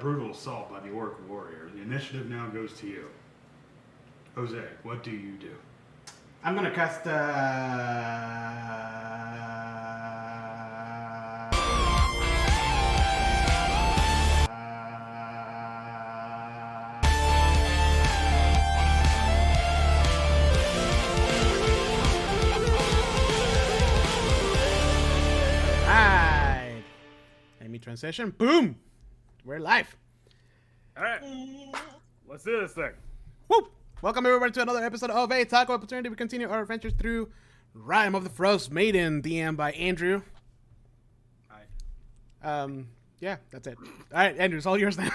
brutal assault by the orc warrior. The initiative now goes to you. Jose, what do you do? I'm gonna cast. Alright. Enemy transition. Boom! We're live. All right, let's do this thing. Woo! Welcome everybody to another episode of A Taco Opportunity. We continue our adventures through Rime of the Frostmaiden, DM by Andrew. Hi. Yeah, that's it. All right, Andrew, it's all yours now.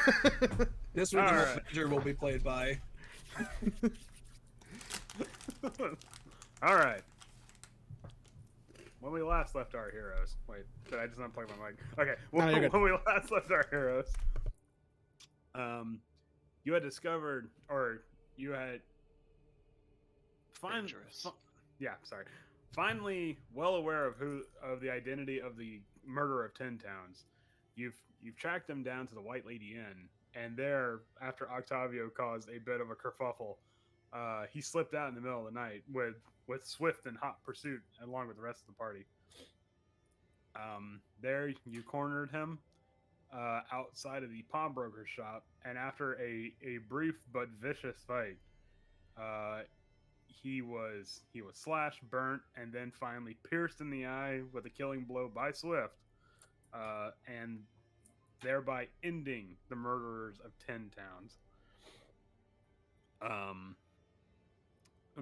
This one, All the right. manager will be played by. All right. When we last left our heroes, wait, did I just unplug my mic? Okay, No, you're good. when we last left our heroes, you had discovered, or you had finally well aware of the identity of the murderer of 10 Towns. You've tracked them down to the White Lady Inn, and there, after Octavio caused a bit of a kerfuffle, he slipped out in the middle of the night with swift and hot pursuit along with the rest of the party. There you cornered him outside of the pawnbroker's shop, and after a brief but vicious fight, he was slashed, burnt, and then finally pierced in the eye with a killing blow by Swift, and thereby ending the murderers of 10 Towns.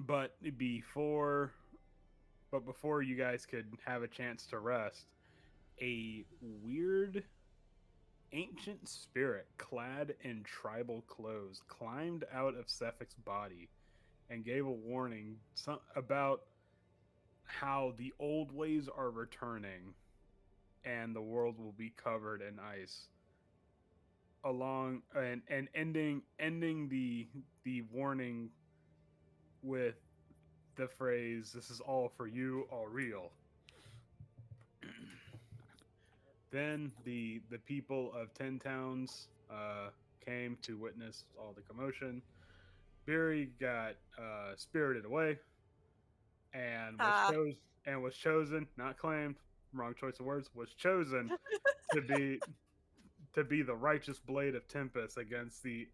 But before you guys could have a chance to rest, a weird ancient spirit clad in tribal clothes climbed out of Cephic's body and gave a warning about how the old ways are returning and the world will be covered in ice. And ending the warning with the phrase, "This is all for you, all real." Then the people of 10 Towns came to witness all the commotion. Beery got spirited away and was chosen, not claimed, wrong choice of words, was chosen to be the righteous blade of Tempest against the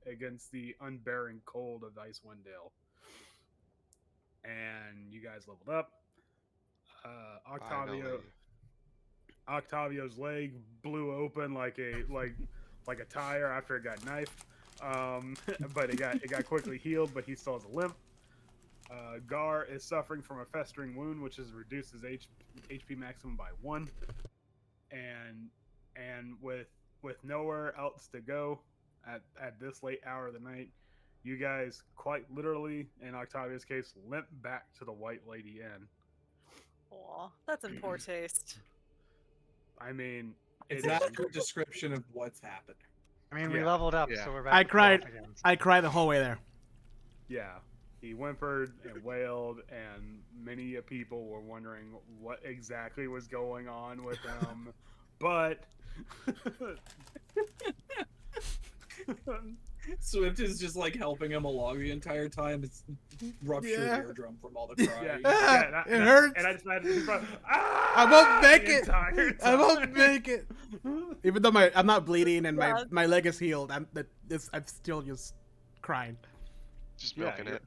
unbearing cold of Icewind Dale. And you guys leveled up. Octavio's leg blew open like a tire after it got knifed. But it got quickly healed, but he still has a limp. Gar is suffering from a festering wound, which has reduced his HP maximum by 1. And with nowhere else to go at this late hour of the night, you guys quite literally, in Octavia's case, limp back to the White Lady Inn. Aw, that's in poor taste. I mean, It's not a good description of what's happened. I mean, we Yeah. leveled up, Yeah. so we're back. I to cried. full again. I cried the whole way there. Yeah, he whimpered and wailed, and many people were wondering what exactly was going on with him. But Swift is just like helping him along the entire time. It's ruptured Yeah. eardrum from all the crying. It hurts. And I just had to I won't make the it. entire I won't time. make it. Even though I'm not bleeding and Yeah. my leg is healed, I'm still just crying. Just Yeah, milking you're- it.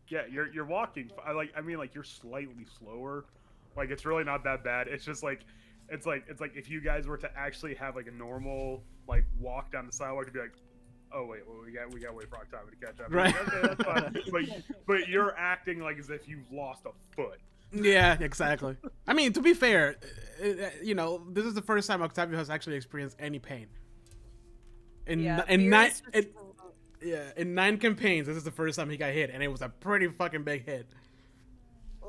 Yeah, you're walking. I mean, like, you're slightly slower. Like, it's really not that bad. It's just like, it's like if you guys were to actually have like a normal like walk down the sidewalk, to be like, oh wait, well, we got to wait for Octavia to catch up. Right. Okay, that's fine. but you're acting like as if you've lost a foot. Yeah, exactly. I mean, to be fair, this is the first time Octavio has actually experienced any pain. In Beer's just- in 9 campaigns, this is the first time he got hit, and it was a pretty fucking big hit.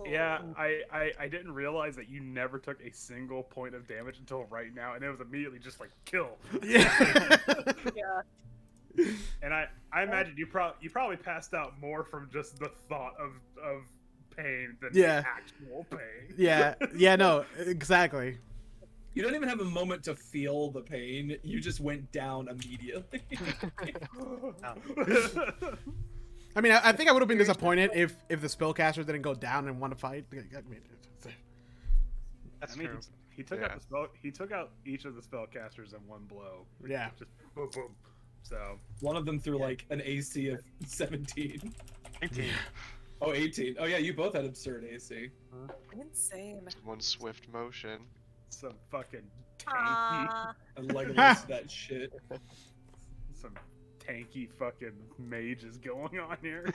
Yeah, I didn't realize that you never took a single point of damage until right now, and it was immediately just like kill. Yeah. Yeah. And I imagine you probably passed out more from just the thought of pain than Yeah. actual pain. Yeah, no, exactly. You don't even have a moment to feel the pain. You just went down immediately. I mean, I think I would have been disappointed if the spellcaster didn't go down and want to fight. I mean, That's I mean, true. he took out the spell. He took out each of the spellcasters in one blow. yeah. Just boom, boom. So One of them threw like an AC of 17. 18. Oh, 18. Oh yeah, you both had absurd AC. Insane. One swift motion. some fucking tanky, And Legolas that shit. some tanky fucking mages going on here.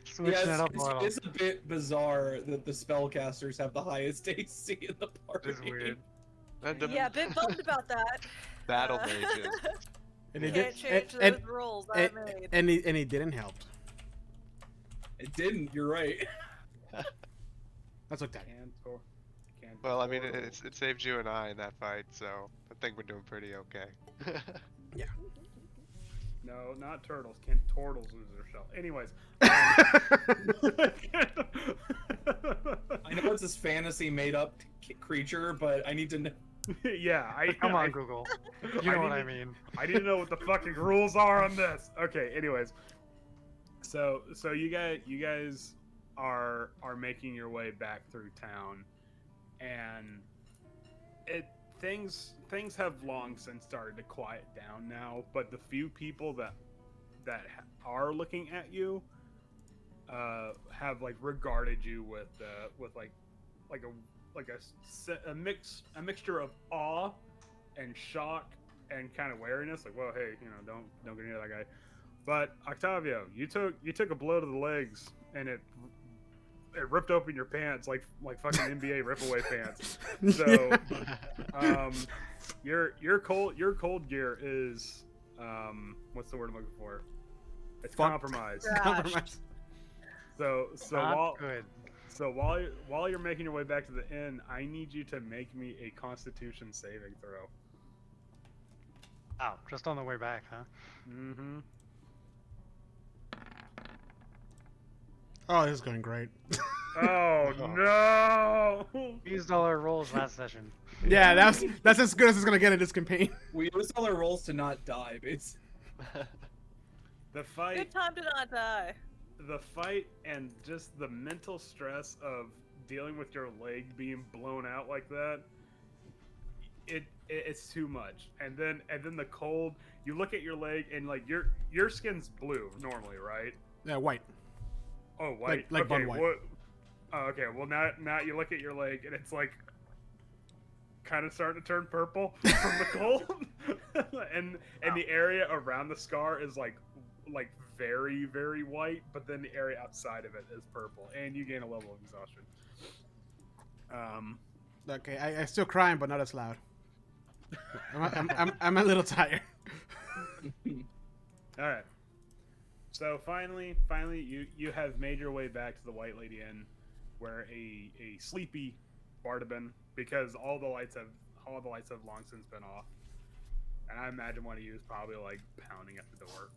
Switching Yeah, it up a little. it's a bit bizarre that the spellcasters have the highest AC in the party. It's weird. And the Yeah, a bit bummed about that. battle Uh, mages. And he Can't did, change and, those rules I made. and he didn't help. It didn't. You're right. Let's look at it. Well, I mean, it saved you and I in that fight, so I think we're doing pretty okay. No, not turtles. Can turtles lose their shell? Anyways. I know it's this fantasy made-up creature, but I need to know. Yeah, Come on, Google. You know what I need- mean. I need to know what the fucking rules are on this. Okay, anyways. So you guys are making your way back through town, and things have long since started to quiet down now, but the few people that are looking at you have like regarded you with a mixture of awe and shock and kind of wariness, like, well, hey, don't get near that guy. But Octavio, you took a blow to the legs, and it ripped open your pants like fucking NBA rip-away pants. So, your cold gear is what's the word I'm looking for? It's Fucked. compromised. Yeah. Compromise. So Not good. while you're making your way back to the inn, I need you to make me a Constitution saving throw. Oh, just on the way back, huh? Mm-hmm. Oh, this is going great. Oh no! We used all our rolls last session. Yeah, that's as good as it's gonna get in this campaign. We used all our rolls to not die. It's The fight. Good time to not die. The fight and just the mental stress of dealing with your leg being blown out like that, it's too much. And then the cold, you look at your leg and like your skin's blue normally, right? Yeah, white. Oh, white. Like okay, bun white. Oh, okay. Well, now you look at your leg and it's like kind of starting to turn purple from the cold, and the area around the scar is like very, very white, but then the area outside of it is purple, and you gain a level of exhaustion. Okay, I still crying, but not as loud. I'm a little tired. All right. So finally, you have made your way back to the White Lady Inn, where a sleepy Bardabin, because all the lights have long since been off, and I imagine one of you is probably like pounding at the door.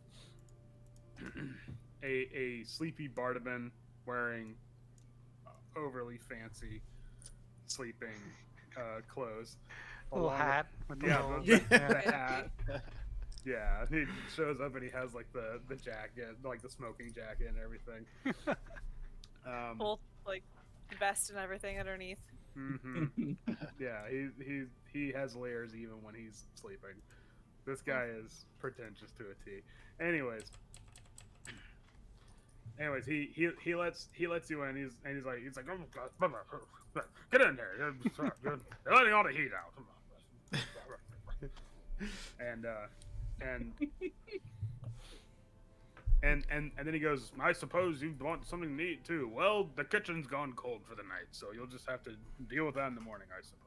a sleepy Bardabin wearing overly fancy sleeping clothes. Little along hat with the Yeah, little... the hat. Yeah, he shows up and he has like the jacket, like the smoking jacket and everything. Full like vest and everything underneath. Mm-hmm. Yeah, he has layers even when he's sleeping. This guy is pretentious to a T. Anyways, he lets you in. He's like, oh, get in there. You're letting all the heat out. And then he goes, I suppose you want something to eat too. Well, the kitchen's gone cold for the night, so you'll just have to deal with that in the morning, I suppose.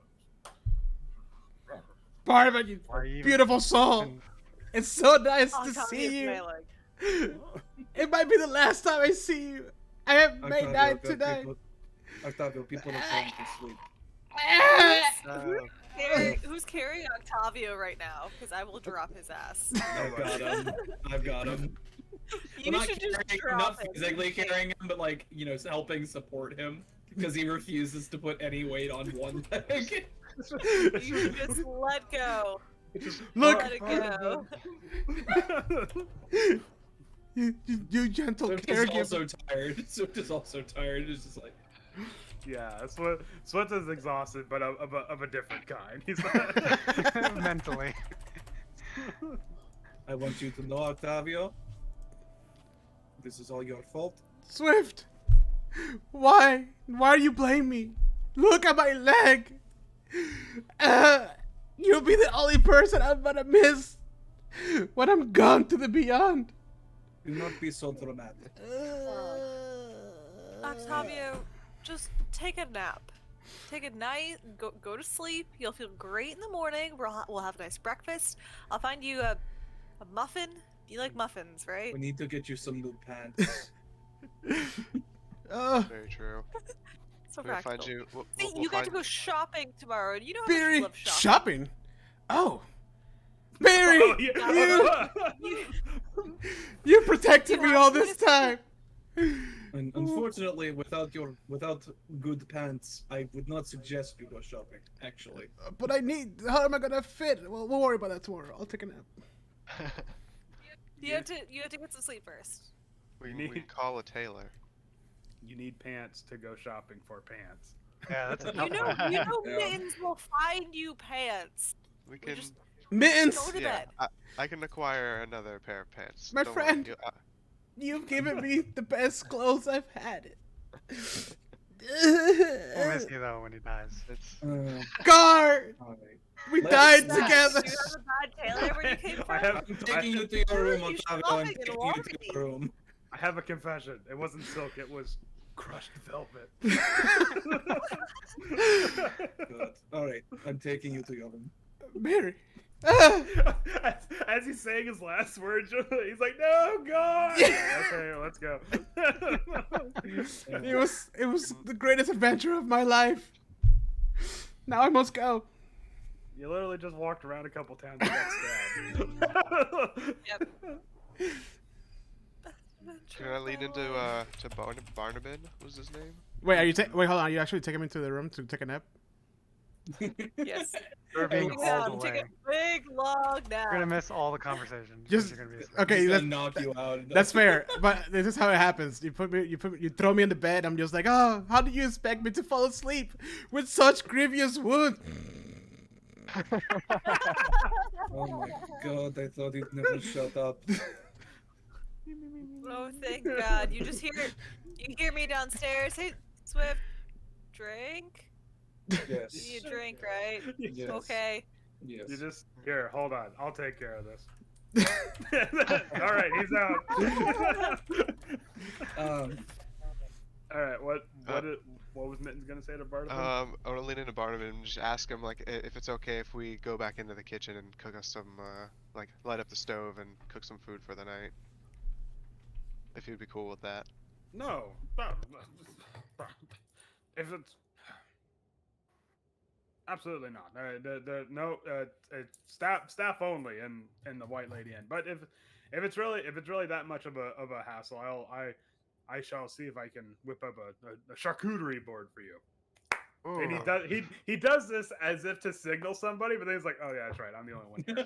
Bardabin, you Why even- beautiful soul. It's so nice to Octavia's see you. melee. It might be the last time I see you. I have made night tonight. Octavio, people don't fall asleep. Who's carrying Octavio right now? Because I will drop his ass. I've got him. You Well, should just not drop him. physically carrying him, but like, helping support him because he refuses to put any weight on one leg. You just let go. Look, Let it go. you gentle Swift is caregiver. also tired. Swift is also tired. It's just like, Yeah, Sweat is exhausted, but of a different kind. He's Mentally. I want you to know, Octavio, this is all your fault. Swift, why? Why do you blame me? Look at my leg. You'll be the only person I'm gonna miss when I'm gone to the beyond. Do not be so dramatic. Octavio, just take a nap. Take a night, go to sleep. You'll feel great in the morning. We'll have a nice breakfast. I'll find you a muffin. You like muffins, right? We need to get you some new pants. Very true. So We'll practical. find you. See, you got to go shopping tomorrow, and you know how much Barry, you love shopping. shopping? Oh. Barry, Oh, yeah. you protected me all this time. And unfortunately, without good pants, I would not suggest you go shopping. Actually, But I need. How am I gonna fit? Well, we'll worry about that tomorrow. I'll take a nap. You have to get some sleep first. we need- can call a tailor. You need pants to go shopping for pants. Yeah, that's a You tough know, one. Yeah. Mittens will find you pants. We can. just- Mittens, Go to Yeah, bed. I can acquire another pair of pants. My Don't worry, friend. you- you've given me the best clothes I've had. We'll miss you though when he dies. it's Guard, alright. we Let's died not- together. Do you have a bad tailor where you came from? I have I'm taking you to your room, You Octavio. I'm shopping in taking you to Walmart. your room. I have a confession. It wasn't silk. It was crushed velvet. Good. Alright, I'm taking you to your room. Barry. As he's saying his last words, he's like, "No, God." Okay, let's go. It was the greatest adventure of my life. Now I must go. You literally just walked around a couple times and got stabbed. Yep. Can I lead into to Barnabin? Was his name? Wait, are you wait? Hold on. Are you actually taking me to the room to take a nap? Yes. You're being Yeah, all the take way. a big long nap. You're gonna miss all the conversations. Just you're gonna be okay. He's That's, gonna knock you out. that's fair. But this is how it happens. You throw me in the bed. I'm just like, oh, how do you expect me to fall asleep with such grievous wound? Oh my god, I thought he'd never shut up. Oh, thank God. You hear me downstairs. Hey, Swift, drink? You Yes. need a drink, right? Yes. Okay. Yes. You just here. Hold on. I'll take care of this. All right, he's out. All right. What was Mittens gonna say to Bartolome? I want to lean into Barnabin and just ask him like if it's okay if we go back into the kitchen and cook us some like light up the stove and cook some food for the night. If you'd be cool with that. No. If it's absolutely not. No. Staff only in the White Lady Inn. But if it's really that much of a hassle, I shall see if I can whip up a charcuterie board for you. And he does this as if to signal somebody, but then he's like, "Oh yeah, that's right. I'm the only one here."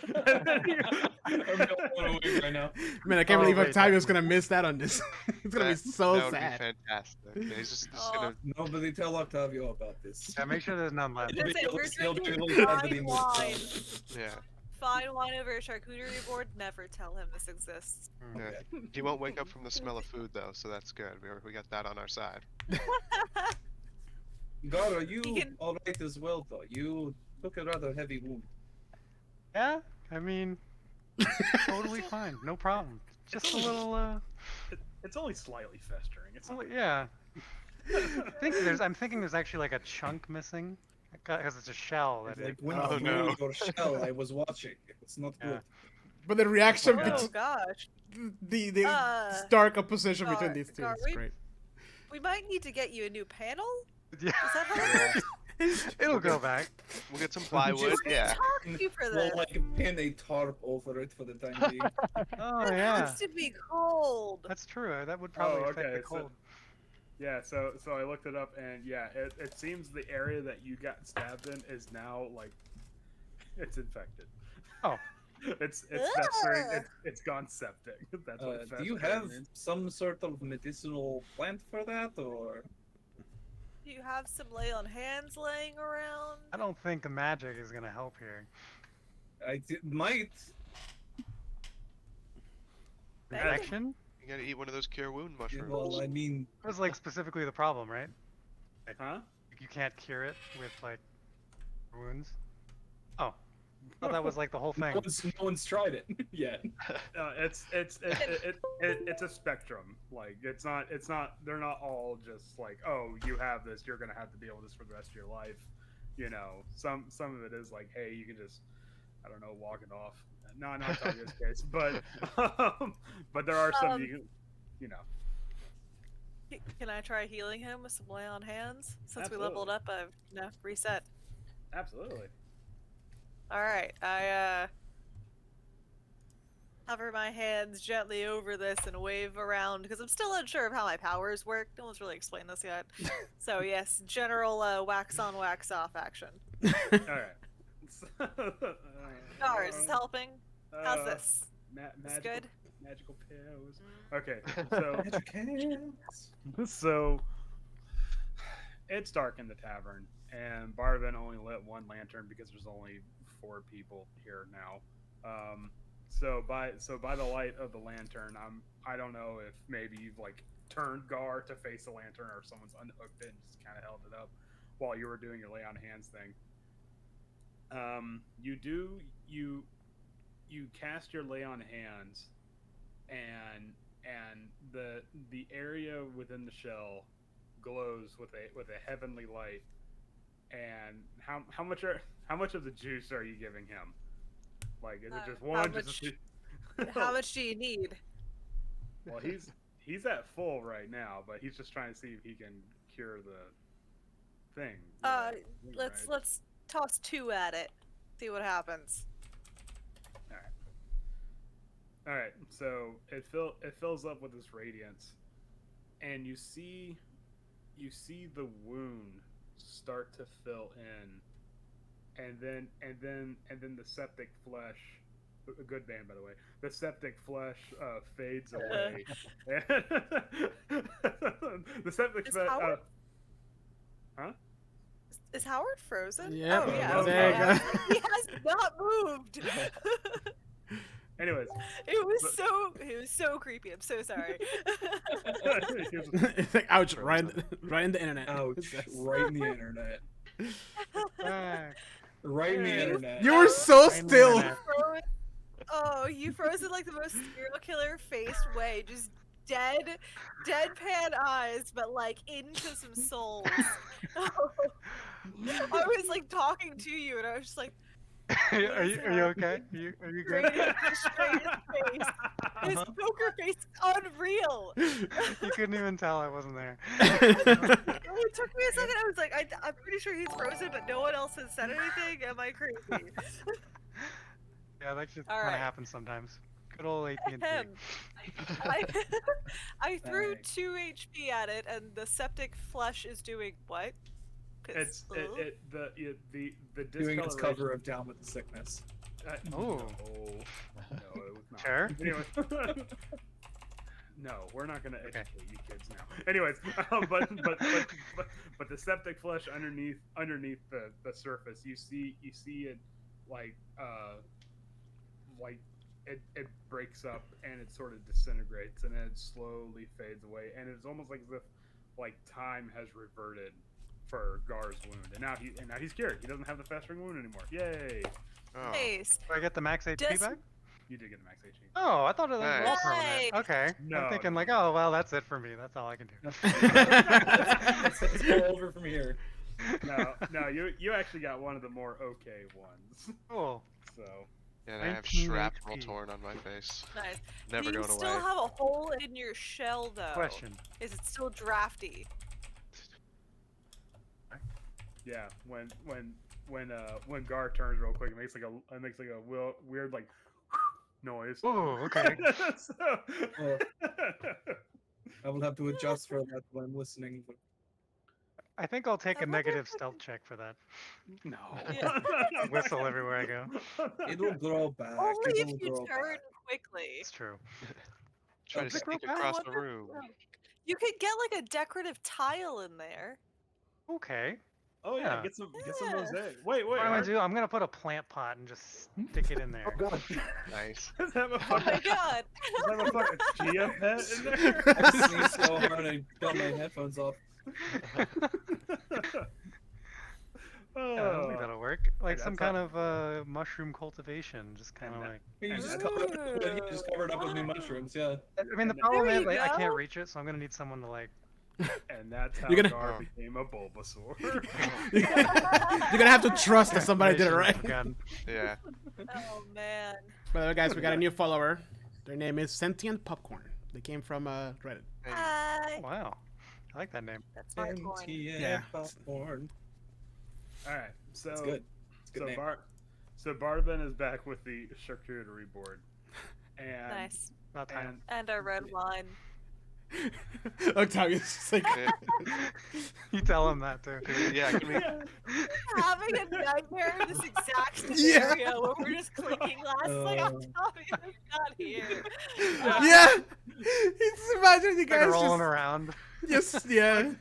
I'm the only one awake right now. Man, I can't Oh, believe wait, Octavio's gonna miss that on this. It's gonna be so that would sad. be fantastic. Yeah, he's just Oh. gonna. Nobody tell Octavio about this. Yeah, make sure there's none left. That's it, we're He'll be drinking really sad that he fine moved on. wine. Yeah. Fine wine over a charcuterie board. Never tell him this exists. Yeah. He won't wake up from the smell of food though, so that's good. We got that on our side. God, are you He can- alright as well, though? You took a rather heavy wound. Yeah, I mean, totally fine, no problem. Just a little, It's only slightly festering. It's not. yeah. I'm thinking there's actually like a chunk missing, because it's a shell. That Like it, when Oh, you no. your shell, I was watching. It's not Yeah. good. But the reaction, Oh gosh. the stark opposition between these two is great. We might need to get you a new panel. yeah, Is that how it works? it'll go back. We'll get some plywood. What are you Yeah. talking to for We'll this? like pin a tarp over it for the time being. Oh It yeah, has to be cold. that's true. That would probably affect okay, the so- cold. Yeah, so I looked it up, and yeah, it seems the area that you got stabbed in is now like it's infected. Oh. It's festering. It's gone septic. That's what Do you festering have means. some sort of medicinal plant for that, or? Do you have some lay on hands laying around? I don't think the magic is gonna help here. Might. Beg him. Infection? You gotta eat one of those cure wound mushrooms. Well, I mean, That was like specifically the problem, right? Huh? You can't cure it with like wounds. Oh, I thought that was like the whole thing. no one's tried it yet. It's a spectrum. Like it's not. They're not all just like, oh, you have this. You're gonna have to deal with this for the rest of your life. You know, some of it is like, hey, you can just, I don't know, walk it off. No, not talking this case, but there are some you know. Can I try healing him with some lay on hands? Since Absolutely. we leveled up, I've reset. Absolutely. All right, I hover my hands gently over this and wave around because I'm still unsure of how my powers work. No one's really explained this yet. So yes, general wax on, wax off action. All right. Alright, is this helping? How's this? Magical, good? Magical pills. Okay, so it's dark in the tavern, and Barvin only lit one lantern because there's only 4 people here now. So by the light of the lantern, I don't know if maybe you've like turned Gar to face the lantern, or someone's unhooked it and just kind of held it up while you were doing your lay on hands thing. You cast your lay on hands, and the area within the shell glows with a heavenly light. And how much of the juice are you giving him? Like, is it just one? How much do you need? Well, he's at full right now, but he's just trying to see if he can cure the thing. Let's toss 2 at it. See what happens. All right. So it fills up with this radiance, and you see the wound start to fill in, and then the septic flesh. A good band, by the way. The septic flesh fades away. The septic flesh. Huh? Is Howard frozen? Yep. Oh yeah. Oh, there you okay. go. He has not moved. Anyways, It was so creepy. I'm so sorry. It's like, ouch, right in the internet. Ouch! Right in the internet. Back. Right in the internet. You were so Right in the still. internet. Oh, you froze in like the most serial killer faced way. Just deadpan eyes, but like into some souls. I was like talking to you, and I was just like, are you okay? Are you straight good? in the straightest face. His poker face is unreal. You couldn't even tell I wasn't there. It took me a second. I was like, I'm pretty sure he's frozen, but no one else has said anything. Am I crazy? Yeah, that just All kind of right. happens sometimes. Good old AT&T. Ahem. I threw Alright. 2 HP at it, and the septic flesh is doing what? 'Cause, the discoloration. Doing its cover of Down with the Sickness. Ooh. No, it was not. Sure. Anyway. No, we're not gonna Okay. educate you kids now. Anyways, but the septic flesh underneath the surface, you see it like it breaks up, and it sort of disintegrates, and then it slowly fades away, and it's almost like as if like time has reverted for Gar's wound, and now he's cured. He doesn't have the festering wound anymore. Yay! Oh. Nice. Do I get the max HP Does- back? You did get the max HP. Oh, I thought it was Nice. all permanent. Nice. Okay. No, I'm thinking no. like, oh well, that's it for me. That's all I can do. It's all over from here. No, you actually got one of the more okay ones. Cool. So Yeah, and I have 19 shrapnel HP. torn on my face. Nice. Never Do you going still away. have a hole in your shell, though? Question. Is it still drafty? yeah, when Gar turns real quick, it makes like a weird like noise. Oh, okay. So- I will have to adjust for that when I'm listening. But I think I'll take I a wonder negative if I stealth check for that. No. Yeah. Whistle everywhere I go. it'll grow back. Only if It'll you grow turn back. quickly. It's true. Try to Okay. sneak I across the wonder- room. You could get like a decorative tile in there. Okay. Oh yeah, Yeah. get some Yeah. mosaic. Wait, What I'm gonna aren't- do? I'm gonna put a plant pot and just stick it in there. Nice. Does that have a Oh fucking, my god. does that have a fucking chia pet in there? I sneezed so hard I got my headphones off. Yeah, I think Oh. that'll work. Like that's some not- kind of mushroom cultivation, just kind of And like. You And just that- covered up, you just covered up with new mushrooms. Yeah. I mean, the and problem There is you like, I can't go. reach it, so I'm gonna need someone to like. And that's how You're gonna- Gar Oh. became a Bulbasaur. You're gonna have to trust that somebody did it right. Gun. Yeah. Oh man. By the way, guys, we got a new follower. Their name is Sentient Popcorn. They came from Reddit. Hey, Hi. Wow, I like that name. That's my coin. Yeah. Popcorn. All right, so It's good. It's a good name. So Barben is back with the charcuterie board, and Nice. About time. And our red wine. Octavius is like, yeah, You tell him that too. yeah, can we, Having a nightmare in this exact Yeah. scenario where we're just clicking glasses like I'm Octavius is not here. yeah. Just imagine you Like guys rolling around. just yeah.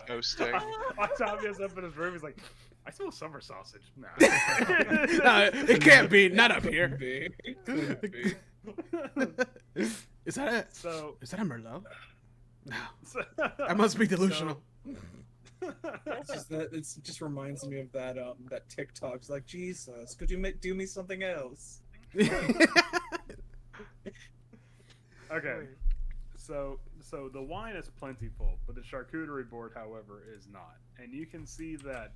ghosting. Octavius up in his room. He's like, I smell summer sausage. Nah. No, it can't be. Not up here. Could be. Could be. Is that a So, is that a Merlot? No, so I must be delusional. It's just that it just reminds me of that that TikTok. It's like, Jesus, could you do me something else? Okay. So the wine is plentiful, but the charcuterie board, however, is not. And you can see that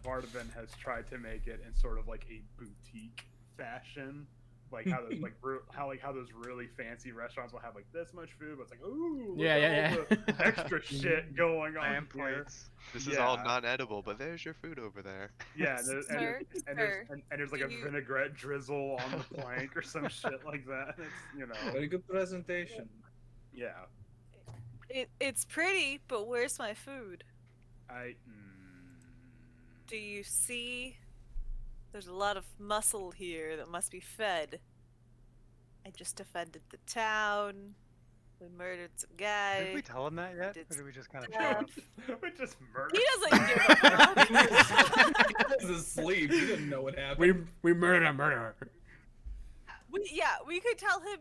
Bardavan has tried to make it in sort of like a boutique fashion, like how those how those really fancy restaurants will have like this much food, but it's like, ooh, look at Yeah. all the extra shit going on Lamp here. plates. This is all Yeah. non-edible, but there's your food over there. Yeah, and there's, and, Sir, and sir, there's, and there's like a do you- vinaigrette drizzle on the plank or some shit like that. It's, you know, Very good presentation. yeah. It's pretty, but where's my food? Do you see? There's a lot of muscle here that must be fed. I just defended the town. We murdered some guys. Did we tell him that yet? did Or did we just kind of stuff. show up? We just murdered. He doesn't give a fuck. He was asleep. He didn't know what happened. we murdered a murderer. we could tell him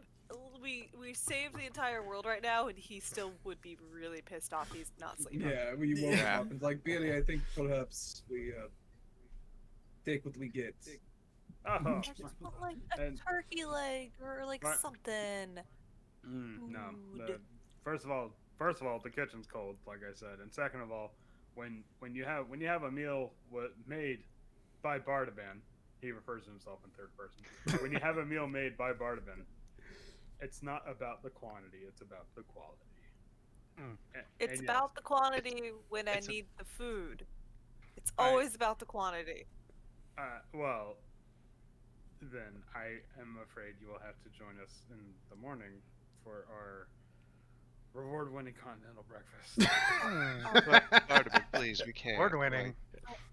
we saved the entire world right now, and he still would be really pissed off. He's not sleeping. Yeah, we woke Yeah. up and like, Billy, I think perhaps we take what we get. Oh. I just want like a And- turkey leg or like Right. something. No. Food. First of all, the kitchen's cold, like I said, and second of all, when you have a meal made by Bardavan, he refers to himself in third person. When you have a meal made by Bardavan, it's not about the quantity; it's about the quality. Mm. It's And about the quantity when I It's a- need the food. It's Right. always about the quantity. well, then I am afraid you will have to join us in the morning for our reward-winning continental breakfast. Bardavan, please, we can't. Award-winning.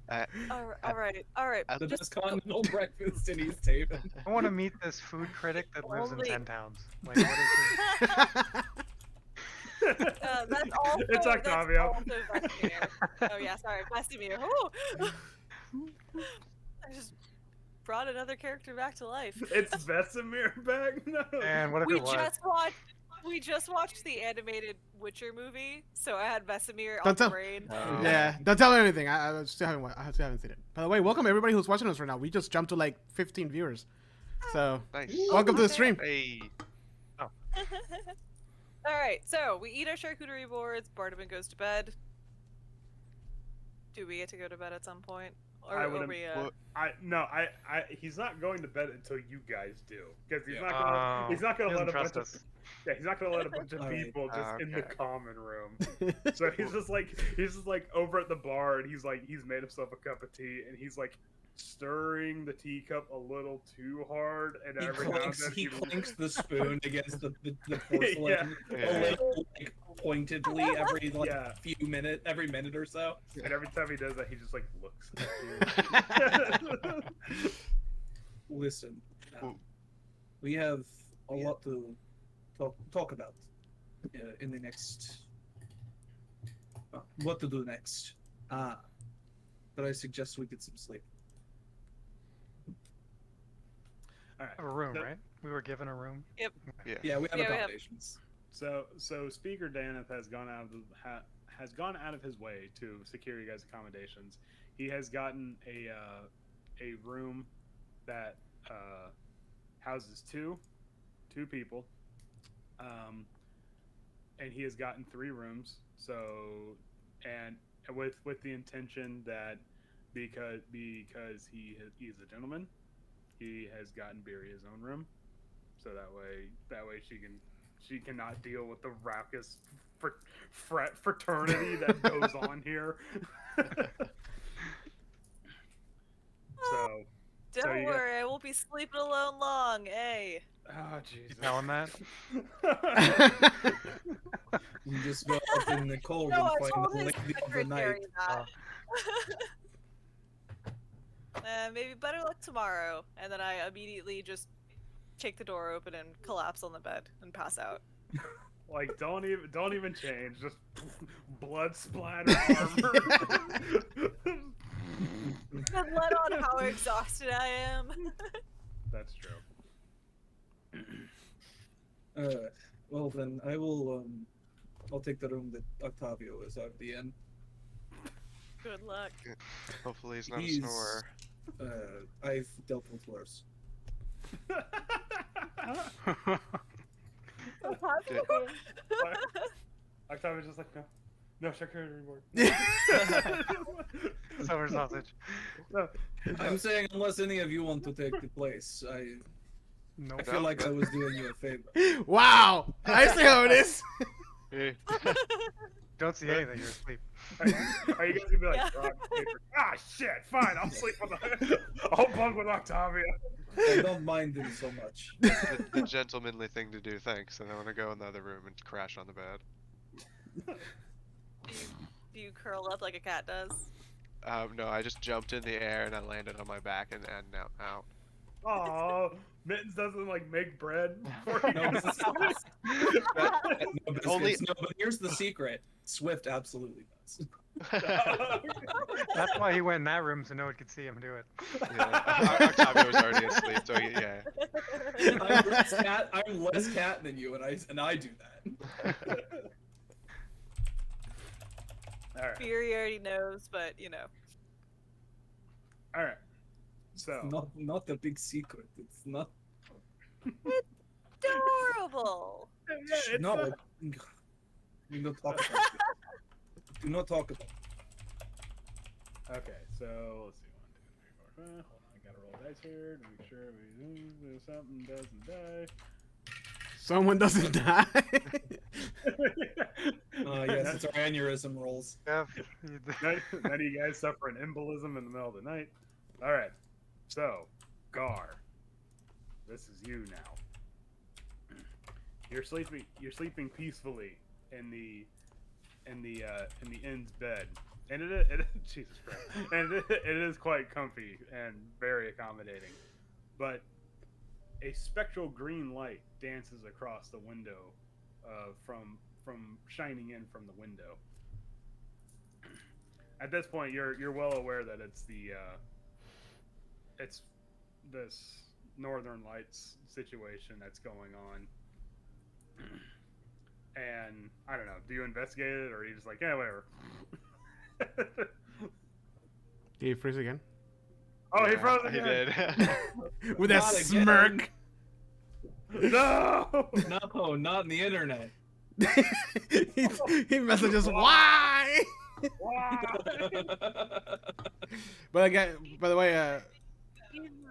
Like, All right. I- The Just best continental breakfast in East Haven. I want to meet this food critic that lives in Only- 10 towns. Like, what is that's also It's Octavio. That's also Vesemir. Oh yeah, sorry, Vesemir. Ooh. I just brought another character back to life. It's Vesemir back? No. And what if We it was? just watched the animated Witcher movie, so I had Vesemir on Don't the tell- brain. Oh. Yeah, don't tell me anything. I still haven't seen it. By the way, welcome everybody who's watching us right now. We just jumped to like 15 viewers. So Nice. welcome to the stream. Hey. All right, so we eat our charcuterie boards. Bardavan goes to bed. Do we get to go to bed at some point, or I are would've- we? well, He's not going to bed until you guys do, because he's Yeah. not gonna. Oh, He's not gonna he let doesn't a bunch trust of. us. Yeah, he's not gonna let a bunch of Alright. people just in the Okay. common room. So he's just like over at the bar, and he's made himself a cup of tea, and he's like, stirring the teacup a little too hard, and He every now and clinks, then he clinks the spoon against the porcelain Yeah. Yeah. a little, like, pointedly every like Yeah. every minute or so. And every time he does that, he just like looks at you. Listen, Ooh. we have a lot to talk about in the next. What to do next? But I suggest we get some sleep. All right. Have a room, So- right? We were given a room. Yeah. Yeah, we have Yeah, we have- accommodations. So Speaker Daneth has gone out of has gone out of his way to secure you guys accommodations. He has gotten a room that houses two people, and he has gotten 3 rooms. So and with the intention that because he's a gentleman, he has gotten Beery his own room, so that way she cannot deal with the raucous fraternity that goes on here. So Don't you worry, I won't be sleeping alone long. Hey. oh You Jesus. tell him that? You just go up in the cold No, I and find told the his lady of the secretary night. that. Maybe better luck tomorrow. And then I immediately just kick the door open and collapse on the bed and pass out. Like don't even change, just blood splatter armor. And let on how exhausted I am. That's true. Well then, I will. I'll take the room that Octavio is at the end. Good luck. Hopefully he's not He's- a snorer. I've dealt with worse. Octavia's just like no charcuterie anymore. Summer sausage. No. I'm saying unless any of you want to take the place, I Nope. feel like I was doing you a favor. Wow! I see how it is. Hey. Don't see anything. You're asleep. Are you guys gonna be like, Yeah. rock, paper? Ah, shit! Fine, I'll sleep with I'll bunk with Octavia. I don't mind him so much. The gentlemanly thing to do, thanks. And I want to go in the other room and crash on the bed. Do you curl up like a cat does? No, I just jumped in the air and I landed on my back and now out. Oh, Mittens doesn't like make bread for you. No, guys? No biscuits. Only- No, but here's the secret. Swift absolutely does. That's why he went in that room so no one could see him do it. Yeah. Octavio was already asleep, so yeah. I'm less cat than you, and I do that. All right, Fury already knows, but you know. all right. So Not a big secret. It's not. Adorable. yeah, it's No. not- Do not talk about it. Do not talk about it. Okay, so let's see. 1, 2, 3, 4, 5. Hold on, I gotta roll dice here to make sure something doesn't die. Someone doesn't die. Yes, it's our aneurysm rolls. Yeah. None of you guys suffer an embolism in the middle of the night. All right, so Gar, this is you now. You're sleeping peacefully in the inn's bed, and it Jesus Christ, and it is quite comfy and very accommodating. But a spectral green light dances across the window, from shining in from the window. At this point, you're well aware that it's this Northern Lights situation that's going on. And I don't know. Do you investigate it, or are you just like, yeah, whatever? Did he freeze again? Oh, he Yeah, froze He again. did. With that Not again. smirk. No. No, not in the internet. he messages, why? Why? But I got, by the way,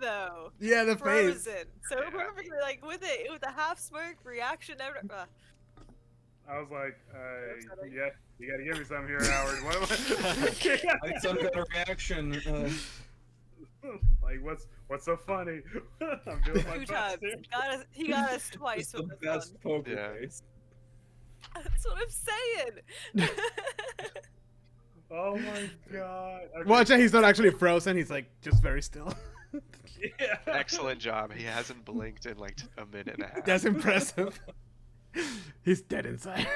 Though. yeah, the face. Frozen. So perfectly, like with the half smirk reaction. I was like, upsetting. yeah, you gotta give me some here, Howard. What am I? I need some kind of reaction. Like, what's so funny? I'm doing my Two best times. here. He got us It's twice the with this one. best poker Yeah. face. That's what I'm saying. Oh my god. Okay. Watch out, he's not actually frozen. He's like just very still. Yeah. Excellent job. He hasn't blinked in like a minute and a half. That's impressive. He's dead inside.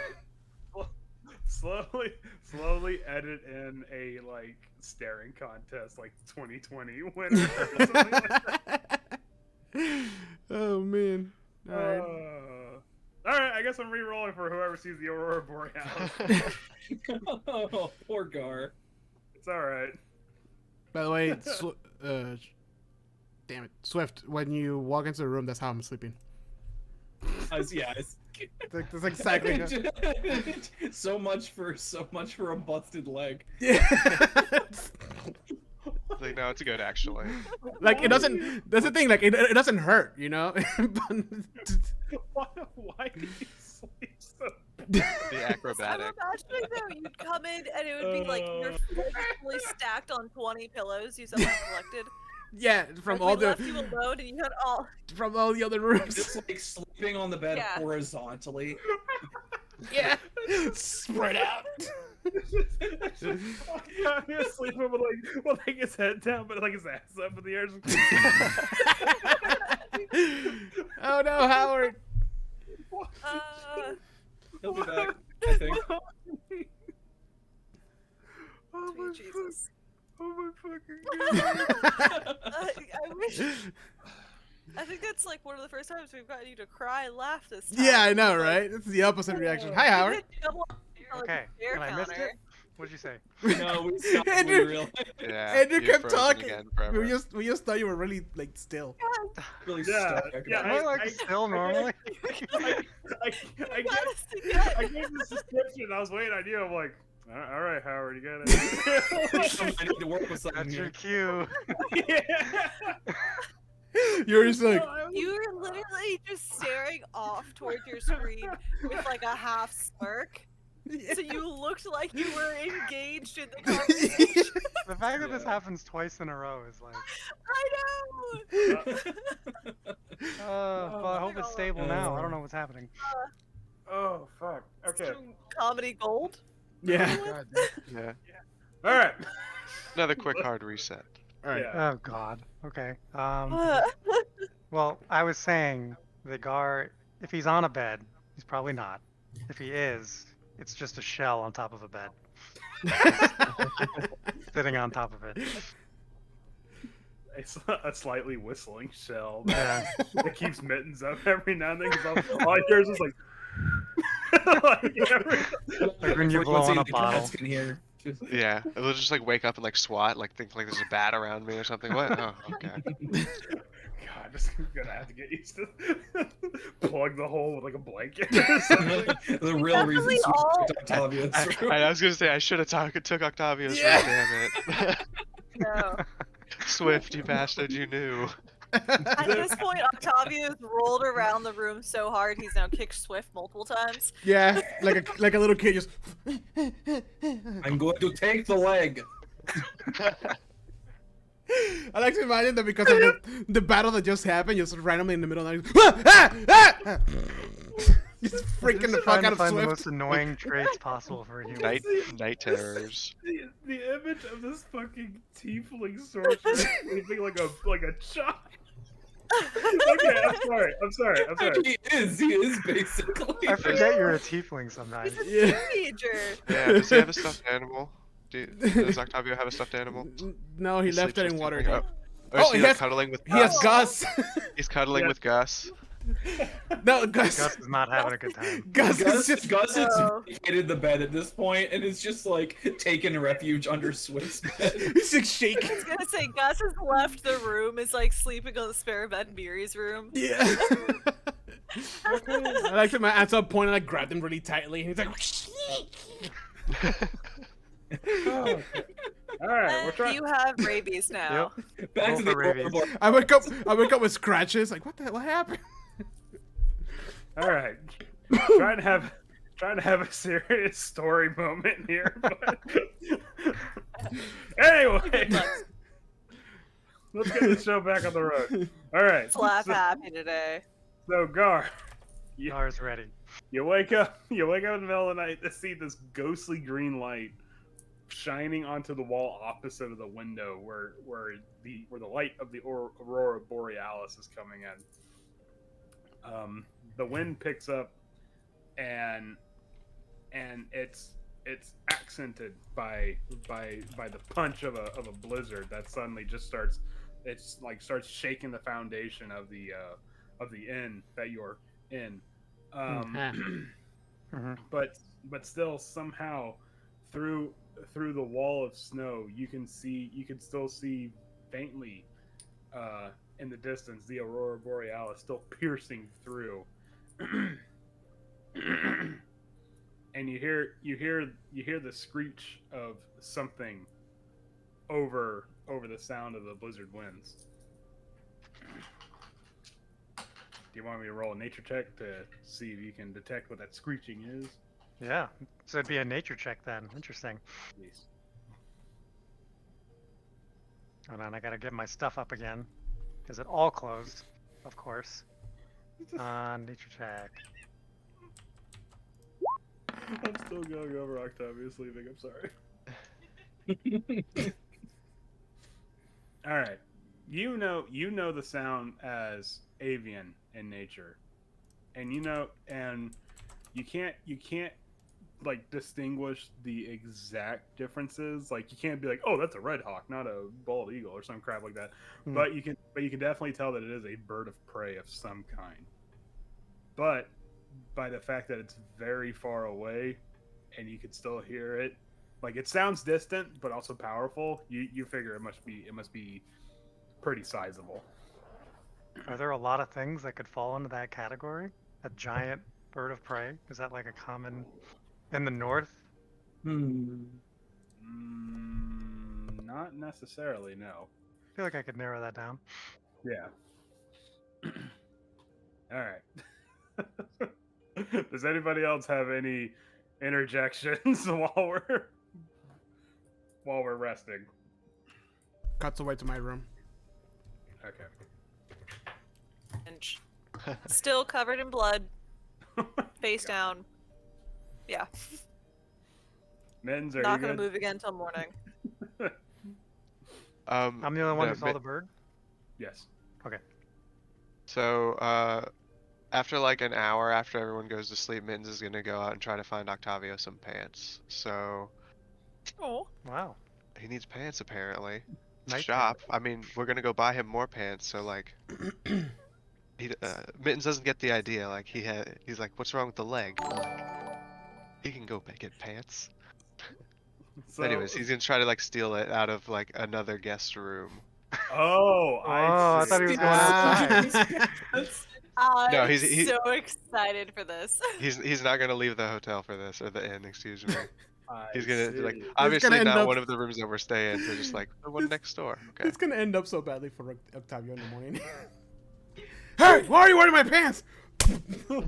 Slowly edit in a like staring contest, like 2020 winner. Or something like that. Oh man. All right. All right, I guess I'm re-rolling for whoever sees the Aurora Borealis. Oh, poor Gar. It's all right. By the way, damn it, Swift. When you walk into the room, that's how I'm sleeping. Yeah, That's exactly. so much for a busted leg. Yeah. Like, no, it's good actually. Like it doesn't. That's the thing. Like it doesn't hurt, you know. Why do you sleep so? The I'm acrobatic. imagining though you'd come in and it would be like your foot fully stacked on 20 pillows you somehow collected. Yeah, from Like, all we left the you alone and you had all. from all the other rooms. Just like sleeping on the bed Yeah. horizontally. Yeah, spread out. I'm just sleeping with like his head down, but like his ass up in the air. Oh no, Howard. He'll be back, I think. Oh my Sweet fuck- Jesus. Oh my fucking god. I wish. I think that's like one of the first times we've gotten you to cry and laugh this time. Yeah, I know, right? It's the opposite reaction. Hi, Howard. You did double on the Okay, bear and I missed counter. it. What'd you say? No, we stopped when we Andrew, realized. Yeah. Andrew you're kept frozen talking. again forever. We just thought you were really like still. Really Yeah, stuck. yeah, Am I like still normally? I You got us together. I gave this description. I was waiting on you. I'm like, all right, Howard, you got it. I need to work with something That's your here. cue. Yeah. You're just like, You were literally just staring off towards your screen with like a half smirk. So you looked like you were engaged in the conversation. The fact that this Yeah. happens twice in a row is like, I know. well, I hope it's stable now. I don't know what's happening. Oh fuck. Okay. Some comedy gold. yeah. Yeah. All right. Another quick hard reset. All right. Yeah. Oh God. Okay. Well, I was saying the Gar, if he's on a bed, he's probably not. If he is, it's just a shell on top of a bed. Sitting on top of it. It's a slightly whistling shell Yeah. that keeps mittens up every now and then. Cause all I hear is just like. like Like when you blow on a The cats bottle. can hear. Just- Yeah. It'll just like wake up and like swat, like think like there's a bat around me or something. What? Oh, okay. God, I'm just gonna have to get used to plug the hole with like a blanket or something. The real reason Definitely all- Sweet took Octavia's room. I was gonna say I should have took Octavia's Yeah. room, damn it. No. Swift, you bastard, you knew. At this point, Octavia's rolled around the room so hard he's now kicked Swift multiple times. Yeah, like a little kid just. I'm going to take the leg. I like to imagine that because of the battle that just happened, just randomly in the middle of the night, just freaking the fuck Trying to out of find the Swift. most annoying traits possible for a human. Night terrors. The image of this fucking tiefling sorcerer sleeping like a child. Okay, I'm sorry. He is basically. I forget you're a tiefling sometimes. He's a Yeah. teenager. Yeah, does he have a stuffed animal? Does Octavio have a stuffed animal? No, he He's left it just in water. sleeping. Oh, Or is he he like has- cuddling with He has Gus? Gus. He's cuddling Yeah. with Gus. No, Gus. Gus is not having a good time. Gus is Gus just. has Oh. vacated the bed at this point and is just like taking refuge under Swift's bed. He's like shaking. I was gonna say Gus has left the room, is like sleeping on the spare bed in Miri's room. Yeah. I like to at some point I grabbed him really tightly and he's like. All right, we're And trying. you have rabies now. Back to the Roll for rabies. overboard. I wake up with scratches. Like, what happened? All right, trying to have a serious story moment here, but anyway. Let's get the show back on the road. All right. Slap So, happy today. so Gar, you, Gar's ready. you wake up. You wake up in the middle of the night to see this ghostly green light shining onto the wall opposite of the window, where the light of the aurora borealis is coming in. The wind picks up, and it's accented by the punch of a blizzard that suddenly just starts shaking the foundation of the inn that you're in. Mhm. But still somehow through the wall of snow you can still see faintly in the distance the aurora borealis still piercing through. And you hear the screech of something over the sound of the blizzard winds. Do you want me to roll a nature check to see if you can detect what that screeching is? Yeah. So it'd be a nature check then. Interesting. Please. Hold on, I gotta get my stuff up again. Because it all closed, of course. Nature check. I'm still going over Octavia sleeping. I'm sorry. All right. You know the sound as avian in nature, and you can't like distinguish the exact differences. Like you can't be like, oh, that's a red hawk, not a bald eagle or some crap like that. Hmm. But you can definitely tell that it is a bird of prey of some kind. But by the fact that it's very far away, and you can still hear it, like it sounds distant but also powerful. You figure it must be pretty sizable. Are there a lot of things that could fall into that category? A giant bird of prey? Is that like a common in the north? Not necessarily, no. I feel like I could narrow that down. Yeah. All right. Does anybody else have any interjections while we're resting? Cuts away to my room. Okay. And still covered in blood, face down. Yeah, Mittens, are not you gonna good? move again till morning. I'm the only one no, who saw the bird? Yes. So, after like an hour after everyone goes to sleep, Mittens is gonna go out and try to find Octavio some pants. So Oh, Wow. he needs pants apparently. Night Shop. I mean, we're gonna go buy him more pants. So like, Mittens doesn't get the idea. Like he's like, what's wrong with the leg? He can go get pants. So, Anyways, he's gonna try to like steal it out of like another guest room. Oh, I see. thought he was going outside. I'm No, he- so excited for this. He's not gonna leave the hotel for this, or the inn, excuse me. He's gonna like see. obviously end not up- one of the rooms that we're staying, so just like the one This- next door. Okay. It's gonna end up so badly for Octavio in the morning. Hey, why are you wearing my pants? Oh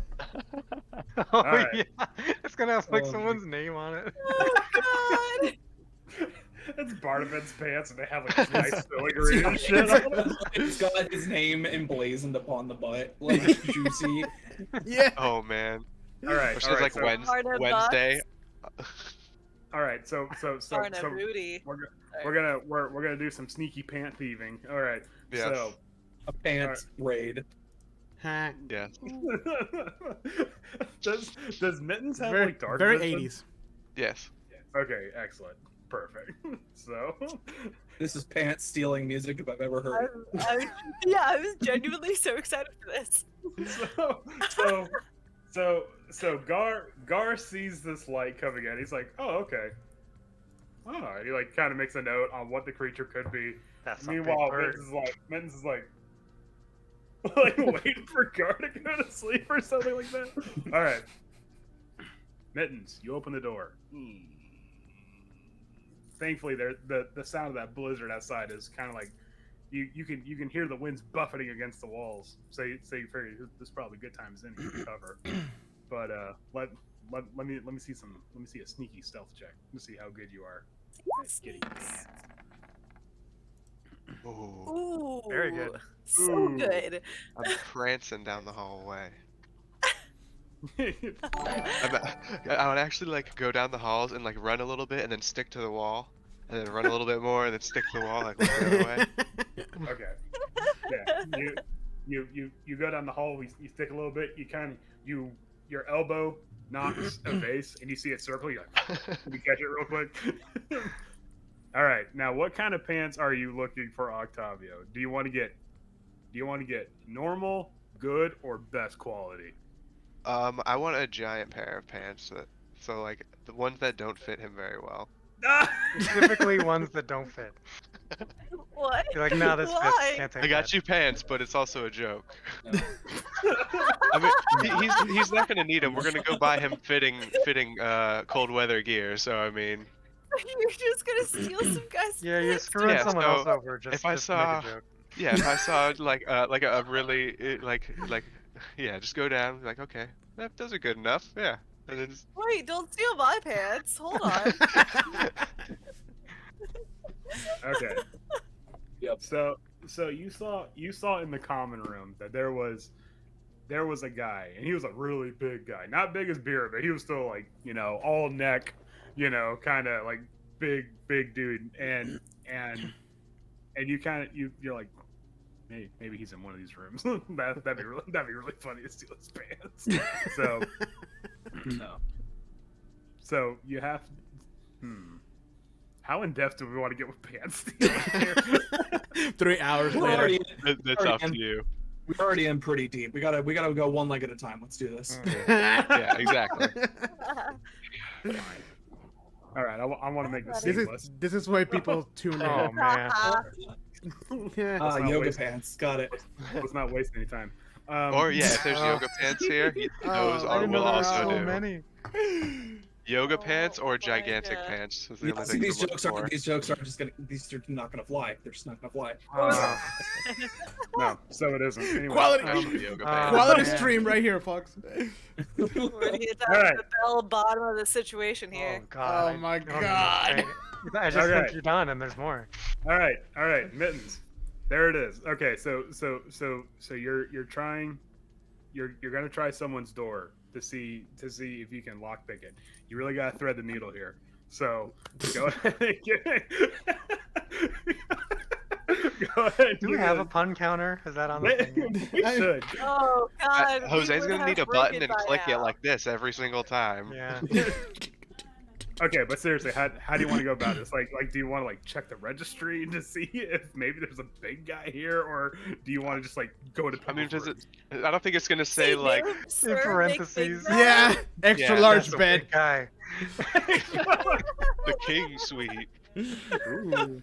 Alright. yeah. It's gonna have like Oh, someone's name on it. Oh God! It's Barnabas pants, and they have like nice filigree and shit. on them. It's got his name emblazoned upon the butt, like juicy. Yeah. Oh man. All right. Or she all has right, like so, Barnabas. Wednesday. all right. So Darna booty. we're gonna do some sneaky pant thieving. All right. Yes. So A pants raid. Huh. Yeah. does Mittens have Very, like dark very vision? 80s. Yes. Okay. Excellent. Perfect. So. This is pants stealing music if I've ever heard it. I was genuinely so excited for this. So Gar sees this light coming in. He's like, oh, okay. Oh, and he like kind of makes a note on what the creature could be. That's a big Meanwhile, bird. Mittens is like waiting for Gar to go to sleep or something like that. All right, Mittens, you open the door. Thankfully, the sound of that blizzard outside is kind of like you can hear the winds buffeting against the walls. So you figure this is probably good time as any to cover. But let me see a sneaky stealth check. Let me see how good you are at getting pants. Ooh, Ooh. Very good. So Ooh. good. I'm prancing down the hallway. Oh, I would actually like go down the halls and like run a little bit and then stick to the wall, and then run a little bit more and then stick to the wall, like look the other way. okay. Yeah. You go down the hall. You stick a little bit. Your elbow knocks a vase, and you see it circle. You're like, can you catch it real quick? All right. Now, what kind of pants are you looking for, Octavio? Do you want to get normal, good, or best quality? I want a giant pair of pants so like the ones that don't fit him very well. Specifically ones that don't fit. What? You're like, no, this Why? fits. Can't take I got that. you pants, but it's also a joke. No. I mean, he's not gonna need them. We're gonna go buy him fitting cold weather gear. So I mean, You're just gonna steal some guy's Yeah, you're pants, screwing Yeah, someone so else over just, if I just to make saw- a joke. yeah, if I saw like a really yeah, just go down like okay, those are good enough. Yeah, and then just, Wait, don't steal my pants. Hold on. Okay. Yep. So you saw in the common room that there was a guy, and he was a really big guy, not big as beer, but he was still like all neck, kind of like big dude, and you you're like maybe he's in one of these rooms. that'd be really funny to steal his pants. So No. so you have how in depth do we want to get with pants stealing here? 3 hours We're later. already, that's up to you. we're already in pretty deep. We gotta go one leg at a time. Let's do this. Yeah, exactly. All right, I want to make this This seamless. is why people tune in. Oh man. Yeah. Ah, not yoga waste- pants. Got it. Let's not waste any time. Or yeah, if there's Oh. yoga pants here, those Oh, I are didn't will know there were also so do. many. Yoga Oh pants or my gigantic God. pants is the only See, thing these to look jokes for. aren't just gonna. These are not gonna fly. They're just not gonna fly. No, so it isn't. Anyway, Quality- Yoga Uh, pants. Quality man. stream right here, folks. We're gonna get down All to right. the bell bottom of the situation here. Oh god. Oh my I don't even God. understand. I just Okay. think you're done, and there's more. all right, mittens. There it is. Okay, so you're trying, you're gonna try someone's door to see if you can lockpick it. You really gotta thread the needle here. So go ahead. Go ahead. and Do we give have it a pun counter? Is that on the thing? We should. Oh God. we Jose's would gonna have need a broken button and by click it now. like this every single time. Yeah. Okay, but seriously, how do you want to go about this? Like, do you want to like check the registry to see if maybe there's a big guy here, or do you want to just like go to? I mean, people's does it? rooms? I don't think it's gonna say Hey, like. there, sir, make parentheses. big Yeah, mouth. extra Yeah, large That's a bed. big guy. The king suite. Ooh.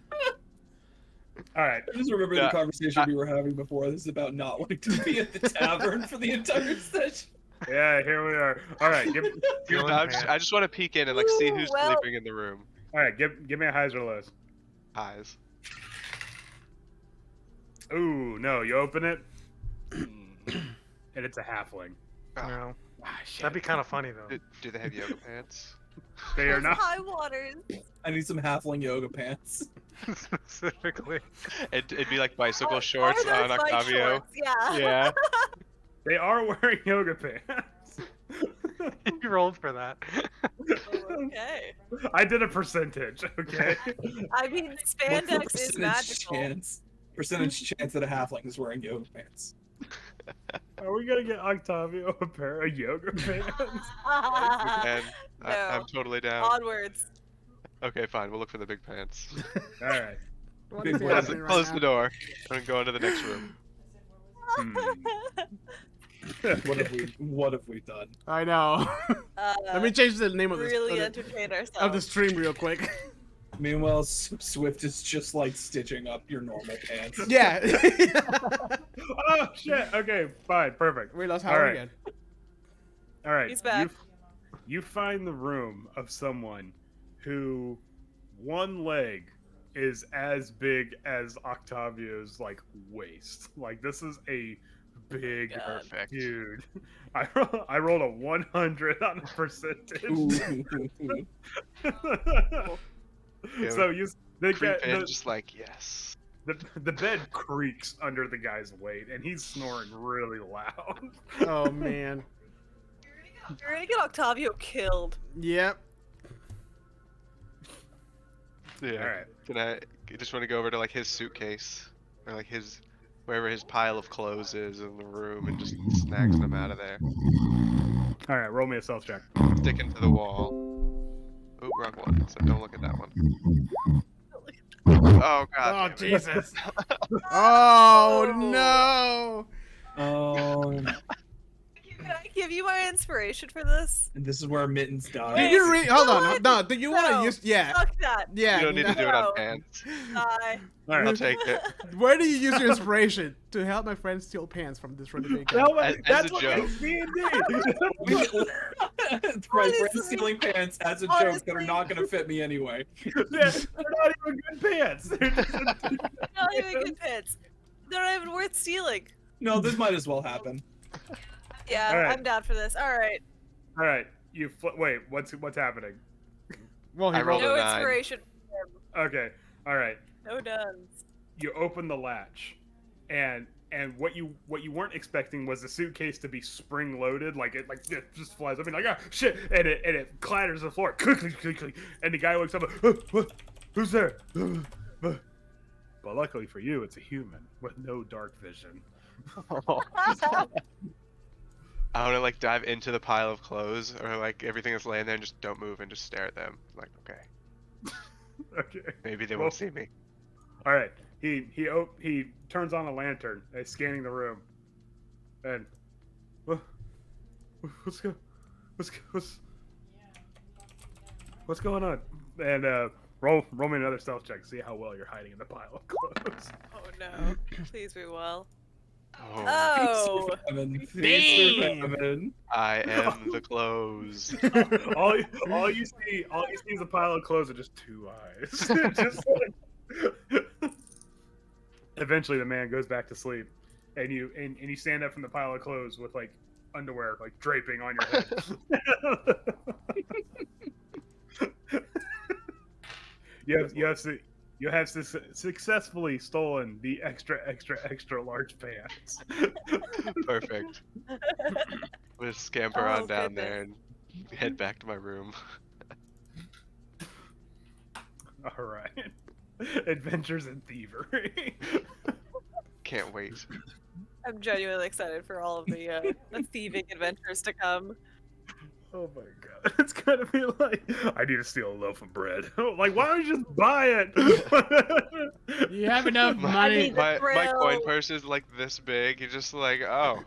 All right. I just remember Yeah, the conversation we were having before. This is about not wanting to be at the tavern for the entire session. Yeah, here we are. All right, Feeling I bad. just want to peek in and like see Ooh, who's well- sleeping in the room. all right. Give me a highs or lows. Eyes. Ooh, no, you open it, and it's a halfling. Oh, No. Ah, shit. That'd be kind of funny though. do they have yoga pants? They are Those not. high waters. I need some halfling yoga pants. Specifically. It'd be like bicycle Oh, shorts are on those bike Octavio. shorts? Yeah. Yeah. They are wearing yoga pants. You rolled for that. Okay. I did a percentage. Okay. I mean, What's the spandex is magical. percentage chance that a halfling is wearing yoga pants? Are we gonna get Octavio a pair of yoga pants? And No. I'm totally down. Onwards. Okay, fine. We'll look for the big pants. All right. What Big is boy. Close, happening right close now? the door and go into the next room. What have we done? I know. Let me change the name of this really of the- entertain ourselves. of the stream real quick. Meanwhile, Swift is just like stitching up your normal pants. Yeah. Oh shit. Okay. Fine. Perfect. We lost All Howard right. again. All right. He's back. You find the room of someone who one leg is as big as Octavio's like waist. Like this is a big God. Perfect. dude. I rolled a 100 on the percentage. Ooh. So they Creep get in, just like yes. The bed creaks under the guy's weight, and he's snoring really loud. Oh man. You're gonna get Octavio killed. Yep. Yeah. All right. Can I just want to go over to like his suitcase or like his wherever his pile of clothes is in the room and just snag them out of there. All right, roll me a stealth check. Stick into the wall. Oop, wrong one. So don't look at that one. Oh god. Oh damn it. Jesus. Oh no. Oh, Can I give you my inspiration for this? and this is where Mittens Do dies. you really? Hold on. No, No. Do you want to no. use? Yeah. Fuck that. Yeah. You don't need to do it No. on pants. Die. All right. I'll take it. Where do you use your inspiration to help my friend steal pants from this really big guy? No, As that's a what joke. makes D&D. Right, we're stealing pants as a joke that are Honestly. not going to fit me anyway. They're not even good pants. They're just Not even good pits. They're not even worth stealing. No, this might as well happen. Yeah, All right. I'm down for this. All right. All right, wait. What's happening? Well, he I rolled rolled. a No 9. inspiration. Okay. All right. No duns. You open the latch, and what you weren't expecting was the suitcase to be spring loaded, like it just flies up and like ah shit, and it clatters the floor, click, click, click, click, and the guy wakes up, who's there? But luckily for you, it's a human with no dark vision. I want to like dive into the pile of clothes or like everything that's laying there and just don't move and just stare at them. Like, okay, Okay. maybe they Well- won't see me. All right. He turns on a lantern, scanning the room, and what's going on? And roll me another stealth check. See how well you're hiding in the pile of clothes. Oh no. Please be well. Oh, Oh. Damn. I am the clothes. all you see is a pile of clothes with just two eyes. Just like... Eventually, the man goes back to sleep, and you stand up from the pile of clothes with like underwear like draping on your head. You have successfully stolen the extra large pants. Perfect. I'm gonna scamper Oh, on down goodness. there and head back to my room. All right. Adventures in thievery. Can't wait. I'm genuinely excited for all of the thieving adventures to come. Oh my god. It's gonna be like, I need to steal a loaf of bread. Like, why don't you just buy it? You have enough money. need the My coin thrill. purse is like this big. You're just like, oh,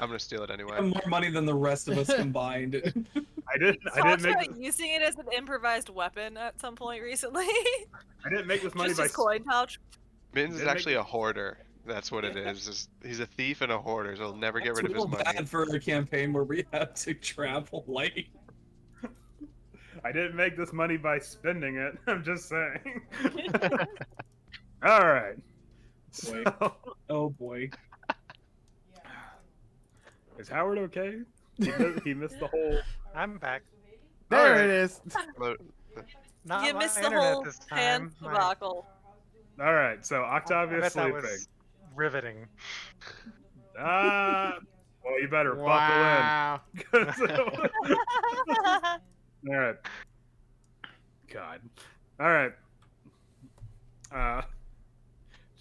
I'm gonna steal it I anyway. have more money than the rest of us combined. I didn't Talked make about using it as an improvised weapon at some point recently. this money Just by his coin pouch. Mittens is Didn't make- actually a hoarder. That's what it is. He's a thief and a hoarder, so he'll never get It's rid of his real money. bad for a campaign where we have to travel light. I didn't make this money by spending it. I'm just saying. All right. Boy. So, Oh boy. is Howard okay? He missed the whole. I'm back. There Alright. it is. Not You my missed the internet whole this pan time. My- debacle. All right. So I Octavia's bet that sleeping. was riveting. Well, you better Wow. buckle in. All right. God. All right.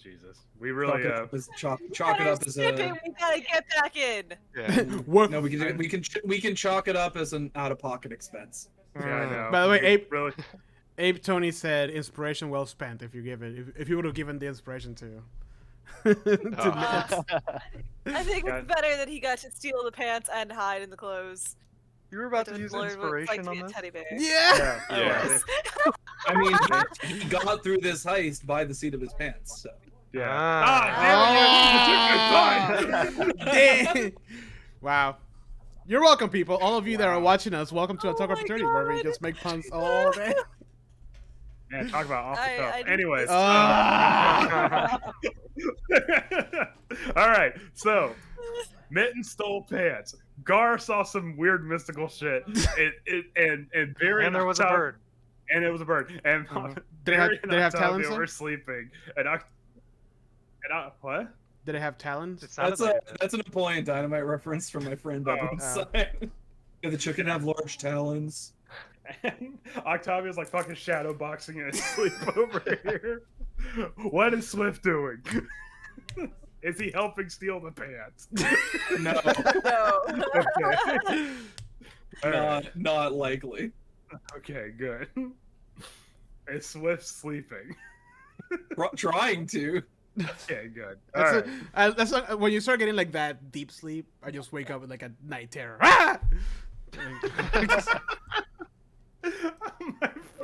Jesus. We really Chalk it up as Skipping, a. we gotta get back in. Yeah. What? No, we can chalk it up as an out-of-pocket expense. yeah, I know. By the way, We Abe- really Abe Tony said, "Inspiration well spent." If you give it, if you would have given the inspiration to, to Oh. Matt. I think Yeah. it's better that he got to steal the pants and hide in the clothes. You were about That to use Lord would like inspiration to on be a this? teddy bear. Yeah. yeah. I mean, he got through this heist by the seat of his pants. So. Yeah. Ah. Damn it! You took my time. Dang. Wow. You're welcome, people. All of you that are watching us, welcome to Oh Attack my Opportunity, where we God. just make puns all day. Man, talk about off the I cuff. did Anyways. All right. So, Mitten stole pants. Gar saw some weird mystical shit. And Barry And there was a Octavia- bird. And it was a bird. And They have- Barry and they have Octavia talents, were though? sleeping. And What? Did it have talons? It sounded That's like a it. that's a Napoleon Dynamite reference from my friend Oh. inside. Yeah, the chicken have large talons. And Octavia's like fucking shadow boxing in his sleep over here. What is Swift doing? Is he helping steal the pants? No, No. Okay. All right. not likely. Okay, good. Is Swift sleeping? Trying to. Okay, good. All That's, right. that's like, when you start getting like that deep sleep, I just wake up with like a night terror. Ah!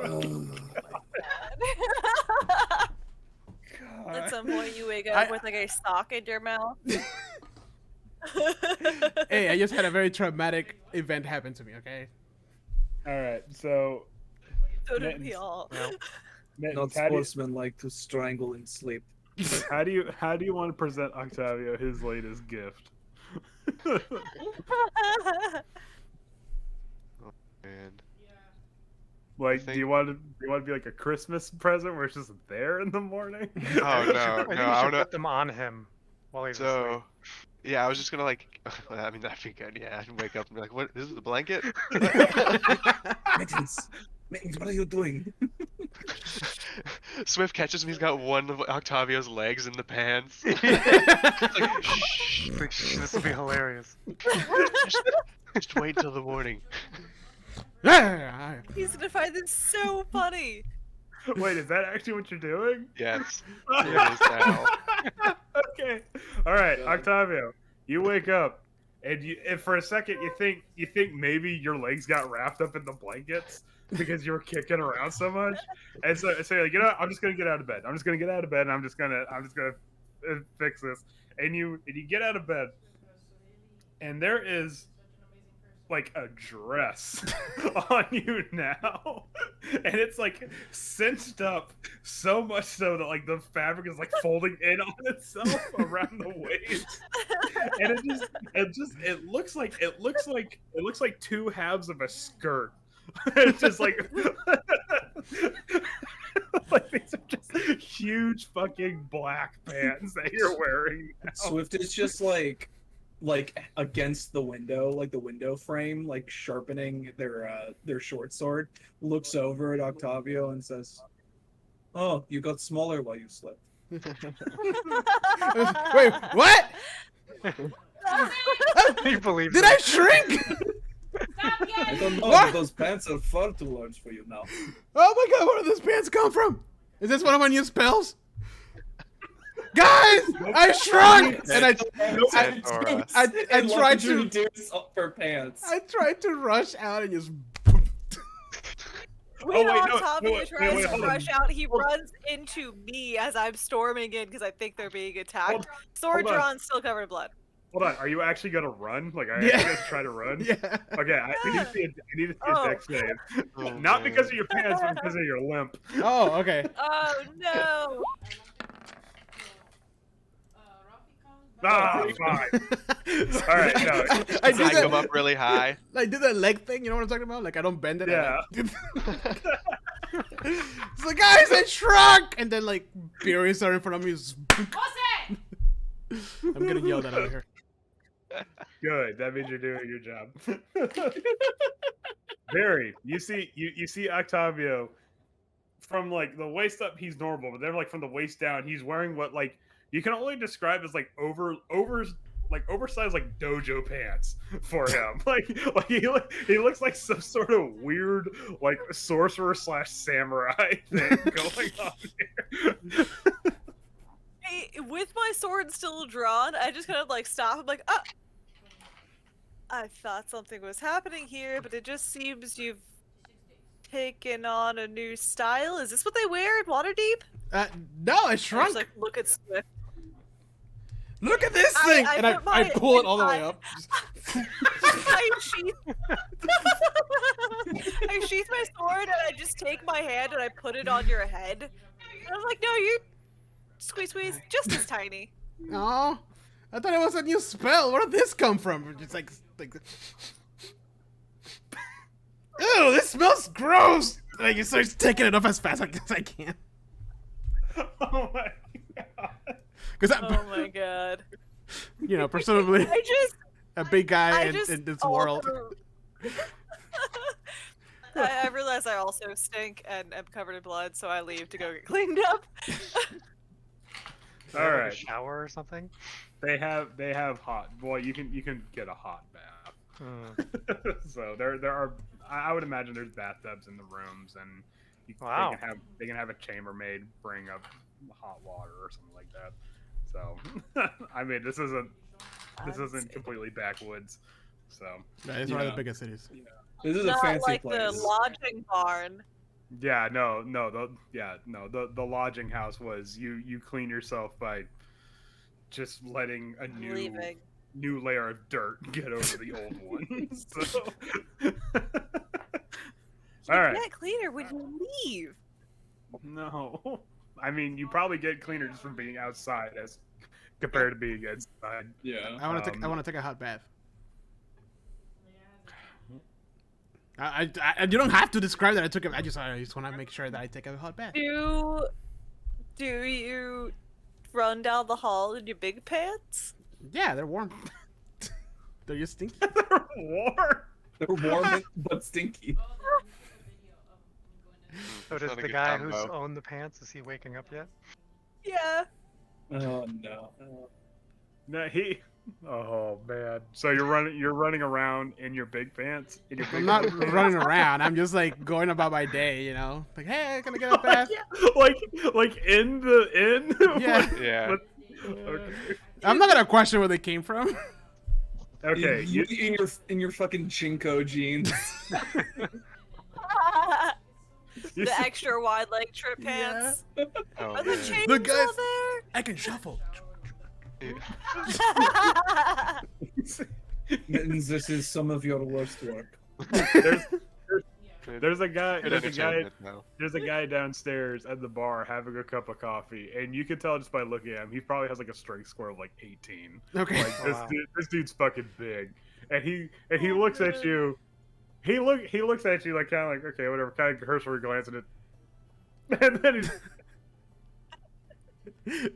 Oh my At God. some point, you wake up with like a sock in your mouth. Hey, I just had a very traumatic event happen to me. Okay. All right, so So did Mittens. we all. Mittens, Not how do you- sportsmen like to strangle in sleep. how do you want to present Octavio his latest gift? And Like, think- do you want to be like a Christmas present where it's just there in the morning? oh no, I think no, we I should wanna. put them on him while he's asleep. So, yeah, I was just gonna like. I mean, that'd be good. Yeah, I'd wake up and be like, "What? This is the blanket?" Mittens, what are you doing? Swift catches him. He's got one of Octavio's legs in the pants. Like, shh, this will be hilarious. Just wait till the morning. He's gonna find this so funny. Wait, is that actually what you're doing? Yes, it is now. Okay. All right, God. Octavio, you wake up, and for a second you think maybe your legs got wrapped up in the blankets because you were kicking around so much, and so you're like, you know what? I'm just gonna get out of bed. I'm just gonna get out of bed, and I'm just gonna fix this. And you get out of bed, and there is like a dress on you now, and it's like cinched up so much so that like the fabric is like folding in on itself around the waist, and it looks like two halves of a skirt. It's just like like these are just huge fucking black pants that you're wearing now. Swift is just like against the window, like the window frame, like sharpening their short sword. Looks over at Octavio and says, "Oh, you got smaller while you slept." Wait, what? He believes Did it. I shrink? I don't know. What? But those pants are far too large for you now. Oh my god, where did those pants come from? Is this one of my new spells? Guys, I shrunk, and I tried to reduce her pants. I tried to rush out and just. When Oh, wait, no, Octavio wait, tries to hold on. rush out, he runs into me as I'm storming in because I think they're being attacked. Hold- Sword hold on. drawn, still covered in blood. Hold on, are you actually gonna run? Like, are you Yeah. actually gonna try to run? Yeah. Okay, I need to see a Oh. dex save. Oh, Not because man. of your pants, but because of your limp. Oh, okay. Oh no! Ah, fine. All right, no. I do I come that. up really high. I do that leg thing. You know what I'm talking about? Like I don't bend it. Yeah. It's like, guys, I shrunk, and then like berries are in front of me. Just... I'm getting yelled at over here. Good. That means you're doing your job. Barry, you see Octavio from like the waist up, he's normal, but then like from the waist down, he's wearing what like you can only describe as like oversized like dojo pants for him. like he looks like some sort of weird like sorcerer / samurai thing going on here. Hey, with my sword still drawn, I just kind of like stop. I'm like, oh. I thought something was happening here, but it just seems you've taken on a new style. Is this what they wear in Waterdeep? No, I I shrunk. just like look at Swift. Look at this I- thing, I and I put my- pull it all the way I- up. I sheath. I sheath my sword and I just take my hand and I put it on your head. And I was like, no, you're squeeze just as tiny. Oh, I thought it was a new spell. Where did this come from? It's like ew, this smells gross. Like it starts taking it off as fast as I can. Oh my god. Because Oh my god. you know, presumably I just a big guy I in, just in this also- world. I realize I also stink and am covered in blood, so I leave to go get cleaned up. Do they All have, like, right. a shower or something? They have hot. Well, you can get a hot bath. Hmm. So there are. I would imagine there's bathtubs in the rooms, and Wow. they can have a chambermaid bring up hot water or something like that. So I mean, this isn't Fancy. completely backwoods. So Yeah, it's one of the Yeah. biggest cities. This is a Not fancy like place. the lodging barn. yeah, the lodging house was you clean yourself by just letting a Leaving. new layer of dirt get over the old one. So You all right. get cleaner when you leave. No. I mean, you probably get cleaner just from being outside as compared to being inside. Yeah. I want to take a hot bath. I you don't have to describe that I took it. I just want to make sure that I take a hot bath. Do you run down the hall in your big pants? Yeah, they're warm. They're just stinky. War. They're warm but stinky. So It's does not a the good guy who's combo. owned the pants, is he waking up yet? Yeah. Oh no. No, he. Oh man. So you're running around in your big pants. In your big I'm not pants? running around. I'm just like going about my day, you know. Like, hey, can I get a bath? like in the inn. Yeah. Yeah. Okay. I'm not gonna question where they came from. Okay. You in your fucking Chinko jeans. You The see- extra wide leg trip Yeah. pants. Oh, Are the man. chains The guys- all there? I can shuffle. Mittens, this is some of your worst work. there's a guy. Good There's a guy. entertainment, though. There's a guy downstairs at the bar having a cup of coffee, and you can tell just by looking at him, he probably has like a strength score of like 18. Okay. Like Wow. this dude's fucking big, and he looks at you. He looks at you like kind of like, okay, whatever, kind of cursory glance at it, and then he's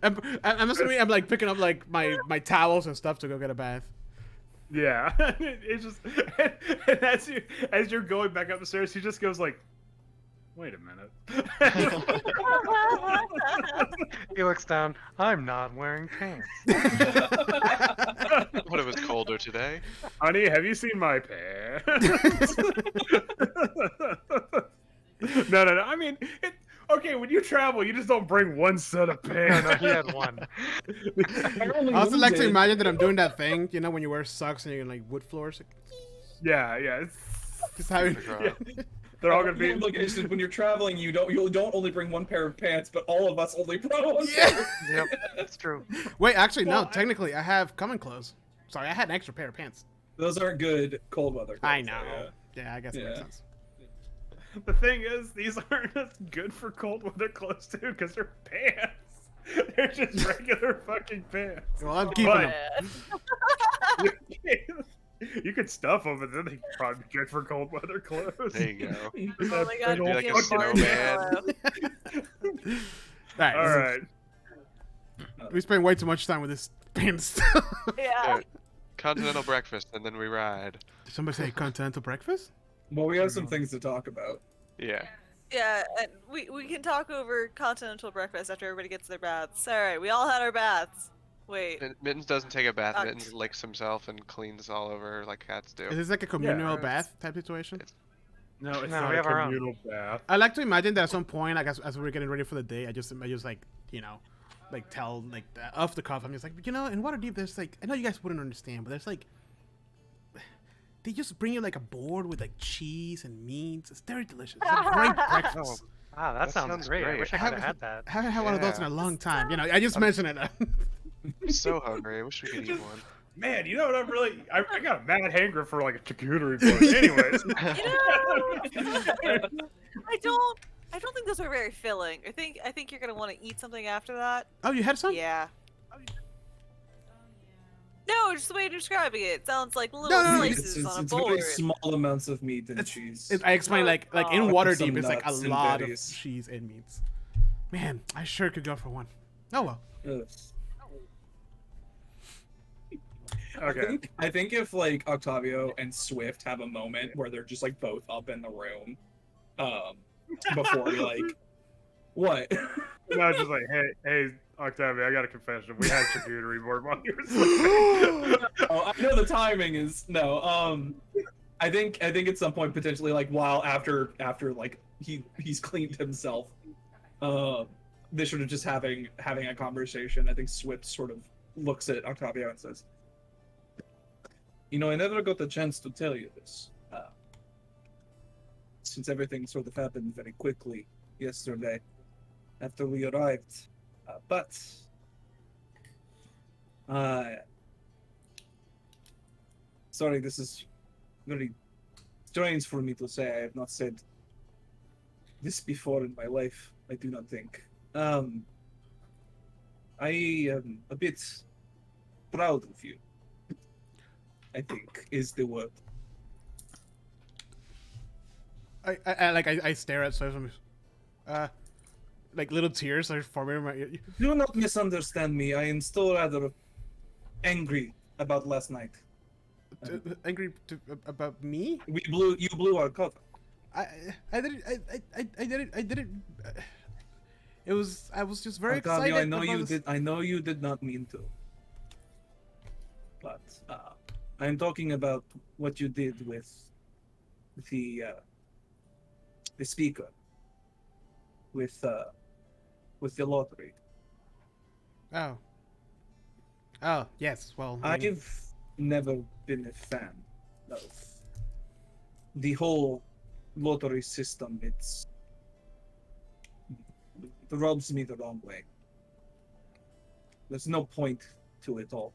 I'm assuming I'm like picking up like my towels and stuff to go get a bath. yeah. It's just and as you're going back up the stairs, he just goes like, wait a minute. He looks down. I'm not wearing pants. What, it was colder today? Honey, have you seen my pants? No. I mean, okay, when you travel, you just don't bring one set of No, pants. no, he had one. Apparently I also we like to did. imagine that I'm doing that thing, you know, when you wear socks and you're in like wood floors. Like, Yeah. It's, just having, yeah. They're all gonna be. Look, it's just when you're traveling, you don't only bring one pair of pants, but all of us only bring one. Yeah. Yep, that's true. Wait, actually, Well, no. Technically, I have common clothes. Sorry, I had an extra pair of pants. Those aren't good cold weather. I clothes, know. though, Yeah, I guess it makes Yeah. sense. The thing is, these aren't as good for cold weather clothes too, because they're pants. They're just regular fucking pants. Well, I'm keeping But- them. You could stuff them, and then they could probably be good for cold weather clothes. There you go. Oh my god, Big old like a give fucking- snowman. All right. All right. We spent way too much time with this pants stuff. Yeah. Yeah. Continental breakfast, and then we ride. Did somebody say continental breakfast? Well, we have some things to talk about. Yeah. Yeah, and we can talk over continental breakfast after everybody gets their baths. Alright, we all had our baths. Wait. Mittens doesn't take a bath. Uh, Mittens licks himself and cleans all over like cats do. Is this like a communal Yeah. bath type situation? No, it's No, not we a have our own. communal bath. I like to imagine that at some point, like as we're getting ready for the day, I just like, you know, like tell like off the cuff. I'm just like, you know, in Waterdeep, there's like, I know you guys wouldn't understand, but there's like, they just bring you like a board with like cheese and meats. It's very delicious. It's a great breakfast. Wow, that That sounds sounds great. I great. wish I could have had that. I haven't had one of those in Yeah. a long time. You know, I just mentioned it. I'm so hungry. I wish we could eat one. Man, you know what I'm really... I got a mad hanger for like a charcuterie board. Anyways. You know, I don't think those are very filling. I think you're gonna want to eat something after that. Oh, you had some? Yeah. No, just the way you're describing it. It sounds like little No, no, no, slices on a It's board. very small amounts of meat and It's- cheese. I explained like in Oh. Waterdeep, Some it's like a nuts and lot of berries. cheese and meats. Man, I sure could go for one. Oh well. Ugh. Okay. I think if like Octavio and Swift have a moment where they're just like both up in the room, before we like, what? No, just like, hey, Octavia, I got a confession. We had charcuterie board while you were sleeping. Oh, I know the timing is no. I think at some point potentially like while after like he's cleaned himself, they should have just having a conversation. I think Swift sort of looks at Octavio and says, "You know, I never got the chance to tell you this, since everything sort of happened very quickly yesterday after we arrived, but." Sorry, this is very strange for me to say. I have not said this before in my life, I do not think. I am a bit proud of you, I think, is the word. I stare at Swift. Like little tears are forming in my. Do not misunderstand me. I am still rather angry about last night. Angry about me? You blew our cover. I didn't. It was. I was just very Octavio, excited. I know you this. did. I know you did not mean to. But I'm talking about what you did with the speaker, with the lottery. Oh. Oh yes. Well, I mean, I've never been a fan of the whole lottery system. It rubs me the wrong way. There's no point to it all,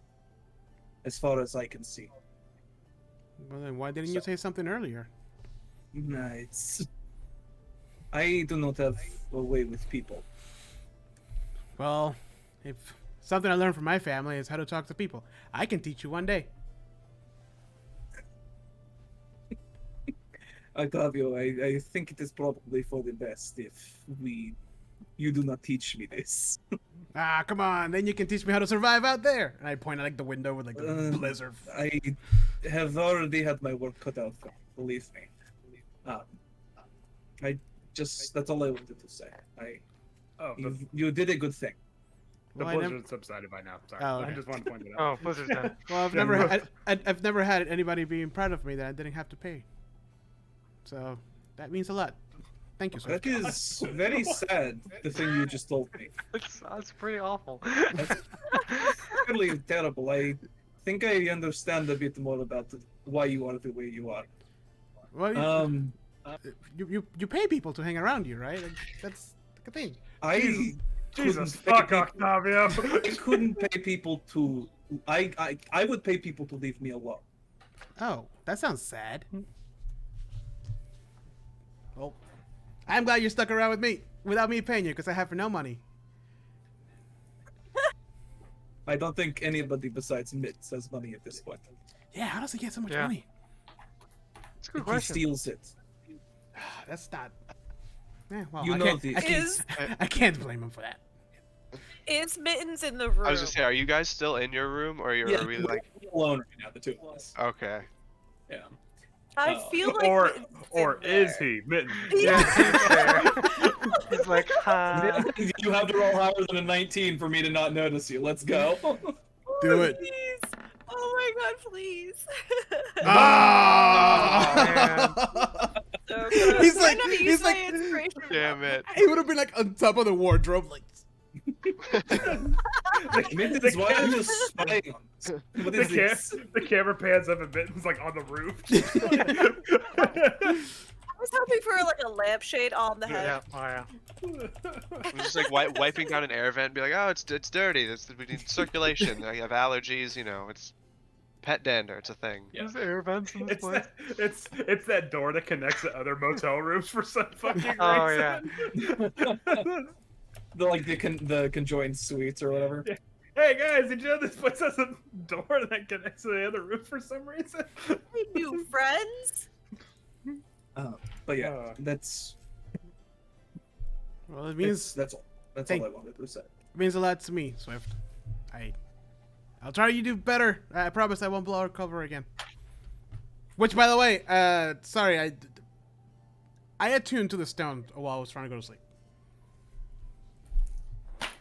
as far as I can see. well, then why didn't you say something earlier? Nah, I do not have a way with people. Well, if something I learned from my family is how to talk to people, I can teach you one day. Octavio, I think it is probably for the best if you do not teach me this. Ah, come on. Then you can teach me how to survive out there. And I point at like the window with like the blizzard. I have already had my work cut out for me, believe me. That's all I wanted to say. Oh, You did a good thing. the Well, I blizzard never- subsided by now. Sorry. Oh, I okay. just wanted to point it Oh, out. Blizzard's done. Well, I've never had anybody being proud of me that I didn't have to pay. So that means a lot. Thank you, sir. That is very sad, the thing you just told me. That's pretty awful. That's really terrible. I think I understand a bit more about why you are the way you are. Well, you pay people to hang around you, right? Like, that's like a thing. I Jesus couldn't fuck, pay Octavio. I couldn't pay people to. I would pay people to leave me alone. Oh, that sounds sad. Well, I'm glad you're stuck around with me without me paying you because I have no money. I don't think anybody besides Mitz has money at this point. Yeah, how does he get so much Yeah. money? It's a good He question. steals it. That's not. Yeah, well, You I know can't, the- I can't blame him for that. Is Mittens in the room? I was just saying, are you guys still in your room, or are we we're like? alone right now, the two of us. Okay. Yeah. I Oh. feel like or Mittens or in is there. he Mitten? Yeah, he's there. He's like, ha. You have to roll higher than a 19 for me to not notice you. Let's go. Do it. Please. Oh my god, please. Ah! So good. He's Why like- not use he's my like- inspiration Damn from- it. He would have been like on top of the wardrobe, like. Mittens, why are you spying on us? What is this? The camera pans up and Mitten's like on the roof. I was hoping for like a lampshade on the head. Yeah, oh yeah. I'm just like wiping down an air vent and be like, oh, it's dirty. We need circulation. I have allergies. You know, it's pet dander. It's a thing. Yeah. There's air vents in this It's place. it's that door that connects to other motel rooms for some fucking Oh, reason. The conjoined suites or whatever. Yeah. Hey guys, did you know this place has a door that connects to the other room for some reason? Hey, new friends. But yeah, that's Well, it means that's all. That's Thank- all I wanted to say. means a lot to me, Swift. I'll try to do better. I promise I won't blow our cover again. Which, by the way, sorry, I attuned to the stone while I was trying to go to sleep.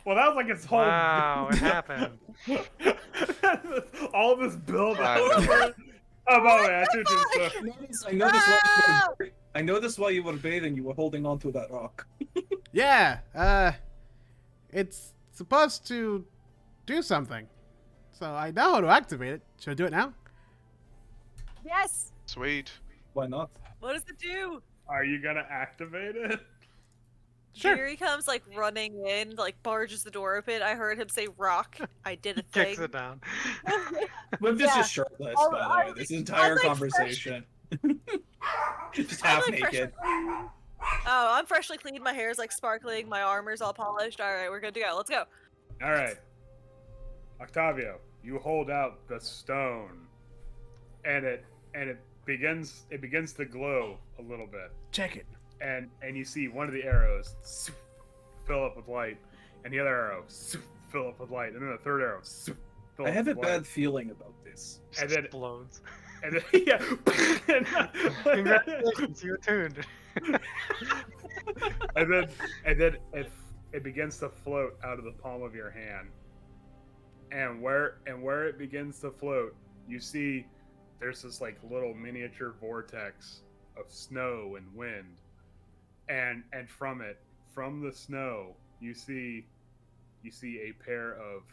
Well, that was like its whole. Wow, it happened. All this build up. Wow. Oh, by the way, I took this. I noticed while you were bathing, you were holding on to that rock. Yeah, it's supposed to do something. So I know how to activate it. Should I do it now? Yes. Sweet. Why not? What does it do? Are you gonna activate it? Sure. Here he comes, like running in, like barges the door open. I heard him say "rock." I did a thing. Kicks it down. We're just Yeah. shirtless, Oh, by the I- way. This entire like conversation. Just I'm, half like, freshly naked. clean. Oh, I'm freshly clean. My hair's like sparkling. My armor's all polished. All right, we're good to go. Let's go. All right, Octavio, you hold out the stone, and it begins to glow a little bit, Check it. and you see one of the arrows fill up with light, and the other arrow fill up with light, and then the third arrow fill I up have a with bad light. feeling about this. And then- Explodes. And then, yeah. Congratulations, you attuned. and then it begins to float out of the palm of your hand. And where it begins to float, you see there's this like little miniature vortex of snow and wind. And from the snow, you see a pair of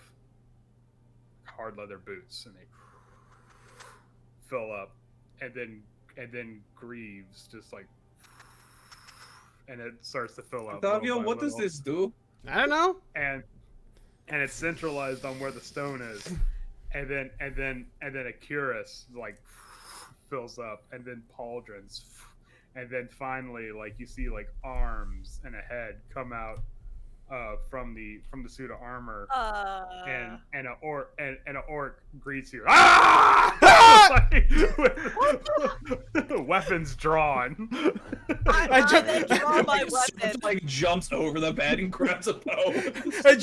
hard leather boots, and they fill up, and then Greaves just like, and it starts to fill up. Octavio, little by what does little. this do? I don't know. And it's centralized on where the stone is, and then a cuirass like fills up, and then pauldrons, and then finally like you see like arms and a head come out from the suit of armor. And an orc greets you. Like, with weapons drawn. I jump- then draw my Swift, weapon. like jumps over the bed and grabs a bow. I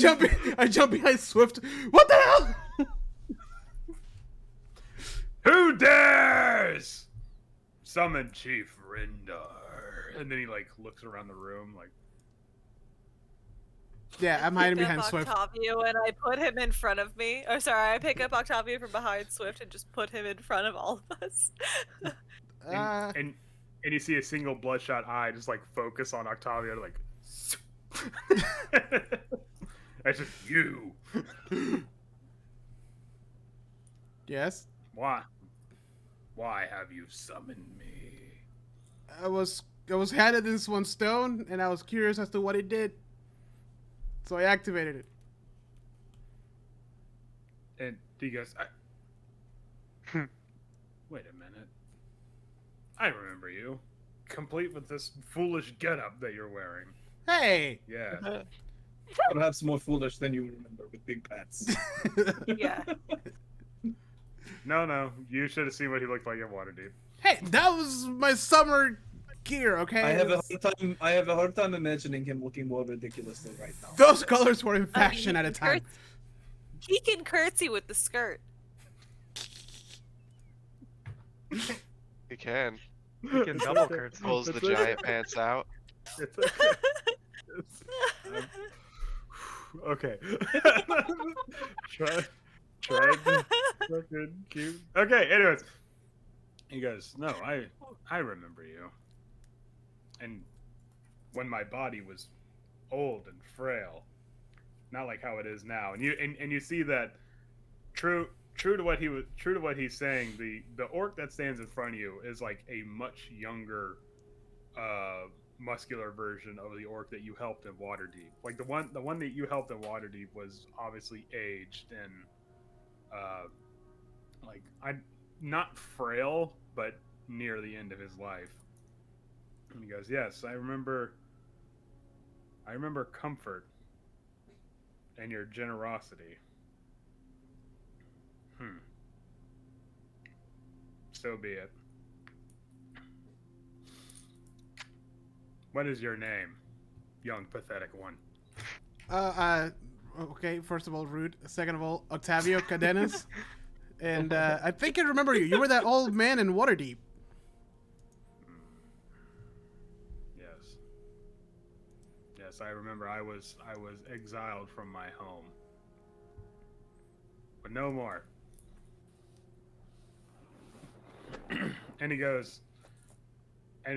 jump behind Swift. What the hell? Who dares summon Chief Rindar? And then he like looks around the room like, Yeah, I'm hiding Pick behind up Swift. Octavio and I put him in front of me. Oh, sorry, I pick up Octavio from behind Swift and just put him in front of all of us. and you see a single bloodshot eye just like focus on Octavio, like. That's just you. Yes. Why have you summoned me? I was handed this one stone, and I was curious as to what it did. So I activated it. And he goes, wait a minute. I remember you. Complete with this foolish getup that you're wearing. Hey! Yeah. Perhaps more foolish than you remember with big pets. Yeah. No. You should have seen what he looked like in Waterdeep. Hey, that was my summer gear, okay? I have a hard time imagining him looking more ridiculous than right now. Those colors were in fashion I at mean, a time. He can curtsy with the skirt. He can. You can double curtsy. Pulls the It's okay. giant pants out. It's okay. Okay. Try to fucking cute. Okay, anyways. He goes, no, I remember you. And when my body was old and frail, not like how it is now. And you see that true to what he's saying, the orc that stands in front of you is like a much younger muscular version of the orc that you helped in Waterdeep. Like the one that you helped in Waterdeep was obviously aged and like I'm not frail, but near the end of his life. And he goes, yes, I remember comfort and your generosity. So be it. What is your name, young pathetic one? Okay, first of all, rude. Second of all, Octavio Cadenas. And I think I remember you. You were that old man in Waterdeep. Yes. Yes, I remember. I was exiled from my home, but no more. and he goes. Yeah,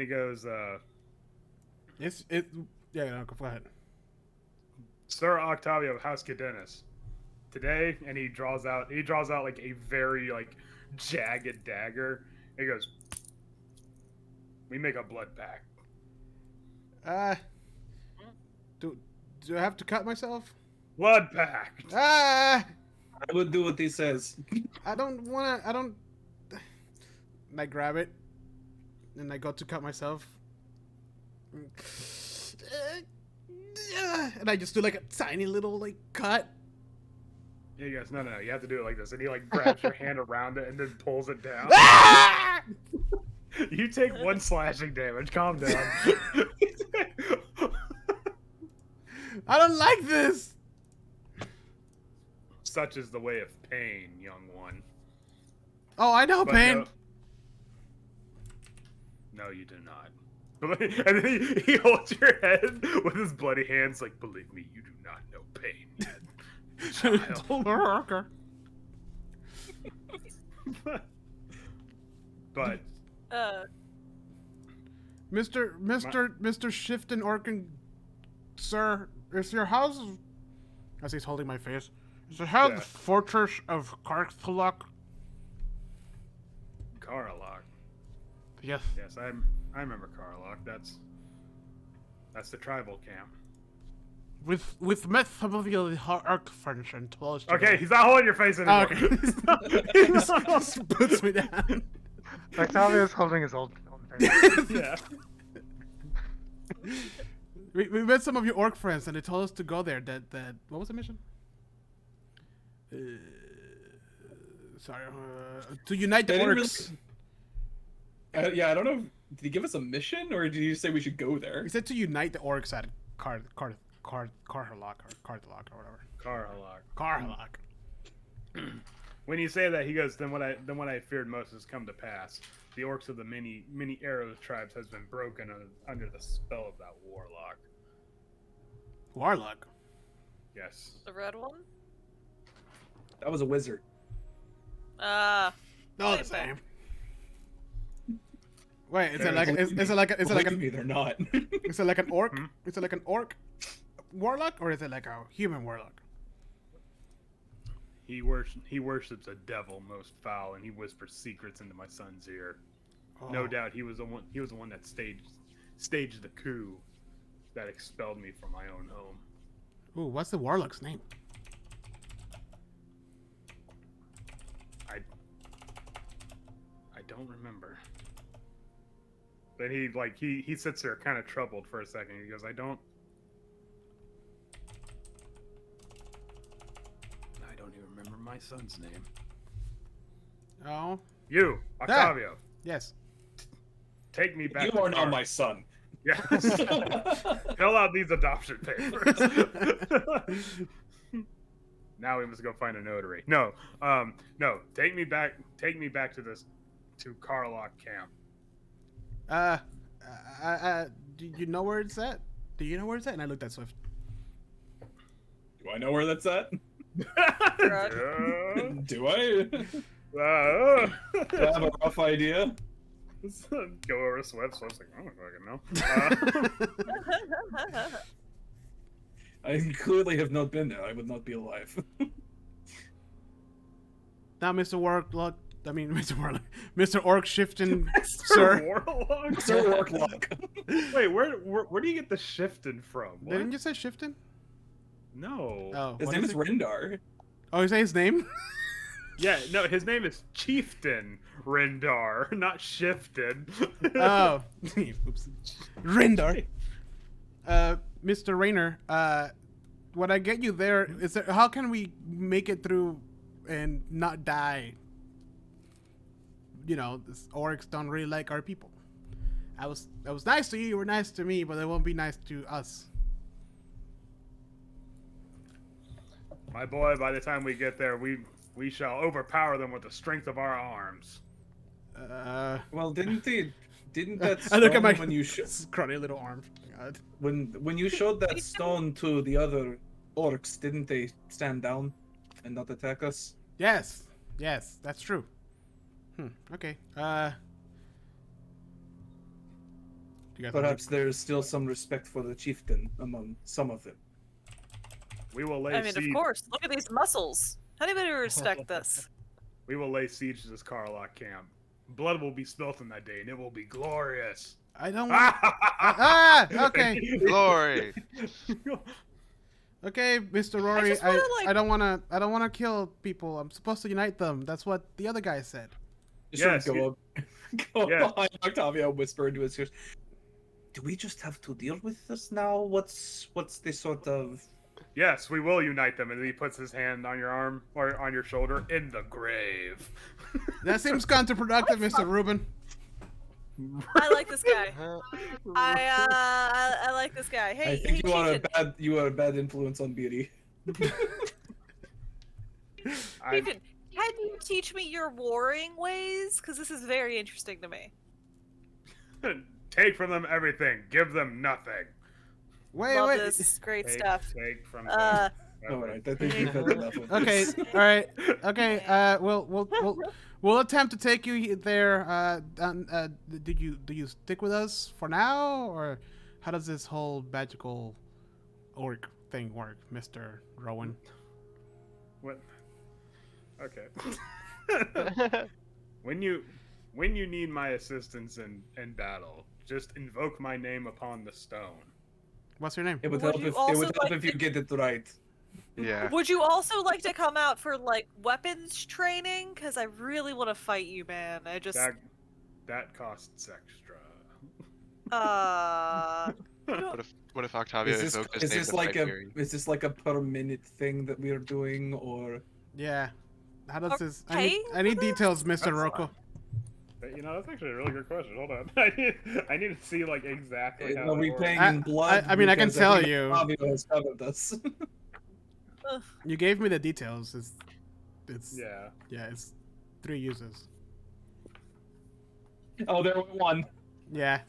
no, go ahead. Sir Octavio of House Cadenas. Today, and he draws out like a very like jagged dagger. He goes, "We make a blood pact." Do I have to cut myself? Blood pact. Ah! I would do what he says. I don't. And I grab it, and I go to cut myself. And I just do like a tiny little like cut. Yeah, he goes, no, you have to do it like this, and he like grabs your hand around it and then pulls it down. Ah! You take 1 slashing damage. Calm down. I don't like this. Such is the way of pain, young one. Oh, I know But pain. No, you do not. And then he holds your head with his bloody hands, like, believe me, you do not know pain yet. Child. But Mr. Shifton Orkin, sir, is your house, as he's holding my face, is your house Yeah. the fortress of Karthalok? Karlok. Yes. Yes, I remember Karlok. That's the tribal camp. With met some of your arc furniture and told us to Okay, go. he's not holding your face anymore. Okay. He puts me down. Octavio's holding his old face. Yeah. We met some of your orc friends and they told us to go there. That what was the mission? Sorry, to unite the They didn't orcs. Yeah, I don't know. Did he give us a mission, or did you say we should go there? He said to unite the orcs at Karthalok or whatever. Karlok. Karthalok. When you say that, he goes, then what I feared most has come to pass. The orcs of the many arrows tribes has been broken under the spell of that warlock. Warlock. Yes. The red one? That was a wizard. No, the Wait, same. Wait, is They're it like Believe me, they're not. is it like an orc? Hmm? Is it like an orc warlock or is it like a human warlock? He worships a devil most foul, and he whispers secrets into my son's ear. Oh. No doubt he was the one that staged the coup that expelled me from my own home. Ooh, what's the warlock's name? I don't remember. Then he sits there kind of troubled for a second. He goes, I don't even remember my son's name. Oh, You, Octavio, yes. take me back. You to are not Car- my son. Yes. Fill out these adoption papers. Now we must go find a notary. No. Take me back to Karlok camp. Do you know where it's at? Do you know where it's at? And I looked at Swift. Do I know where that's at? Right. Do I? Do I have a rough idea? Go over to Swift. Swift's like, I don't fucking know. I clearly have not been there. I would not be alive. Now, Mr. Mr. Orc Shifton, sir. Warlock? Sir Warlock. Wait, where do you get the shifting from? What? Didn't you say Shifton? No. Oh, His what name is it? Rendar. Oh, you say his name? Yeah, no, his name is Chieftain Rendar, not Shifted. Oh, oops. Rendar. Mr. Rayner, when I get you there, how can we make it through and not die? You know, this orcs don't really like our people. I was nice to you were nice to me, but they won't be nice to us. My boy, by the time we get there, we shall overpower them with the strength of our arms. Well, didn't that I look at stone my when you scrawny little arm. God. when you showed that stone to the other orcs, didn't they stand down and not attack us? Yes, that's true. Okay. You guys Perhaps there's still some respect for the chieftain among some of them. We will lay I mean, of siege. course. Look at these muscles. Anybody will respect this. We will lay siege to this Karlach camp. Blood will be spilt on that day, and it will be glorious. I don't want. Okay. Glory. Okay, Mr. Rory. just wanna, like- I don't wanna kill people. I'm supposed to unite them. That's what the other guy said. Just sort of Yes, go you- up, go Yes. behind Octavio, whisper into his ears. Do we just have to deal with this now? What's the sort of? Yes, we will unite them. And then he puts his hand on your arm or on your shoulder in the grave. That seems counterproductive, Mr. Rubin. I like this guy. I like this guy. Hey, I think hey, you are a bad influence on Beatty. I, Chieftain, can you teach me your warring ways? Because this is very interesting to me. take from them everything. Give them nothing. Wait, Love wait. this. Great Take, stuff. take from them. Uh, All right, I think we've had enough of Okay, this. all right. Okay, we'll attempt to take you there. Do you stick with us for now, or how does this whole magical orc thing work, Mr. Rowan? What? Okay. when you need my assistance in battle, just invoke my name upon the stone. What's your name? It would Would help you if also like if you to- get it right. Yeah. would you also like to come out for like weapons training? Because I really want to fight you, man. I just That costs extra. What if Octavio invoked his name to fight Fury? is this like a per minute thing that we are doing, or? Yeah. How does this? Okay. I need details, Mr. That's Rocco. But, that's actually a really good question. Hold on. I need to see like exactly how. Are we it works. paying I- in blood? I mean, I can Because tell think you. Octavio has covered us. You gave me the details. It's Yeah. it's 3 uses. Oh, there went one. Yeah.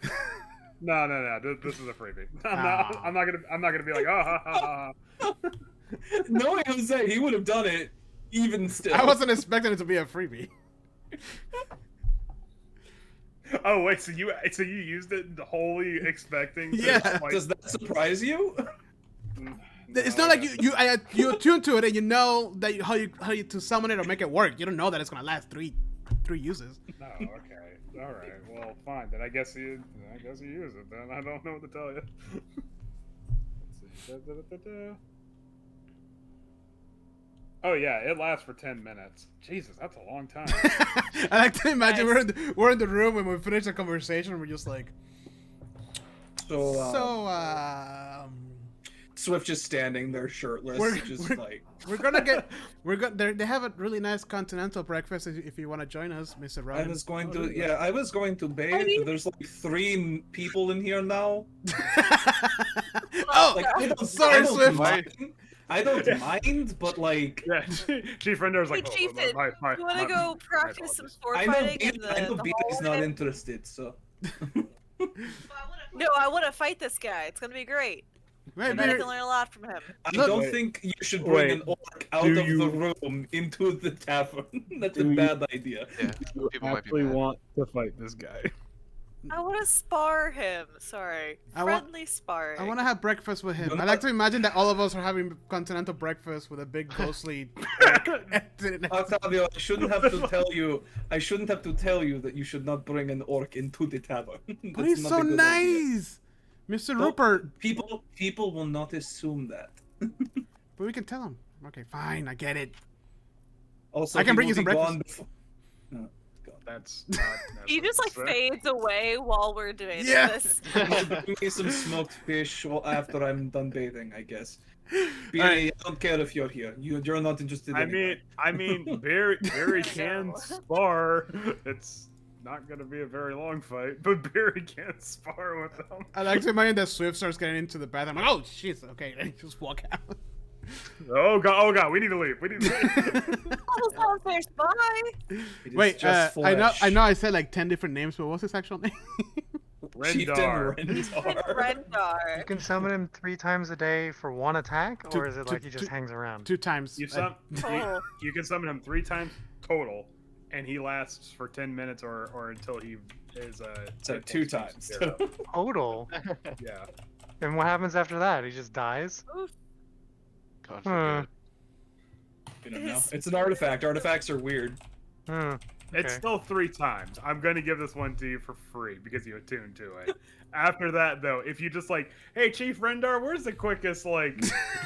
No. This is a freebie. Aw. I'm not gonna be like, oh, ha, ha, ha. Knowing Jose, he would have done it. Even still. I wasn't expecting it to be a freebie. Oh wait, so you used it wholly expecting? To, Yeah. like, Does that surprise you? It's not like you attune to it and you know that how you to summon it or make it work. You don't know that it's gonna last three uses. No, okay, all right. Well, fine. Then I guess you use it. Then I don't know what to tell you. Let's see. Da-da-da-da-da. Oh yeah, it lasts for 10 minutes. Jesus, that's a long time. I like to imagine Nice. we're in the room and we finish the conversation. We're just like, So, Swift just standing there shirtless, we're gonna they have a really nice continental breakfast if you want to join us, Mr. I Ryan. was going to bathe. There's like 3 people in here now. Oh, Like, sorry, Swift. I don't mind, but like, yeah, Chief Render's like, Hey, Chieftain, you want to go practice some sword I know fighting in Beatty's the not hallway? interested, so. No, I want to fight this guy. It's gonna be great. Wait, And I Beer- can learn a lot from him. I Look- don't Wait. think you should bring an orc out Do of you- the room into the tavern. That's a Do you- bad idea. Yeah. People might be mad. want to fight this guy. I want to spar him. Sorry, I want- friendly sparring. I want to have breakfast with him. You're I like not- to imagine that all of us are having continental breakfast with a big ghostly. Octavio, I shouldn't have to tell you. I shouldn't have to tell you that you should not bring an orc into the tavern. But That's he's not so a good idea. nice, Mr. No. Rupert. People will not assume that. But we can tell him. Okay, fine. I get it. Also, I can he bring will you some be breakfast. gone before- No, God. That's not. He just like necessary. fades away while we're doing Yeah. this. Bring me some smoked fish after I'm done bathing, I guess. Beatty, Alright. I don't care if you're here. You're not interested. Anyway. I mean, Barry can spar. It's not gonna be a very long fight, but Barry can spar with them. I like to imagine that Swift starts getting into the bathroom. I'm like, oh, jeez. Okay, and just walk out. Oh god, we need to leave. We need to leave. Almost downstairs. Bye. It is Wait, just I flesh. know I said like 10 different names, but what's his actual name? Chieftain Rendar. Rendar. Rendar. You can summon him 3 times a day for 1 attack, Two- or is it two- like he just two- hangs around? 2 times. You, Oh. you can summon him 3 times total, and he lasts for 10 minutes or until he is So hit 2 points times. zero. Total. Yeah. And what happens after that? He just dies? God Hmm. forbid. You don't know. It's an artifact. Artifacts are weird. Hmm. It's Okay. still 3 times. I'm gonna give this one to you for free because you attuned to it. After that, though, if you just like, hey, Chief Rendar, where's the quickest like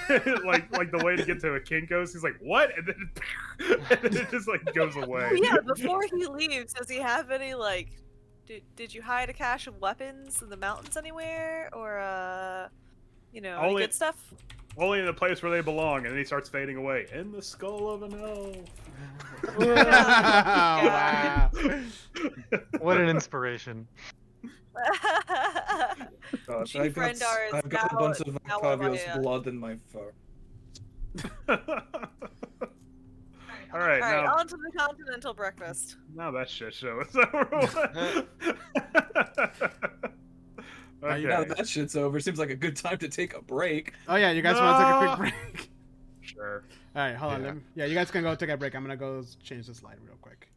the way to get to a Kinko's? He's like, what? And then it just like goes away. Oh, yeah, before he leaves, does he have any like? Did you hide a cache of weapons in the mountains anywhere, or any Only- good stuff? Only in the place where they belong, and then he starts fading away. In the skull of an elf. Wow. What an inspiration. Gosh, Chief I've got, Rendar is I've got a now- bunch of now on my, Octavio's blood in my fur. All right, Alright, now, on to the continental breakfast. now that shit show is over. Now you Now Okay, that that shit's over, seems like a good time to take a break. Oh yeah, you guys want to take a quick break? sure. All right, hold on. Yeah. Let me, yeah, you guys can go take a break. I'm gonna go change the slide real quick.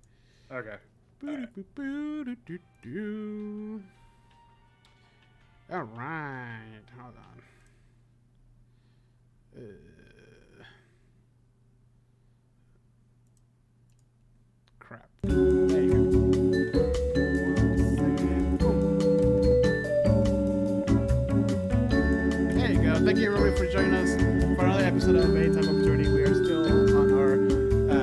Okay. Boo-doo-boo-doo-doo-doo. All right, hold on. Crap. There you go. 1 second. Boom. There you go. Thank you everybody for joining us for another episode of Anytime Opportunity. We are still on our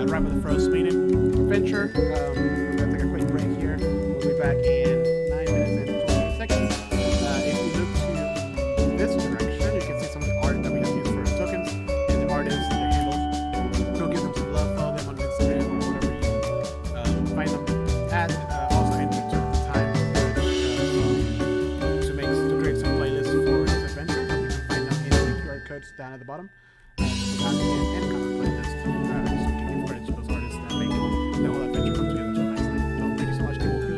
Rime of the Frostmaiden adventure. We're gonna take a quick break here. We'll be back in 9 minutes and 20 seconds. If you look to this direction, you can see some of the art that we have used for our tokens. And the artists, their handles. Go give them some love, follow them on Instagram or whatever you find them at. Also, enter the time to create some playlists for this adventure. You can find them in the QR codes down at the bottom. So that's the end comment playlist. So you can give credit to those artists that make the whole adventure come together so nicely. So thank you so much, people. Bye-bye.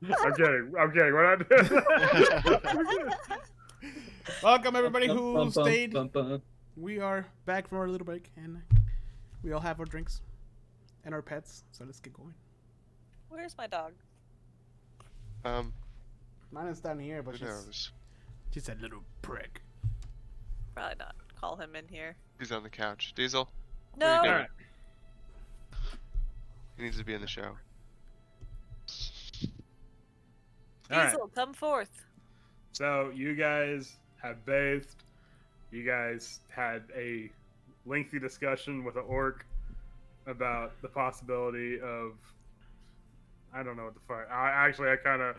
I'm kidding. I'm kidding. We're not doing Welcome everybody Bum, who bum, bum, stayed. bum, bum. We are back from our little break, and we all have our drinks and our pets. So let's get going. Where's my dog? Mine is down here, but Who knows? she's a little prick. Probably not. Call him in here. He's on the couch. Diesel, No. What are you Alright. he needs to be in the show. Alright. Diesel, come forth. So you guys have bathed. You guys had a lengthy discussion with an orc about the possibility of. I don't know what the fuck. I kind of.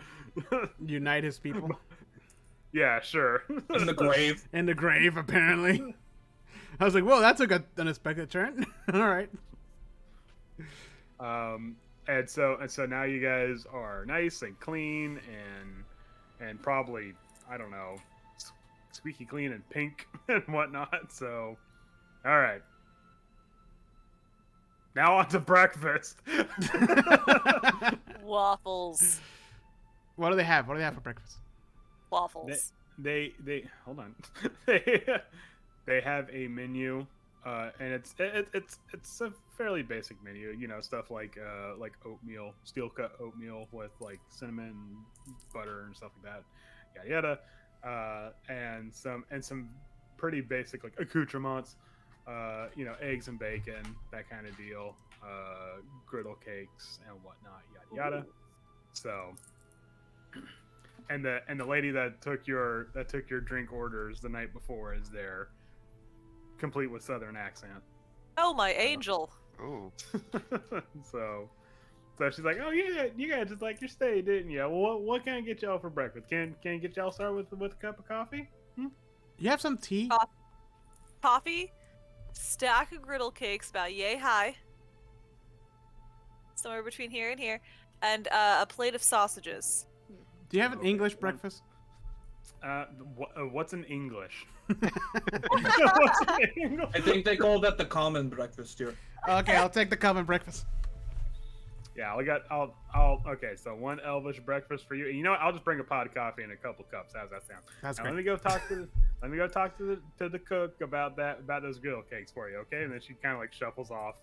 Unite his people Yeah, sure. In the grave. in the grave, apparently. I was like, whoa, that took an unexpected turn. All right. And so now you guys are nice and clean and probably, I don't know, squeaky clean and pink and whatnot. So, all right. Now on to breakfast. Waffles. What do they have? What do they have for breakfast? Waffles. They hold on. they have a menu, and it's a fairly basic menu. You know, stuff like oatmeal, steel cut oatmeal with like cinnamon, butter, and stuff like that. Yada yada. And some pretty basic like accoutrements. You know, eggs and bacon, that kind of deal. Griddle cakes and whatnot. Yada yada. So. And the lady that took your drink orders the night before is there, complete with southern accent. Oh, my angel. Ooh. so she's like, oh yeah, you guys just like your stay, didn't you? Well, what can I get y'all for breakfast? Can I get y'all started with a cup of coffee? You have some tea? Coffee, stack of griddle cakes about yay high, somewhere between here and here, and a plate of sausages. Do you have an Okay, English one- breakfast? What's in English? I think they call that the common breakfast here. Okay, I'll take the common breakfast. Yeah, okay, so one elvish breakfast for you. And you know what? I'll just bring a pot of coffee and a couple cups. How's that sound? That's Now, great. let me go talk to the cook about those griddle cakes for you, okay? And then she kind of like shuffles off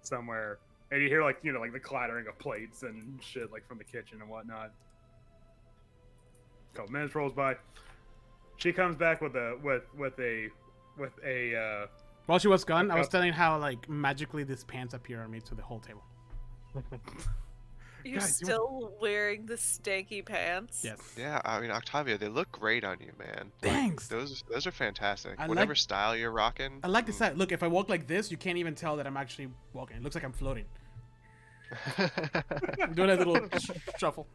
somewhere, and you hear like like the clattering of plates and shit like from the kitchen and whatnot. Couple minutes rolls by. She comes back with a While she was gone, I was cup. telling how like magically these pants appear on me to the whole table. You're Guys, you- still wearing the stanky pants? Yes. Yeah, I mean Octavia, they look great on you, man. Thanks. Those are fantastic. I Whatever like- style you're rocking. I like the side. Look, if I walk like this, you can't even tell that I'm actually walking. It looks like I'm floating. I'm doing a little shuffle.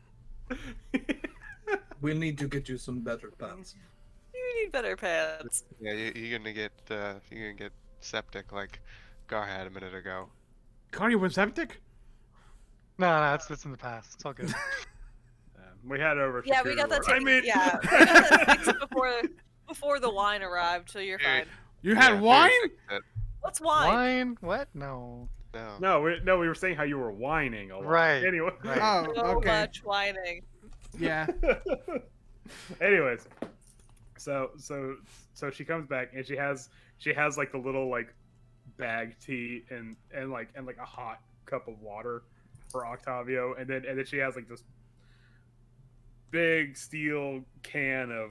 We need to get you some better pants. You need better pants. Yeah, you're gonna get septic like Gar had a minute ago. Cardi went septic? No, it's in the past. It's all good. we had over. Yeah, we got that I taken. mean, Yeah, we got that fixed before the wine arrived, so you're fine. You had Yeah, wine? What's wine? Wine? What? No. No. we were saying how you were whining a lot. Right, Anyway. right. Oh, So okay. much whining. Yeah. Anyways, so she comes back and she has like the little like bag tea and like a hot cup of water for Octavio, and then she has like this big steel can of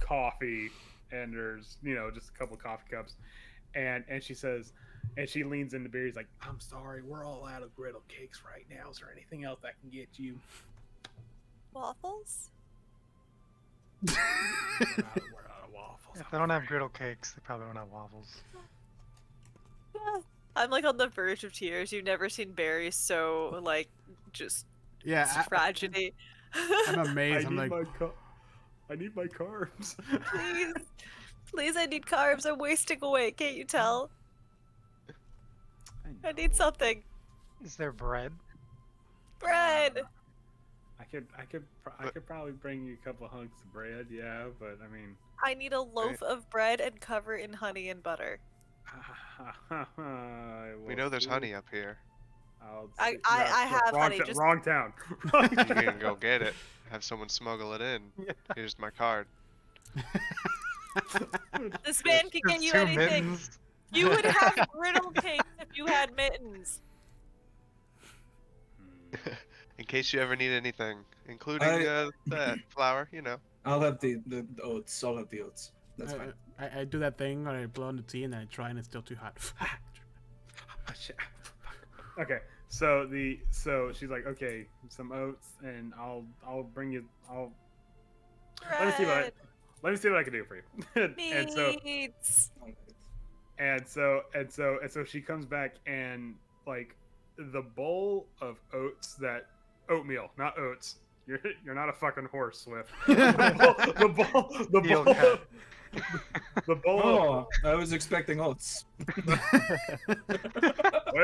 coffee, and there's just a couple of coffee cups, and she says. And she leans into Barry's like, I'm sorry, we're all out of griddle cakes right now. Is there anything else I can get you? Waffles? We're out of waffles. If they don't have griddle cakes, they probably don't have waffles. I'm like on the verge of tears. You've never seen Barry so like just Yeah. tragedy. I'm amazed. I'm like, I need my carbs. Please, I need carbs. I'm wasting away. Can't you tell? I need something. Is there bread? Bread. I could probably bring you a couple hunks of bread, yeah, but I mean, I need a loaf of bread and cover it in honey and butter. We know there's honey up here. I have honey. Just Wrong town. You can go get it. Have someone smuggle it in. Here's my card. this man can get you Two anything. mittens. You would have griddle cakes if you had mittens. In case you ever need anything, including that flour, you know. I'll have the oats. I'll have the oats. That's fine. I do that thing where I blow on the tea and then I try and it's still too hot. Okay, so she's like, okay, some oats, and I'll bring you. Let me see Bread. what I can do for you. Meats. and so she comes back and like the bowl of oatmeal, not oats. You're not a fucking horse, Swift. The bowl. Oh, I was expecting oats.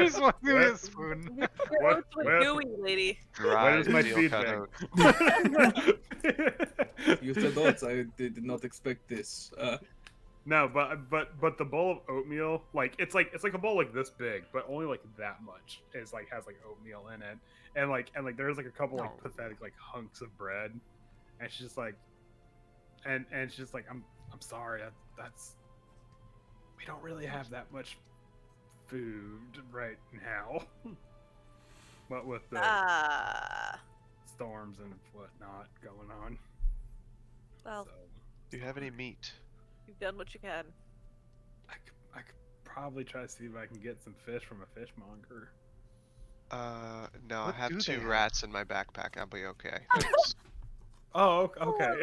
Just want to a spoon. What- What's with where- gooey, lady? Dry Where's my steel cut feedback? oats. You said oats. I did not expect this. No, but the bowl of oatmeal, like it's like a bowl like this big, but only like that much is like has like oatmeal in it, and like there's like a couple like pathetic like hunks of bread, and she's just like, and she's just like, I'm sorry, that's we don't really have that much food right now, but with the storms and whatnot going on. Well, So, Do you have any meat? you've done what you can. I could probably try to see if I can get some fish from a fishmonger. No, I What have do they 2 have? rats in my backpack. I'll be okay. Oh, okay.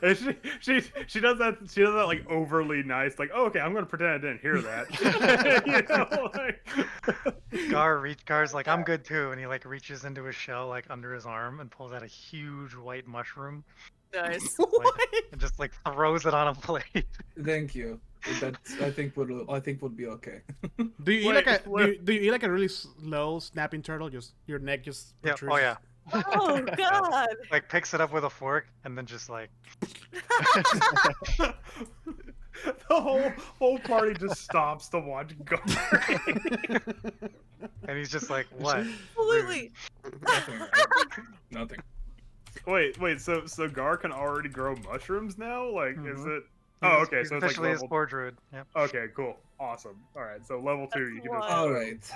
It's just, she does that. She does that like overly nice. Like, oh, okay, I'm gonna pretend I didn't hear that. You know, like, Gar's like, I'm good too, and he like reaches into his shell like under his arm and pulls out a huge white mushroom, Nice. and just like throws it on a plate. Thank you. That I think would be okay. Do you eat Wait, like a wait. do you eat like a really slow snapping turtle? Just your neck just Yeah. protrudes? Oh yeah. Oh God. Like picks it up with a fork and then just like the whole party just stops to watch Gar. and he's just like, what? Absolutely. Nothing. Nothing. Wait. So Gar can already grow mushrooms now? Like, is Mhm. it? Oh, okay. He's So it's like officially a level. spore druid. Yep. Okay, cool, awesome. All right, so level 2, you can just. That's All right.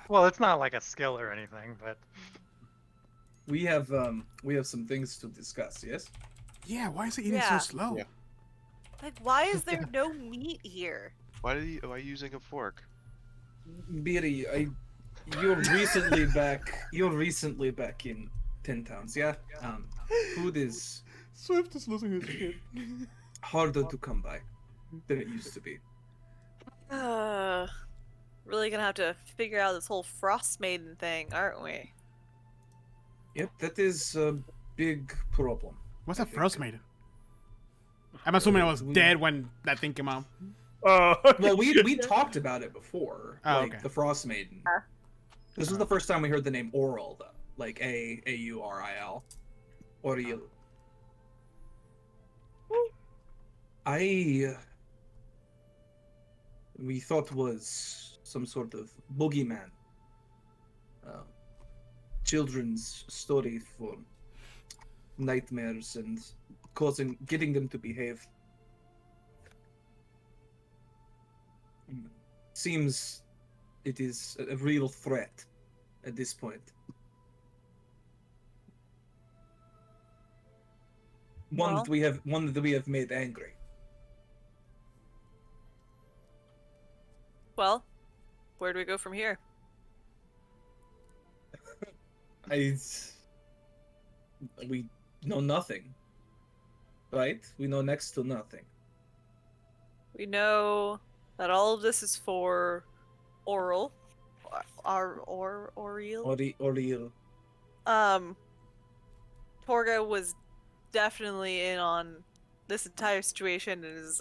Well, it's not like a skill or anything, but We have some things to discuss. Yes. Yeah, why is it eating Yeah. so slow? Yeah. Like, why is there no meat here? Why are you using a fork? Beery, you're recently back. You're recently back in 10 towns. Yeah. Food is Swift is losing his shit. harder to come by than it used to be. Really gonna have to figure out this whole Frostmaiden thing, aren't we? Yep, that is a big problem. What's a Frostmaiden? I'm assuming I was dead when that thing came out. Oh, Well, we talked about it before, Oh, like okay. the Frostmaiden. This was the first time we heard the name Oral, though, like Auril. Oriel. We thought was some sort of boogeyman. Children's story for nightmares and getting them to behave. Seems it is a real threat at this point. One Well- that we have made angry. Well, where do we go from here? We know nothing. Right? We know next to nothing. We know that all of this is for Oral. Oriel. Oriel. Torga was definitely in on this entire situation and is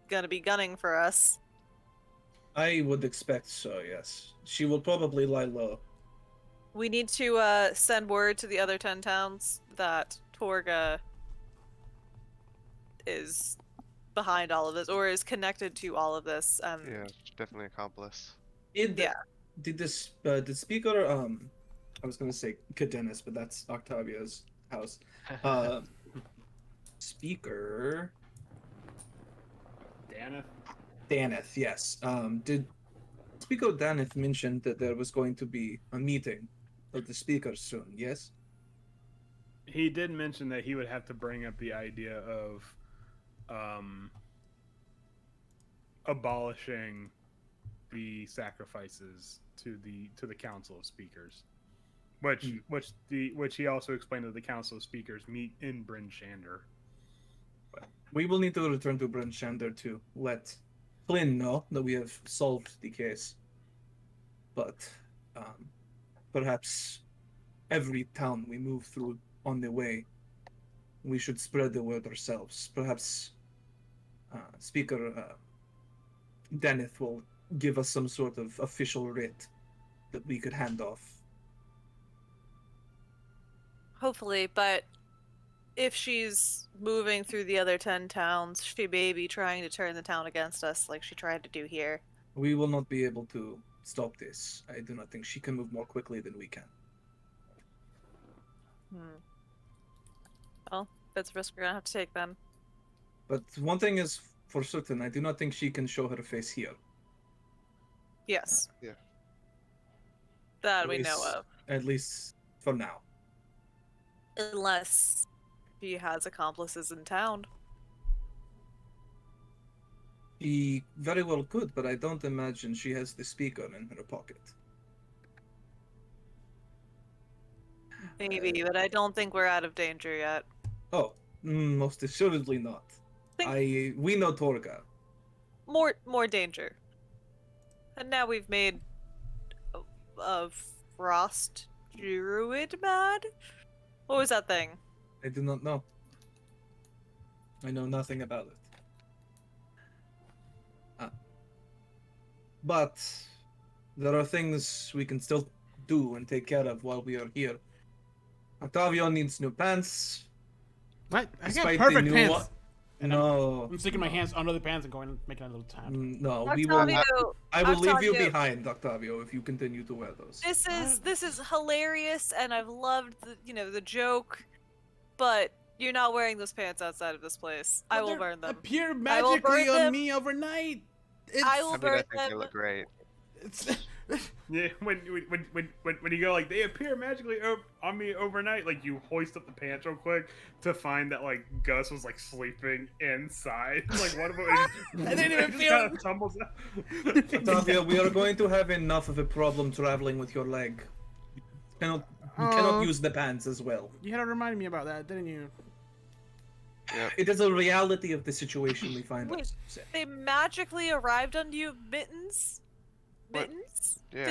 gonna be gunning for us. I would expect so, yes. She will probably lie low. We need to send word to the other 10 towns that Torga is behind all of this, or is connected to all of this. Yeah, definitely accomplice. Yeah. Did the speaker I was gonna say Cadenas, but that's Octavia's house. Speaker Daneth, yes. Did Speaker Daneth mention that there was going to be a meeting of the speakers soon? Yes. He did mention that he would have to bring up the idea of abolishing the sacrifices to the Council of Speakers, which he also explained that the Council of Speakers meet in Bryn Shander. We will need to return to Bryn Shander to let Flynn know that we have solved the case. But perhaps every town we move through on the way, we should spread the word ourselves. Perhaps Speaker Deneth will give us some sort of official writ that we could hand off. Hopefully, but if she's moving through the other 10 towns, she may be trying to turn the town against us like she tried to do here. We will not be able to stop this. I do not think she can move more quickly than we can. Well, that's a risk we're gonna have to take then. But one thing is for certain, I do not think she can show her face here. Yes. Yeah. That At we know least- of. At least for now. Unless she has accomplices in town. She very well could, but I don't imagine she has the speaker in her pocket. Maybe, but I don't think we're out of danger yet. Oh, most assuredly not. We know Torga. More danger. And now we've made a frost druid mad? What was that thing? I do not know. I know nothing about it. But there are things we can still do and take care of while we are here. Octavio needs new pants. What? I got Despite the perfect new pants. one- And No. I'm sticking my hands under the pants and going making a little tab. No, we will not. Octavio, I will leave you Octavio. behind, Octavio, if you continue to wear those. this is hilarious, and I've loved the joke, but you're not wearing those pants outside of this place. I will burn them. Appear I will magically burn on them. me overnight. It's, I will I mean, I burn think they them. look great. It's, Yeah, when you go like they appear magically on me overnight, like you hoist up the pants real quick to find that like Gus was like sleeping inside. Like one of them, I didn't even just feel kinda it. tumbles out. Octavio, we are going to have enough of a problem traveling with your leg. You cannot use the pants as well. you had to remind me about that, didn't you? It is a reality of the situation we find Wait, ourselves in. They magically arrived on you, Mittens? What? Mittens? Yeah.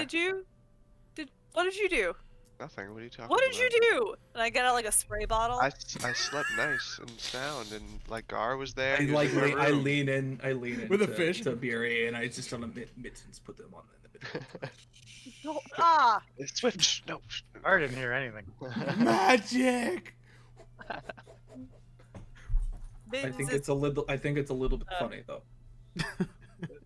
What did you do? Nothing. What are you talking What about? did you do? And I get out like a spray bottle. I slept nice and sound, and like Gar was there. I he was in my I room. lean in With a to- fish? to Beery, and I just on the mittens put them on in the middle. No, ah! Switch. No. I didn't hear anything. Magic. I Mittens think is- it's a little. I think it's a little bit funny though.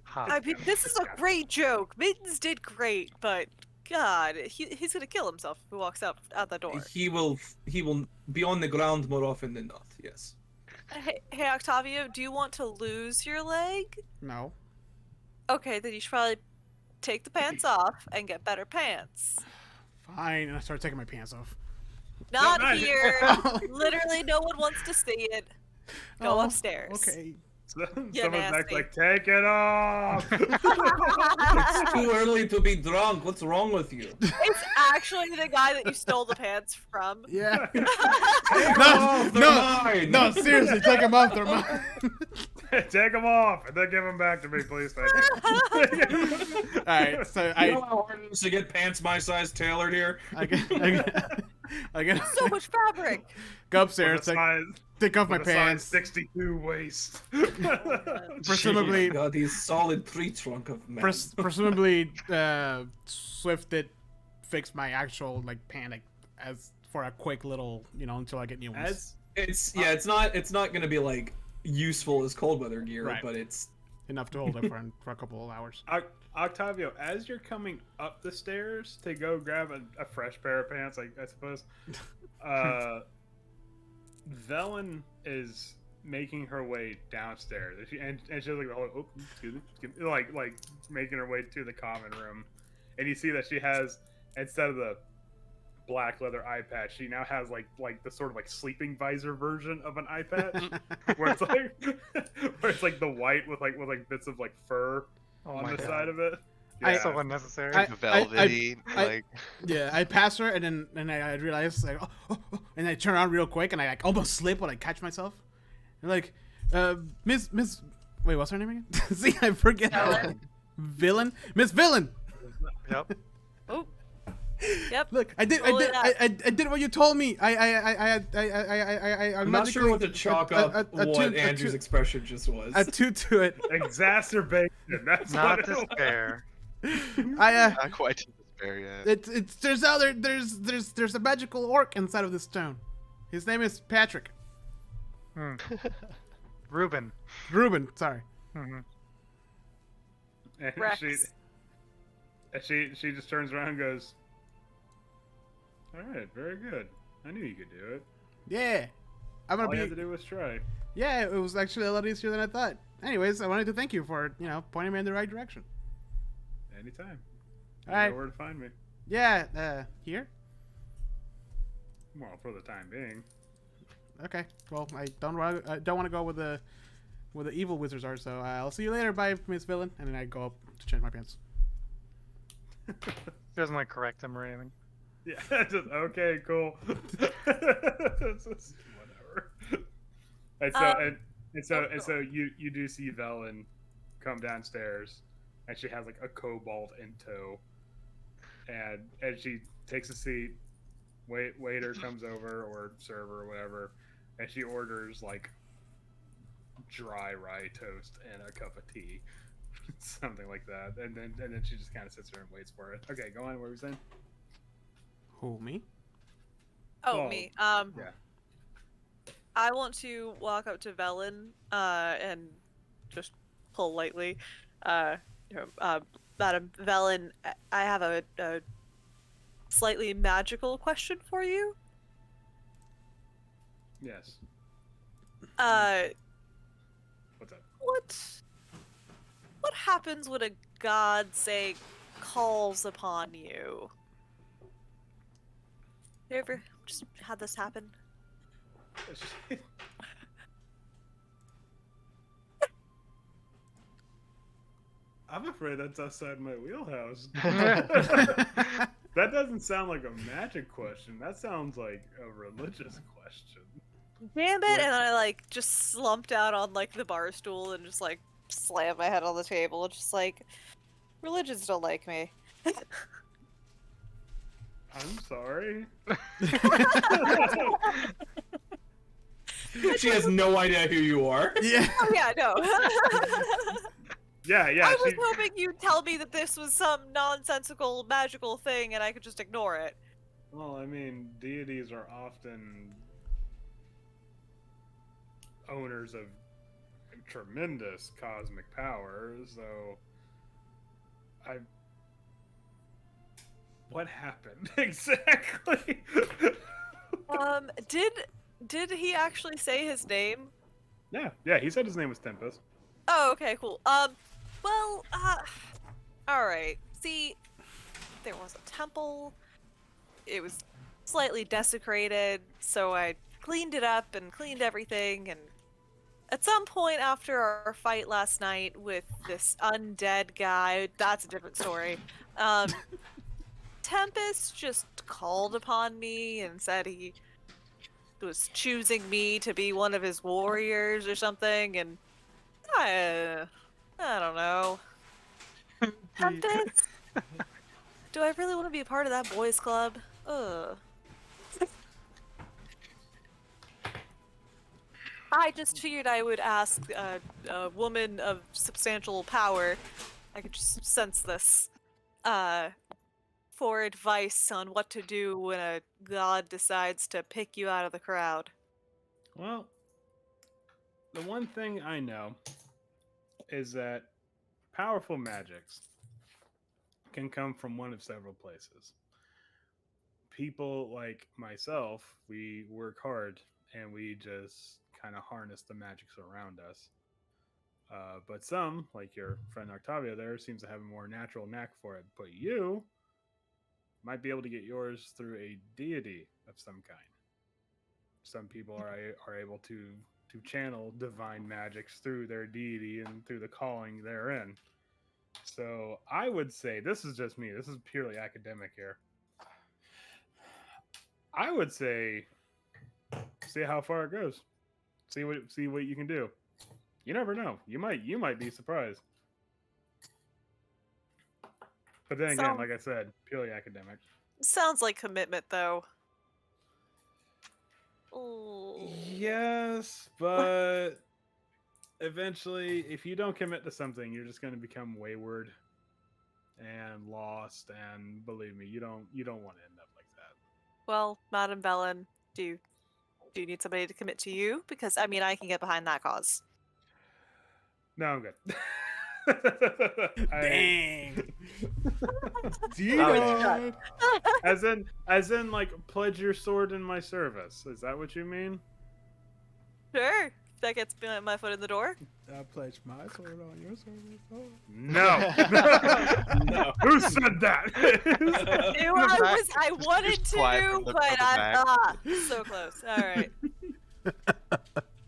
Ha. I mean, this is a great joke. Mittens did great, but God, he's gonna kill himself if he walks out the door. He will be on the ground more often than not. Yes. Hey, Octavio, do you want to lose your leg? No. Okay, then you should probably take the pants off and get better pants. Fine. And I started taking my pants off. Not nice. here. Literally, no one wants to see it. Go Oh, upstairs. Okay. Someone's Yeah, next nasty. like, take it off. It's too early to be drunk. What's wrong with you? It's actually the guy that you stole the pants from. Yeah. Oh, they're mine. No, seriously, take them off. They're mine. Take them off and then give them back to me, please. Thank you. All right. So You know how hard it is to get pants my size tailored here? I get So much fabric. go upstairs, take off my With a size pants. 62 waist. Presumably, God, he's solid tree trunk of man. presumably, Swift it fix my actual like panic as for a quick little, until I get new ones. As it's not gonna be like useful as cold weather gear, Right. but it's Enough to hold it for a couple of hours. Octavio, as you're coming up the stairs to go grab a fresh pair of pants, I suppose, Velen is making her way downstairs, and she's like, oh, excuse me, like making her way to the common room, and you see that she has, instead of the black leather eye patch, she now has like the sort of like sleeping visor version of an eye patch, where it's like the white with bits of like fur Oh on my the God. side of it. I- So unnecessary. I- Velvety, like Yeah, I pass her, and then I realize like, oh, and I turn around real quick, and I like almost slip when I catch myself. And like, Miss, wait, what's her name again? See, I forget. Villain, Miss Villain. Yep. Oh. Yep. Look, I did what you told me. I'm not sure what to chalk up what Andrew's expression just was. A two to it. Exacerbation. That's Not what it was. despair. not quite to despair yet. It's there's a magical orc inside of this stone. His name is Patrick. Reuben. Reuben, sorry. Hmm. And Rex. she just turns around and goes, all right, very good. I knew you could do it. Yeah, I'm All you gonna had to be. do was try. Yeah, it was actually a lot easier than I thought. Anyways, I wanted to thank you for pointing me in the right direction. Anytime. You All right. know where to find me. Yeah, here. Well, for the time being. Okay. Well, I don't want to go with the evil wizards are. So I'll see you later. Bye, Miss Villain. And then I go up to change my pants. He doesn't like correct him or anything. Yeah, just okay, cool. It's just whatever. And so you do see Velen come downstairs, and she has like a kobold in tow, and she takes a seat. Waiter comes over, or server or whatever, and she orders like dry rye toast and a cup of tea, something like that, and then she just kind of sits there and waits for it. Okay, go on. What were we saying? Who, me? Oh, Well, me. Yeah. I want to walk up to Velen, and just politely, Madam Velen, I have a slightly magical question for you. Yes. What's up? What happens when a god, say, calls upon you? You ever just had this happen? I'm afraid that's outside my wheelhouse. That doesn't sound like a magic question. That sounds like a religious question. Damn it! And I like just slumped out on like the bar stool and just like slammed my head on the table, just like religions don't like me. I'm sorry. She has no idea who you are. Yeah. Oh yeah, no. Yeah. I was hoping you'd tell me that this was some nonsensical magical thing and I could just ignore it. Well, I mean, deities are often owners of tremendous cosmic power, so what happened exactly? Did he actually say his name? Yeah, he said his name was Tempest. Oh, okay, cool. Well, alright. See, there was a temple. It was slightly desecrated, so I cleaned it up and cleaned everything, and at some point after our fight last night with this undead guy, that's a different story, Tempest just called upon me and said he was choosing me to be one of his warriors or something, and I don't know. Tempest? Do I really want to be a part of that boys' club? Ugh. I just figured I would ask a woman of substantial power. I could just sense this. for advice on what to do when a god decides to pick you out of the crowd. Well, the one thing I know is that powerful magics can come from one of several places. People like myself, we work hard and we just kind of harness the magics around us. But some, like your friend Octavio there, seems to have a more natural knack for it. But you might be able to get yours through a deity of some kind. Some people are able to channel divine magics through their deity and through the calling therein. So I would say, this is just me. This is purely academic here. I would say, see how far it goes. See what you can do. You never know. You might be surprised. But then again, like I said, purely academic. Sounds like commitment, though. Ooh. Yes, but eventually, if you don't commit to something, you're just going to become wayward and lost. And believe me, you don't want to end up like that. Well, Madam Bellin, do you need somebody to commit to you? Because I mean, I can get behind that cause. No, I'm good. Dang. As in, like, pledge your sword in my service. Is that what you mean? Sure, that gets my foot in the door. I pledge my sword on your service. Oh. No. No. Who said that? I wanted Just quiet to, from the- but from the so close. All right.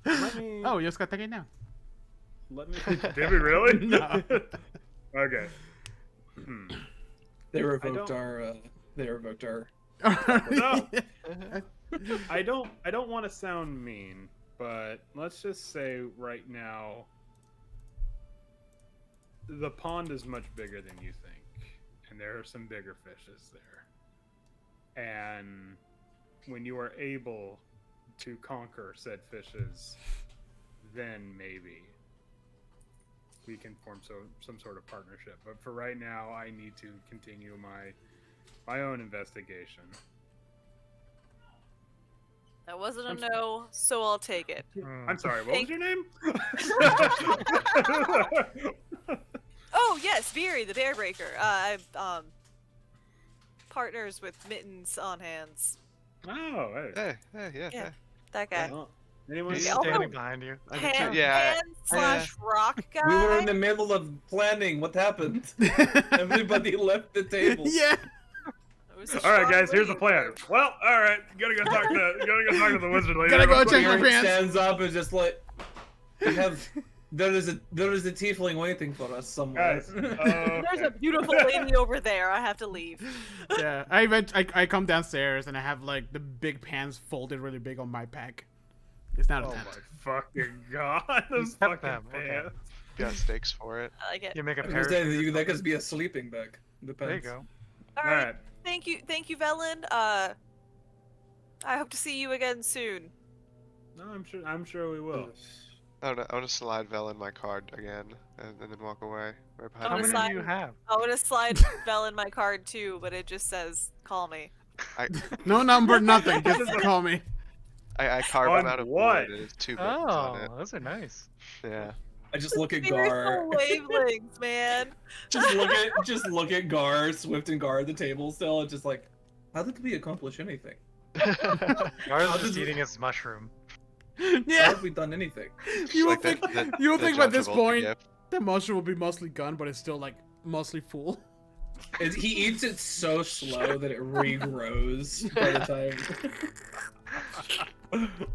Let me. Oh, you just got to take it now. Let me. Did we really? No. Okay. They revoked don't- our. They revoked our. No. I don't want to sound mean, but let's just say right now, the pond is much bigger than you think, and there are some bigger fishes there. And when you are able to conquer said fishes, then maybe we can form some sort of partnership. But for right now, I need to continue my own investigation. That wasn't a no, so I'll take it. I'm sorry, what was your name? Oh yes, Veery, the Bear Breaker. I'm partners with Mittens on Hands. Oh, hey. Hey, yeah. Yeah. That guy. Well, anyone? He's Yeah, also- standing behind you. Hand, Yeah, hand / rock guy. We were in the middle of planning. What happened? Everybody left the table. Yeah. It was a All right, strong guys. Here's the leader. plan. Well, all right. Gotta go talk to the wizard lady. Gotta go real check quick. my Eric pants. stands up and just like, we have. There is a tiefling waiting for us somewhere. Guys. There's a beautiful lady over there. I have to leave. Yeah. I come downstairs and I have like the big pants folded really big on my pack. It's not a Oh tent. my fucking god! Those kept fucking them, okay. pants. Got stakes for it. I like it. You make a I was pair. saying that could be a sleeping bag. Depends. There you go. All All right. right. Thank you, Velen. I hope to see you again soon. No, I'm sure we will. I want to slide Velen my card again, and then walk away. Right behind How I'm me. many gonna do you have? I want to slide Velen my card too, but it just says call me. No number, nothing. Just call me. I carved On them out of what? wood, and it's 2 buttons on it. Oh, those are nice. Yeah. I just look at We were Gar. so wavelengths, man. just look at Gar, Swift and Gar at the table still, and just like, how did we accomplish anything? Gar's How just did- eating his mushroom. How Yeah. have we done anything? You would Like think the- you would the think by John this Travolta point gift. the mushroom will be mostly gone, but it's still like mostly full. He eats it so slow that it regrows by the time.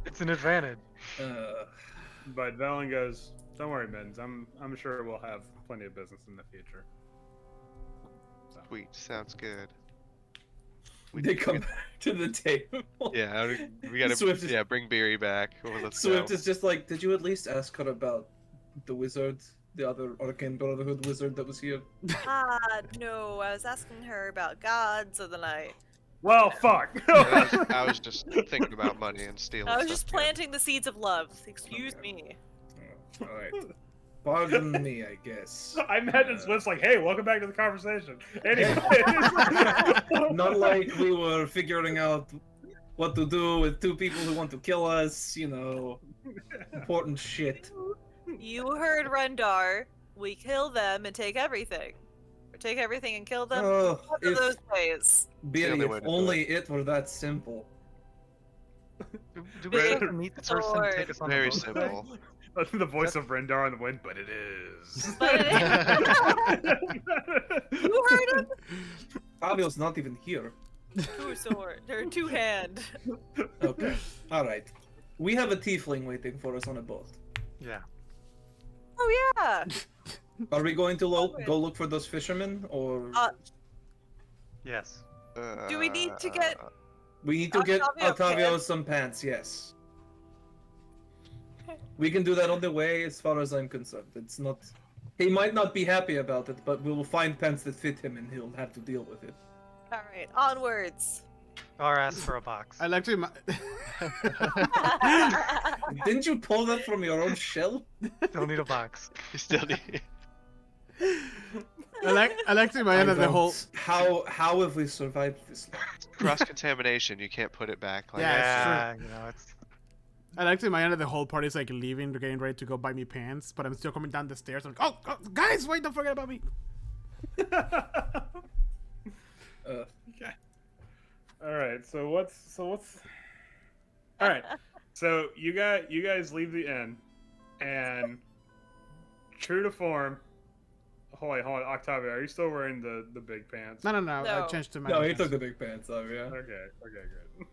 It's an advantage. But Valen goes, "Don't worry, Mittens. I'm sure we'll have plenty of business in the future." So. Sweet, sounds good. They come back to the table. Yeah, we gotta. Swift is- bring Beery back. Well, let's Swift go. is just like, did you at least ask her about the wizard, the other Arcane Brotherhood wizard that was here? No, I was asking her about gods of the night. Well, fuck. I was just thinking about money and stealing. I was stuff just together. planting the seeds of love. Excuse Okay. me. Alright. Pardon me, I guess. I imagine Swift's like, hey, welcome back to the conversation. Anyway. Not like we were figuring out what to do with two people who want to kill us, important shit. You heard Rendar. We kill them and take everything. Or take everything and kill them. Oh, One of those ways. Beery, only if way to do only it were that simple. Do we Big have to meet the person to take us on the Very boat today? simple. The voice of Rendar on the wind, but it is. But it is. You heard him? Fabio's not even here. Two sword. Or two hand. Okay, alright. We have a tiefling waiting for us on a boat. Yeah. Oh yeah. Are we going to go look for those fishermen, or Yes. Do we need to get- we need to get Octavio Octavio pants? some pants? Yes. Okay. We can do that on the way, as far as I'm concerned. It's not. He might not be happy about it, but we will find pants that fit him, and he'll have to deal with it. All right. Onwards. Or ask for a box. I like to. Didn't you pull that from your own shell? Don't need a box. You still need. I like to imagine that the whole. How have we survived this long? Cross contamination. You can't put it back. Like, Yeah. Yeah, it's I like to imagine that the whole party's like leaving, they're getting ready to go buy me pants, but I'm still coming down the stairs. I'm like, oh, guys, wait, don't forget about me. Okay. All right. So what's? All right. So you guys leave the inn, and true to form. Hold on, Octavio, are you still wearing the big pants? No, I No. changed to my. No, he pants. took the big pants off, yeah. Okay, good.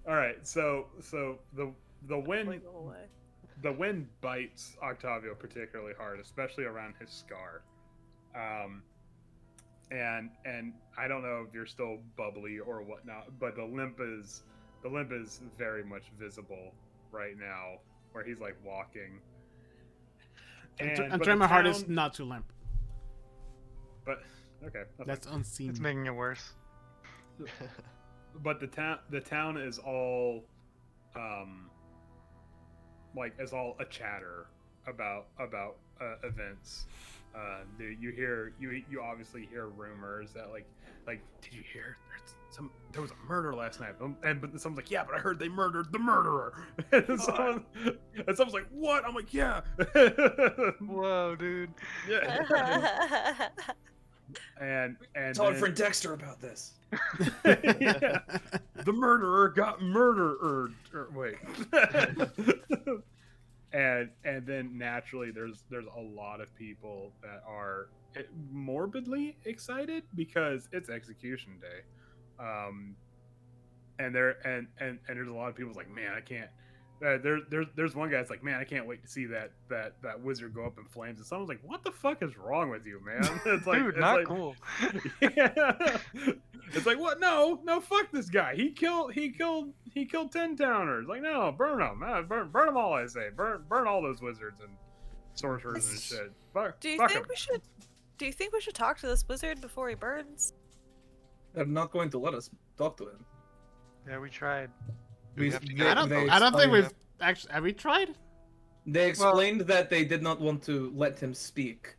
All right, so the wind Like the whole way. the wind bites Octavio particularly hard, especially around his scar. And I don't know if you're still bubbly or whatnot, but the limp is very much visible right now, where he's like walking. I'm but trying the my hardest town- not to limp. But okay, That's unseen. it's making it worse. but the town is all is all a chatter about events. You obviously hear rumors that like did you hear there was a murder last night, but someone's like, yeah, but I heard they murdered the murderer. And someone's like, what? I'm like, yeah. Whoa, dude. Yeah. and Talk then- for Dexter about this. Yeah. The murderer got murdered. Wait. and then naturally there's a lot of people that are morbidly excited because it's execution day. And there's a lot of people like, man, I can't. There's one guy that's like, man, I can't wait to see that wizard go up in flames. And someone's like, what the fuck is wrong with you, man? It's like, Dude, it's not like, cool. Yeah. It's like, what? No, fuck this guy. He killed 10 towners. Like, no, burn them. Burn them all, I say. Burn all those wizards and sorcerers and shit. Fuck, Do you fuck think 'em. we should talk to this wizard before he burns? They're not going to let us talk to him. Yeah, we tried. We have to I get don't votes. think we've actually. Have we tried? They explained that they did not want to let him speak.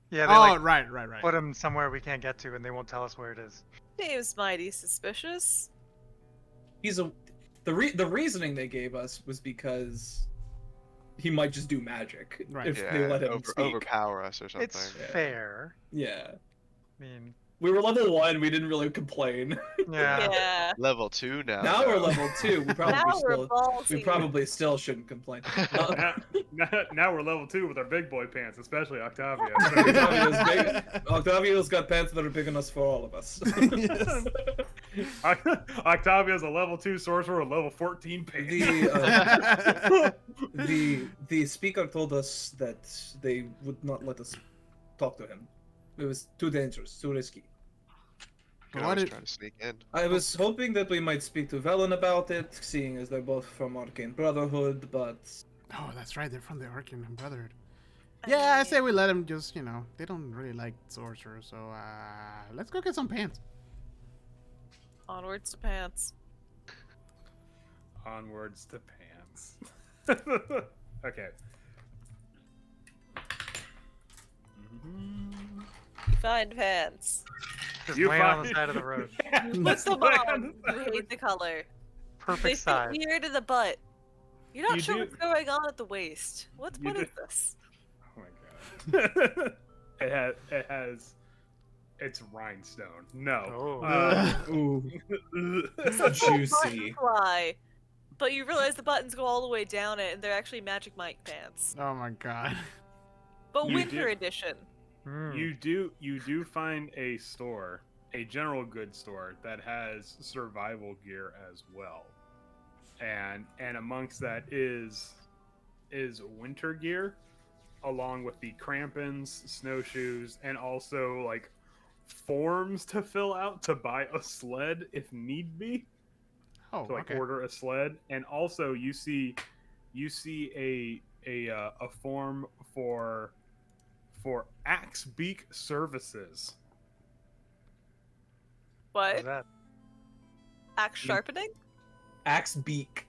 Yeah, they Oh, like right. put him somewhere we can't get to, and they won't tell us where it is. Seems mighty suspicious. The reasoning they gave us was because he might just do magic Right. if Yeah, they let him speak. overpower us or something. It's Yeah. fair. Yeah, I mean, we were level 1. We didn't really complain. yeah. Yeah. Level 2 now. Now we're level 2. We Now we're ballsy. probably still shouldn't complain. Now we're level 2 with our big boy pants, especially Octavia. Octavio's got pants that are big enough for all of us. Yes. Octavia's a level 2 sorcerer with level 14 pants. The speaker told us that they would not let us talk to him. It was too dangerous, too risky. Could What always if- try to sneak in. I was hoping that we might speak to Velen about it, seeing as they're both from Arcane Brotherhood, but Oh, that's right. They're from the Arcane Brotherhood. Yeah, I say we let them just, they don't really like sorcerers, so let's go get some pants. Onwards to pants. Onwards to pants. Okay. You find pants. Just You laying on the find- side of the road. You put them on. You hate the color. They Perfect fit size. here to the butt. You're not You sure do- what's going on at the waist. What You is do- this? Oh my god. it has it's rhinestone. No. Oh. Ooh, It's a full juicy. butterfly, but you realize the buttons go all the way down it, and they're actually Magic Mike pants, Oh my god. but You winter do- edition. Mm. You do find a store, a general goods store that has survival gear as well. And amongst that is winter gear, along with the crampons, snowshoes, and also like forms to fill out to buy a sled if need be. Oh, To like okay. order a sled. And also you see a form for axe beak services. How's What? that? Axe sharpening? Axe beak.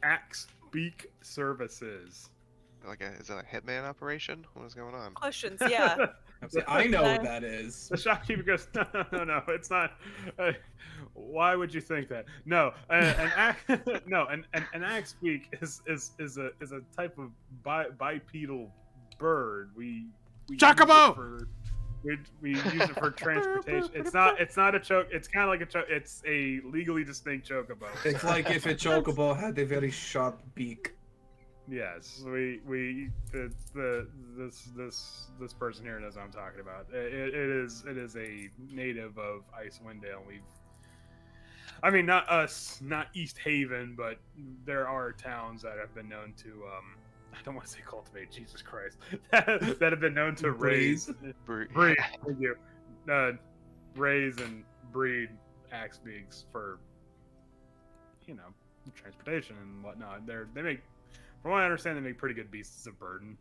Axe beak services. Like is it a hitman operation? What is going on? Questions, yeah. I know what that is. The shopkeeper goes, no, it's not. Why would you think that? No, an axe, no, an axe beak is a type of bipedal bird. We use it Chocobo! for- we use it for transportation. It's not a choke. It's kind of like a choke. It's a legally distinct chocobo. It's like if a chocobo had a very sharp beak. Yes, this person here knows what I'm talking about. It is a native of Icewind Dale. I mean, not us, not East Haven, but there are towns that have been known to I don't want to say cultivate, Jesus Christ, that have been known to raise, breed, thank you, raise and breed axe beaks for, transportation and whatnot. They make, from what I understand, they make pretty good beasts of burden.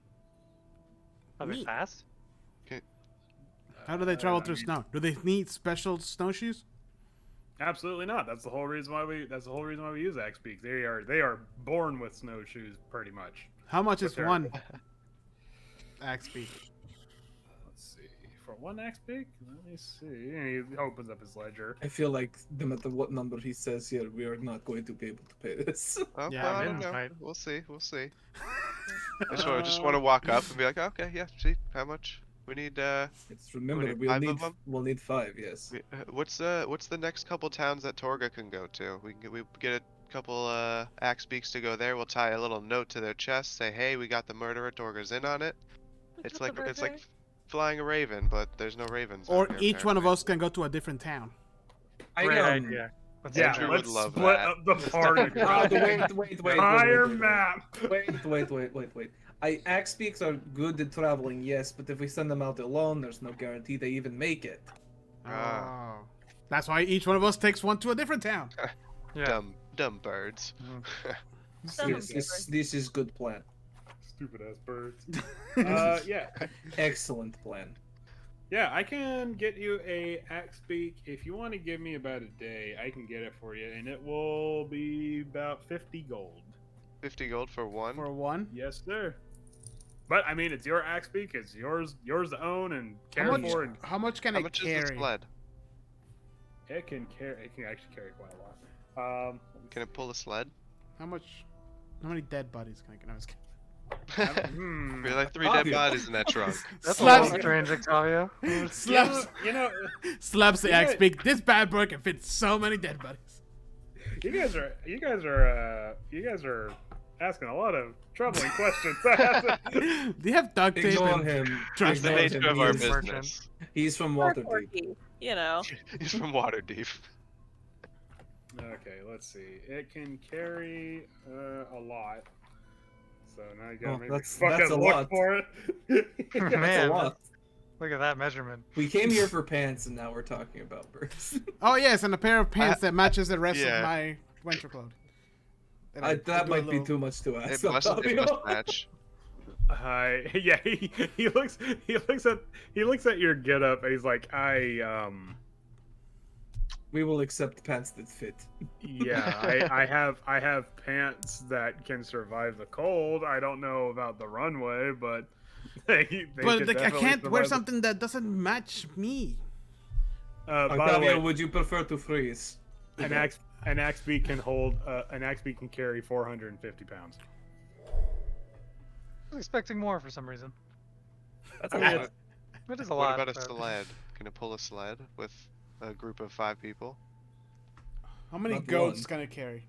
Are they Neat. fast? How do they travel I through mean, snow? Do they need special snowshoes? Absolutely not. That's the whole reason why we use axe beaks. They are born with snowshoes, pretty much. How much is But they're- one axe beak? Let's see. For one axe beak, let me see. And he opens up his ledger. I feel like no matter what number he says here, we are not going to be able to pay this. Oh, Yeah, well, I I don't know. know. Right. We'll see. I just want to walk up and be like, okay, yeah, see how much we need. It's remember need we'll 5 of need them? 5. Yes. What's the next couple towns that Torga can go to? We get a couple axe beaks to go there. We'll tie a little note to their chest, say, hey, we got the murderer. Torga's in on it. It's like flying a raven, but there's no ravens. Or out here, each one of apparently. us can go to a different town. Great idea. Let's do Andrew that. would let's love split that. up the party. Wait. Entire map. Wait. Axe beaks are good at traveling, yes, but if we send them out alone, there's no guarantee they even make it. Ah. Oh. That's why each one of us takes one to a different town. Yeah. Dumb birds. This is good plan. Stupid ass birds. Yeah. Excellent plan. Yeah, I can get you a axe beak. If you want to give me about a day, I can get it for you, and it will be about 50 gold. 50 gold for one. For one? Yes, sir. But I mean, it's your axe beak. It's yours to own and care How much, for. And how much can How it much is carry? the sled? it can actually carry quite a lot. Can it pull a sled? How many dead bodies can I get? No, I was kidding. We're like 3 dead Octavio. bodies in that trunk. That's a Slaps- little strange, Octavio. Slaps, You know, slaps the Yeah. axe beak. This bad boy can fit so many dead bodies. you guys are asking a lot of troubling questions. I have to- Do you have duct tape? Ignore And... him. Trash It's the Ignore nature of our He's- business. He's from Or Waterdeep. quirky, you know. He's from Waterdeep. Okay, let's see. It can carry a lot. So now you gotta Oh, maybe that's fucking a look lot. for it. That's a Man, lot. look at that measurement. We came here for pants, and now we're talking about birds. Oh yes, and a pair of pants that matches the rest yeah. of my winter clothes. And I That do a might be little- too much to ask. It must Octavio. match. Yeah, he looks at your getup and he's like, We will accept pants that fit. yeah, I have pants that can survive the cold. I don't know about the runway, but they But could like, I definitely can't wear survive the- something that doesn't match me. By the Octavio, way, would you prefer to freeze? an axe beak can hold an axe beak can carry 450 pounds. I was expecting more for some reason. That's I a mean, lot. It is a What lot. about a but- sled? Can it pull a sled with a group of 5 people? How many Not goats one. can I carry?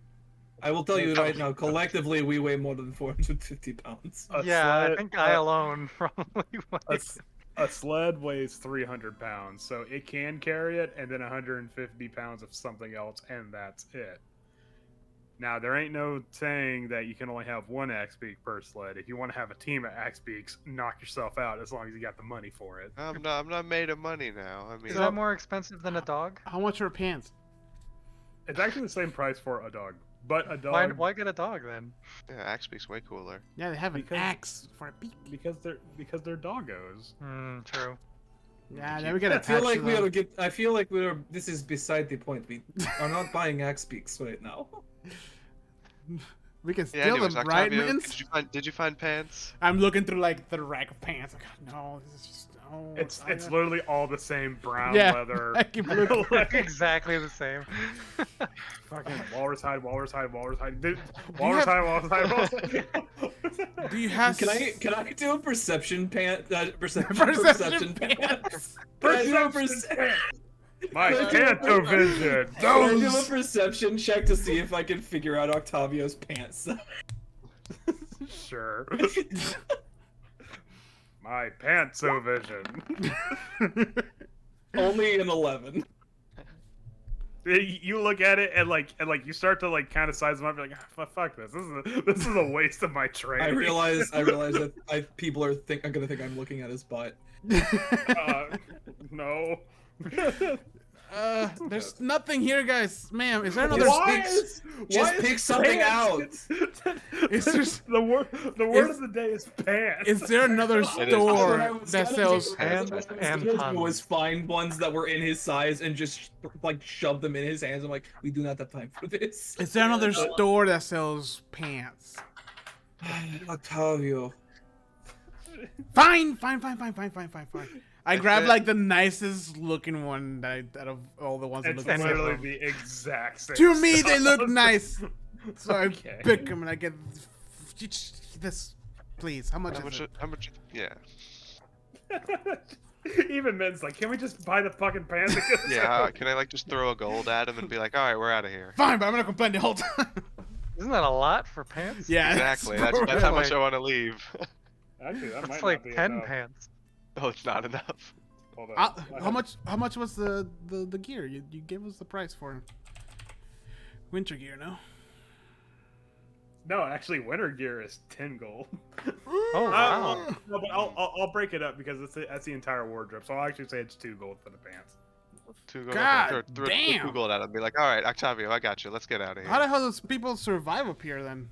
I will tell you right now, collectively we weigh more than 450 pounds. A Yeah, I sled- think I alone probably a, weighs. a sled weighs 300 pounds, so it can carry it, and then 150 pounds of something else, and that's it. Now, there ain't no saying that you can only have one axe beak per sled. If you want to have a team of axe beaks, knock yourself out as long as you got the money for it. I'm not made of money now. I mean, Is that more expensive than a dog? How much are pants? It's actually the same price for a dog, but a dog Why get a dog then? yeah, axe beak's way cooler. Yeah, they have an Because- axe for a beak. because they're doggos. True. Yeah, then we get I attached feel like to we them. are get. I feel like we're. This is beside the point. We are not buying axe beaks right now. We can Yeah, steal anyways, them, right, Octavio, Mittens? did you find pants? I'm looking through like the rack of pants. Like, no, this is just no. It's literally all the same brown Yeah, leather. I keep looking. Exactly the same. Fucking walrus hide, walrus hide, walrus hide. Dude, you walrus have- hide, walrus hide, walrus hide. Do you have? Can I do a perception perception Perception pants? Can I do a perception? My Can I do a Panto-vision. Can I do a Those. perception check to see if I can figure out Octavio's pants? Sure. My Panto-vision. Only an 11. You look at it and like you start to like kind of size them up. You're like, fuck this. This is a waste of my I training. realize that people are gonna think I'm looking at his butt. No. There's nothing here, guys. Ma'am, is there another? Just pick something out. Is there, the word is- of the day is pants. is there another is. store What I was that gonna sells? do- Pants what I was and gonna do puns. was find ones that were in his size and just like shove them in his hands. I'm like, we do not have time for this. Is there another store that sells pants? Octavio. Fine. I If grabbed it- like the nicest looking one that out of all the ones that It's look the literally same. the exact same. To me, they stuff. look nice. So I Okay. pick them and I get this. Please, how much How is much? it? How much? Yeah. Even Min's like, can we just buy the fucking pants? and get this Yeah. out?" Can I like just throw a gold at him and be like, all right, we're out of here? Fine, but I'm gonna complain the whole time. Isn't that a lot for pants? Yeah, Exactly. That's how much Like- I want to leave. Actually, that might That's not like be 10 enough. pants. Oh, it's not enough. Hold on. How much? How much was the gear? You gave us the price for winter gear, no? No, actually, winter gear is 10 gold. Oh, wow. No, but I'll break it up because that's the entire wardrobe. So I'll actually say it's 2 gold for the pants. 2 gold. God throw damn. 2 gold at him. Be like, all right, Octavio, I got you. Let's get out of here. How the hell does people survive up here then?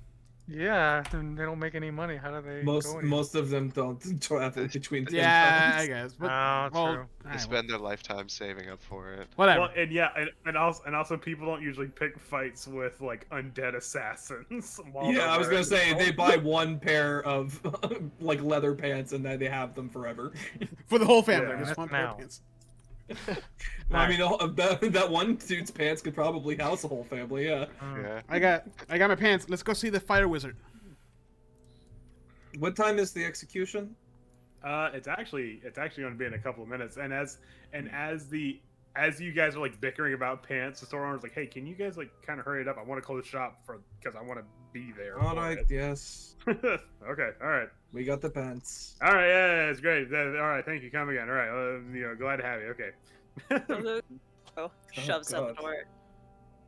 Yeah, and they don't make any money. How do they go anywhere? Most of them don't travel between 10 Yeah, towns. I guess. But, Oh, well, true. They alright, spend their lifetime saving up for it. whatever. Well, and yeah, and also people don't usually pick fights with like undead assassins. while Yeah, they're I was gonna wearing say the they gold. buy one pair of like leather pants and then they have them forever. For the whole family, Yeah, just that's one pair of now. pants. I mean, that one dude's pants could probably house a whole family. Yeah. Yeah. I got my pants. Let's go see the fire wizard. What time is the execution? It's actually going to be in a couple of minutes, and as you guys are like bickering about pants, the store owner's like, "Hey, can you guys like kind of hurry it up? I want to close shop because I want to be there." All for right. it." Yes, Okay. All right. we got the pants. All right. Yeah, it's great. All right. Thank you. Come again. All right. Glad to have you. Okay. Oh, shoves God. up door.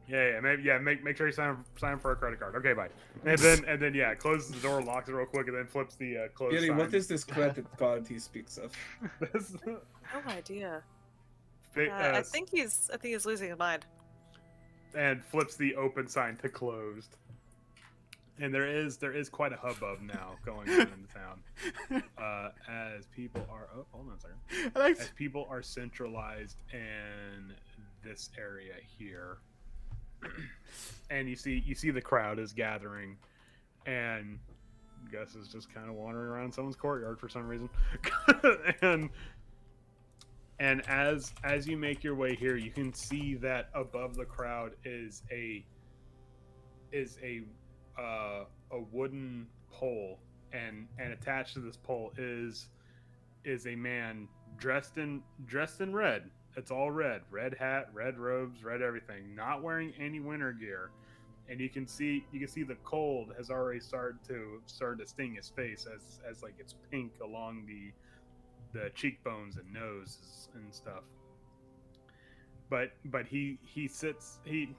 Make sure you sign for a credit card. Okay, bye. And then yeah, closes the door, locks it real quick, and then flips the close Gary, sign. what is this credit card he speaks of? this? No idea. Fi- I think he's losing his mind. and flips the open sign to closed. And there is quite a hubbub now going on in the town, as people are. Oh, hold on a second. I like As people are centralized in this area here, and you see the crowd is gathering, and Gus is just kind of wandering around someone's courtyard for some reason. and and as you make your way here, you can see that above the crowd is a wooden pole, and attached to this pole is a man dressed in red. It's all red hat, red robes, red everything, not wearing any winter gear. And you can see the cold has already started to sting his face as like it's pink along the cheekbones and noses and stuff. But he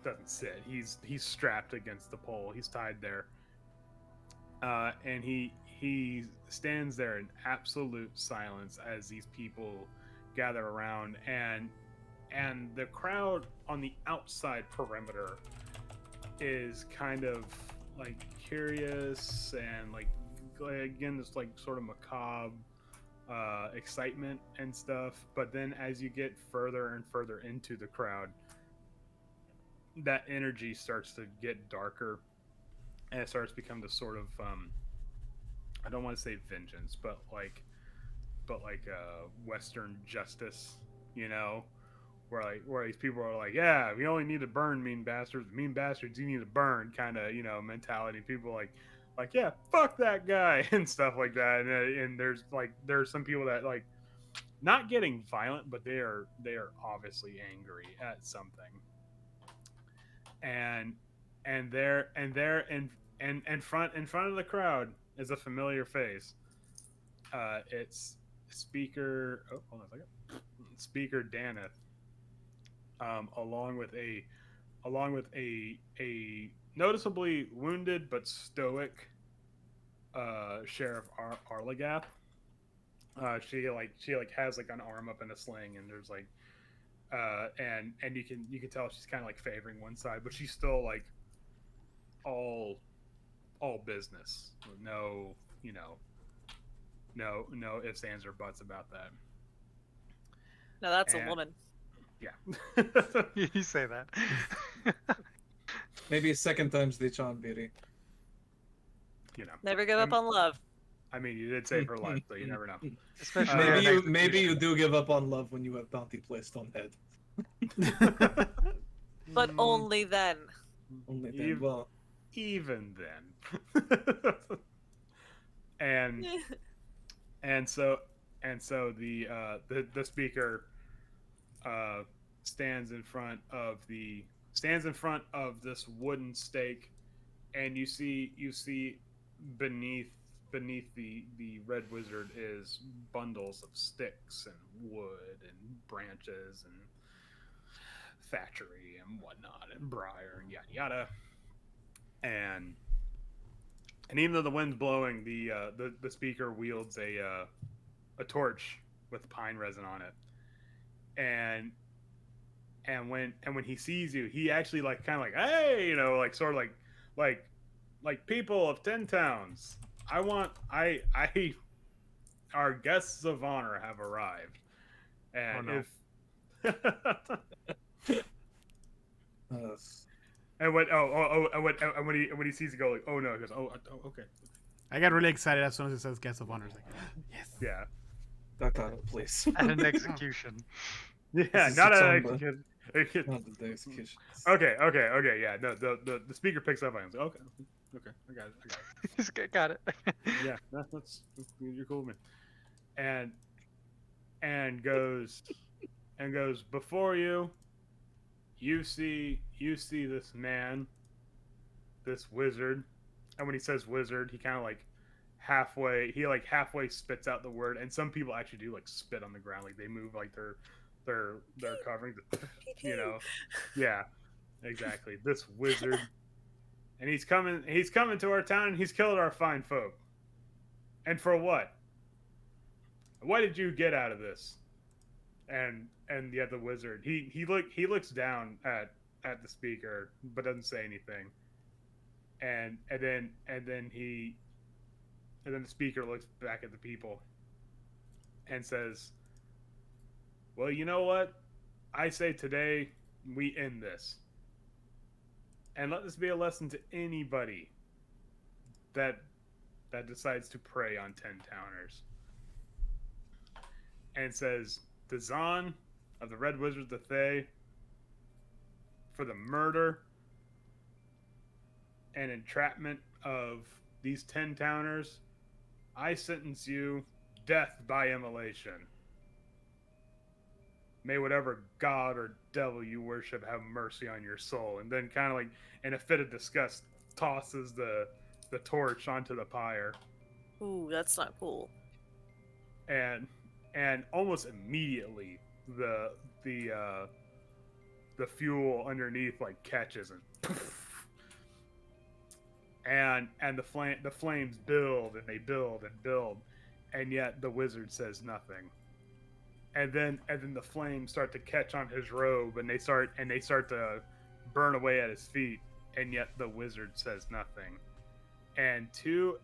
doesn't sit. He's strapped against the pole. He's tied there. And he stands there in absolute silence as these people gather around, and the crowd on the outside perimeter is kind of like curious and like again this like sort of macabre excitement and stuff. But then as you get further and further into the crowd, that energy starts to get darker, and it starts to become this sort of I don't want to say vengeance, but like Western justice, you know, where these people are like, yeah, we only need to burn mean bastards, you need to burn kind of, you know, mentality. People like yeah, fuck that guy and stuff like that. And there's some people that like not getting violent, but they are obviously angry at something. And there in front of the crowd is a familiar face. It's Speaker. Oh, hold on a second. Speaker Daneth, along with a noticeably wounded but stoic Sheriff Arlagath. She has like an arm up in a sling, and there's like and you can tell she's kind of like favoring one side, but she's still like all business. No, you know, no ifs, ands, or buts about that. No, that's a woman. Yeah. You say that. Maybe a second time's the charm, beauty. You know, Never give up on love. I mean, you did save her life, so you never know. Especially Maybe you do give up on love when you have bounty placed on head. But only then. Only then. Well, even then. and so the speaker stands in front of this wooden stake, and you see beneath the red wizard is bundles of sticks and wood and branches and thatchery and whatnot and briar and yada yada. And even though the wind's blowing, the speaker wields a torch with pine resin on it. And when he sees you, he actually like kind of like, hey, you know, like sort of like people of 10 towns, our guests of honor have arrived. And and when he sees it go like, oh no, he goes, oh okay. I got really excited as soon as it says guest of honor. Like, yes. Yeah. that kind of place. at an execution. Yeah, This not is an some- execution. Not the execution. Okay, yeah. No, the speaker picks up on it. Okay, I got it. He's got it. Yeah, that's you're cool with me. And goes before you. You see this man, this wizard, and when he says wizard, he kind of like halfway spits out the word, and some people actually do like spit on the ground, like they move like they're covering the, you know, yeah, exactly. This wizard, and he's coming to our town, and he's killed our fine folk. And for what? What did you get out of this? And yet the wizard, he looks down at the speaker, but doesn't say anything. And then the speaker looks back at the people and says, well, you know what? I say today we end this. And let this be a lesson to anybody that that decides to prey on 10 towners. And it says, the Zon of the Red Wizard the Thay, for the murder and entrapment of these 10 towners, I sentence you death by immolation. May whatever god or devil you worship have mercy on your soul. And then kind of like in a fit of disgust tosses the torch onto the pyre. Ooh, that's not cool. And almost immediately the fuel underneath like catches and poof, and the flames build and they build and build, and yet the wizard says nothing. And then the flames start to catch on his robe, and they start to burn away at his feet, and yet the wizard says nothing. And to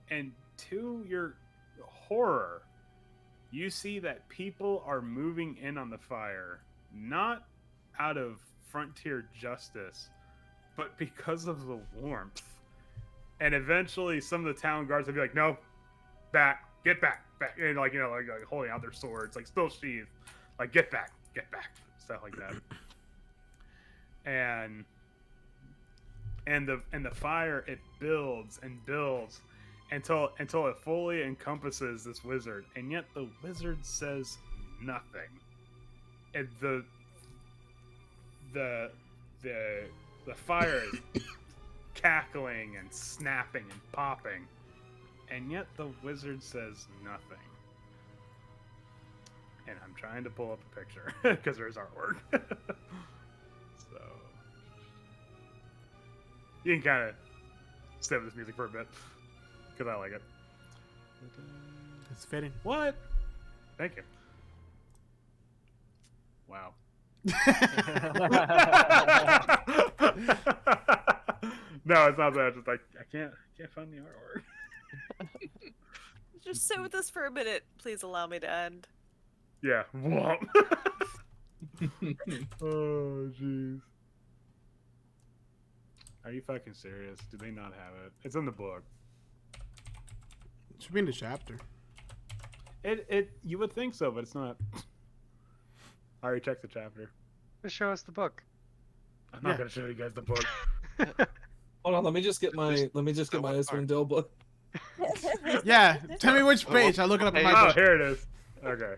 your horror, you see that people are moving in on the fire, not out of frontier justice, but because of the warmth. And eventually some of the town guards will be like, no, back, get back, and like, you know, like holding out their swords, like still sheathed, like get back, stuff like that. And the fire, it builds and builds until it fully encompasses this wizard, and yet the wizard says nothing. And the fire is cackling and snapping and popping, and yet the wizard says nothing. And I'm trying to pull up a picture because there's artwork. So you can kind of stay with this music for a bit because I like it. It's fitting. What? Thank you. Wow. No, it's not that. Just like I can't find the artwork. Just sit with us for a minute. Please allow me to end. Yeah. Whoop. Oh, jeez. Are you fucking serious? Do they not have it? It's in the book. It should be in the chapter. It you would think so, but it's not. I already checked the chapter. Just show us the book. I'm not gonna show you guys the book. Hold on, let me just get my Icewind Dale book. Yeah, tell me which page. I'll look it up in my Oh, book. here it is. Okay.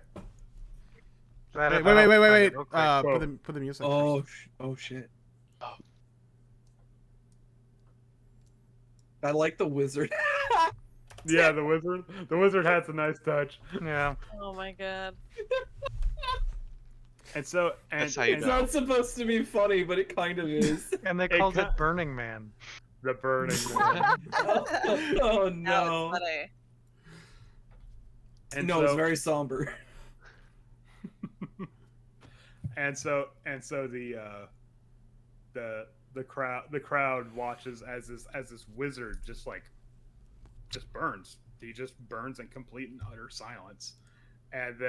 Wait. Real quick. Put the music. Oh, first. Shit. I like the wizard. Yeah, the wizard has a nice touch. Yeah. Oh my god. And so That's how you It's know. not supposed to be funny, but it kind of is. And they called it Burning Man. the burning man. Oh That no. was funny. And No, it's so- very somber. and so the crowd watches as this wizard just burns. He just burns in complete and utter silence, and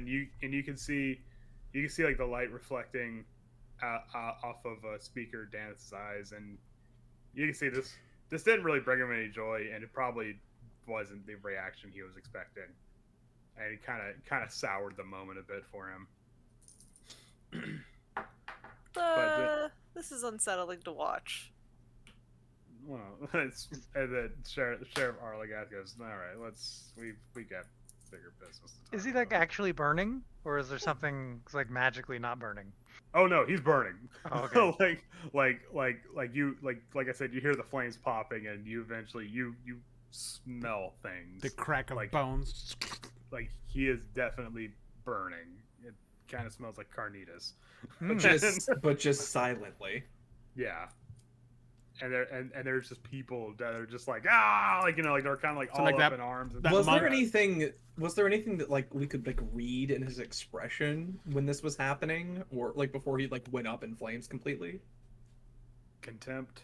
you can see like the light reflecting off of Speaker Danith's eyes, and you can see this didn't really bring him any joy, and it probably wasn't the reaction he was expecting, and it kind of soured the moment a bit for him. This is unsettling to watch. Well, and then Sheriff Arligath goes, "All right, we got bigger business to talk Is he like about." actually burning, or is there something like magically not burning? Oh no, he's burning. Oh, okay. like I said, you hear the flames popping, and you eventually you smell things. The crack of like- bones. Like he is definitely burning. It kind of smells like carnitas. But just silently. Yeah. And there's just people that are just like like they're kind of like So all like up that- in arms. And that Was monk- there anything that like we could like read in his expression when this was happening, or like before he like went up in flames completely? Contempt,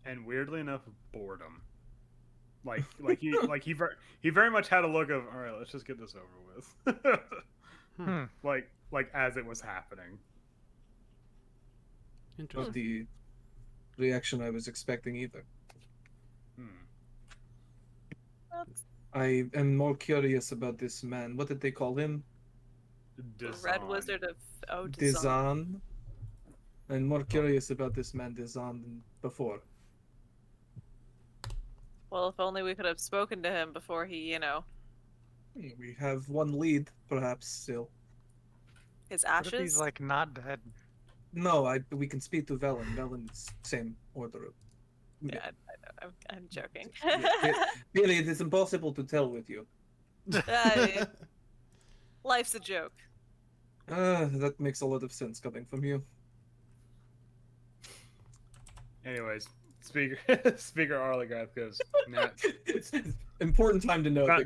and weirdly enough, boredom. He very much had a look of, all right, let's just get this over with. Hmm. like as it was happening. Not Interesting. the reaction I was expecting either. Hmm. I am more curious about this man. What did they call him? The Red Dazan. Wizard of Dazan. Dizan. I'm more curious about this man Dizan than before. Well, if only we could have spoken to him before he, We have one lead, perhaps still. his What if he's ashes. like not dead? No, we can speak to Velen. Velen's same order. Yeah, I know. I'm joking. Really, it is impossible to tell with you. Life's a joke. That makes a lot of sense coming from you. Anyways, Speaker Speaker Arligath goes, Nat, It's important time to note Not-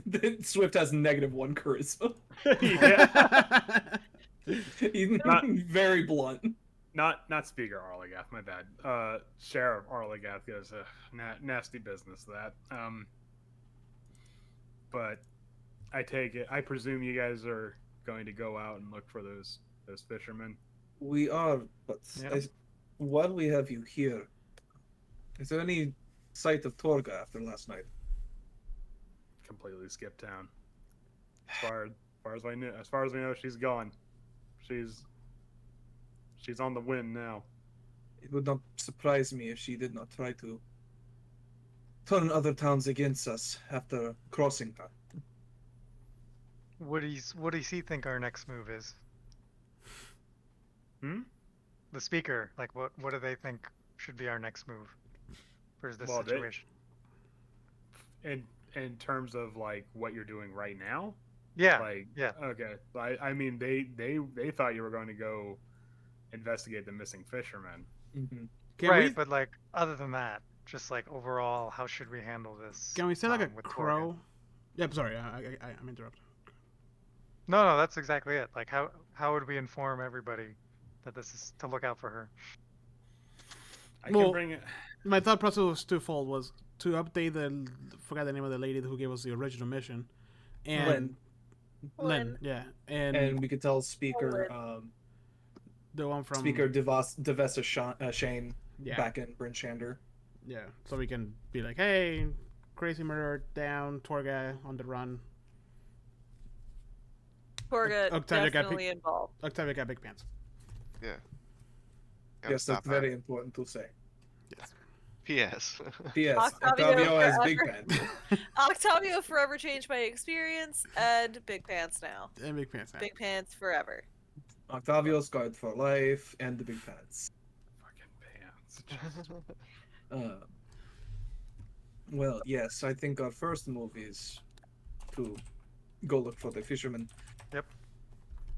that Swift has -1 charisma. yeah, He's Not- very blunt. not Speaker Arligath, my bad. Sheriff Arligath goes, nasty business that. But I take it. I presume you guys are going to go out and look for those fishermen. We are, but Yeah. while we have you here, is there any sight of Torga after last night? Completely skipped town. As far as we know, she's gone. She's on the win now. It would not surprise me if she did not try to turn other towns against us after crossing her. What does he think our next move is? The speaker, like what do they think should be our next move for this Well, they- situation? In terms of like what you're doing right now. Yeah, Like, yeah. okay. I mean, they thought you were going to go investigate the missing fishermen. Can right, we but like other than that, just like overall, how should we handle this? can we say like a with Torga? crow? Yeah, I'm sorry. I'm interrupted. No, that's exactly it. Like how would we inform everybody that this is to look out for her? I Well, can bring it. My thought process was twofold: was to update forgot the name of the lady who gave us the original mission, and Lynn, yeah, And we could tell Speaker the one from Speaker Devessa Shane yeah, back in Bryn Shander. yeah, so we can be like, hey, crazy murderer down, tour guy on the run. Torga Octavia got definitely involved. Octavia got big pants. Gotta Yes, stop that's her. very important to say. Yes. P.S. P.S. Octavio Octavio has big forever. pants. Octavio forever changed my experience, and big pants now. And big pants. Big pants forever. Octavio scarred for life and the big pants. Fucking pants. Well, yes, I think our first move is to go look for the fishermen.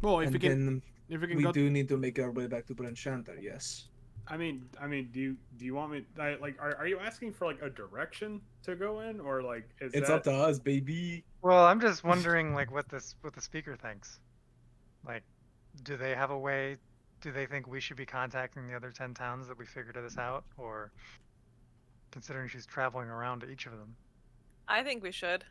Well, if And we can, then if we we go, do need to make our way back to Bryn Shander, yes. I mean, do you want me? Are you asking for like a direction to go in, or like is It's that, up to us, baby. Well, I'm just wondering like what the speaker thinks. Like, do they have a way? Do they think we should be contacting the other 10 towns that we figured this out, or considering she's traveling around to each of them? I think we should.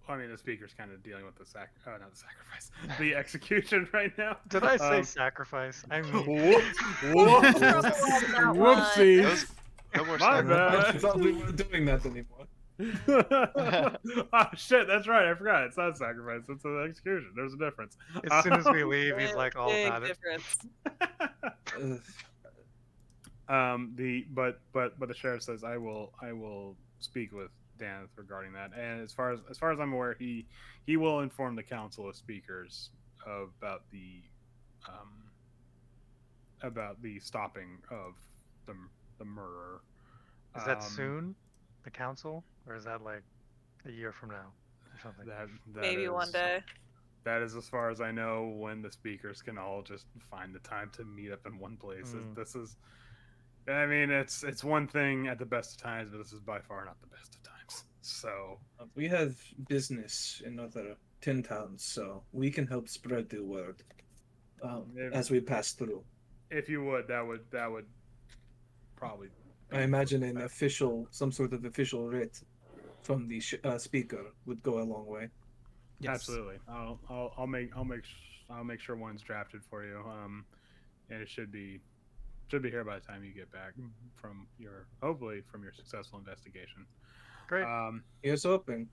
I mean, the speaker's kind of dealing with not the sacrifice, the execution right now. Did I say sacrifice? I mean, Whoops! Whoops. whoopsie. Those- no more My sacrifice. bad. I thought we weren't doing that anymore. Oh shit, that's right. I forgot. It's not sacrifice. It's an execution. There's a difference. as soon as we leave, he's Big, like all big about it. difference. Ugh. The sheriff says I will speak with Dan regarding that, and as far as I'm aware, he will inform the council of speakers about the stopping of the murder. Is that soon? The council, or is that like a year from now or something? That Maybe one is- day. That is as far as I know. When the speakers can all just find the time to meet up in one place. This is. I mean, it's one thing at the best of times, but this is by far not the best of times. So We have business in other 10 towns, so we can help spread the word as we pass through. if you would, that would probably. I imagine some sort of official writ from the speaker would go a long way. Yes. Absolutely. I'll make sure one's drafted for you. And it should be Should be here by the time you get back from your successful investigation. Great. Here's hoping.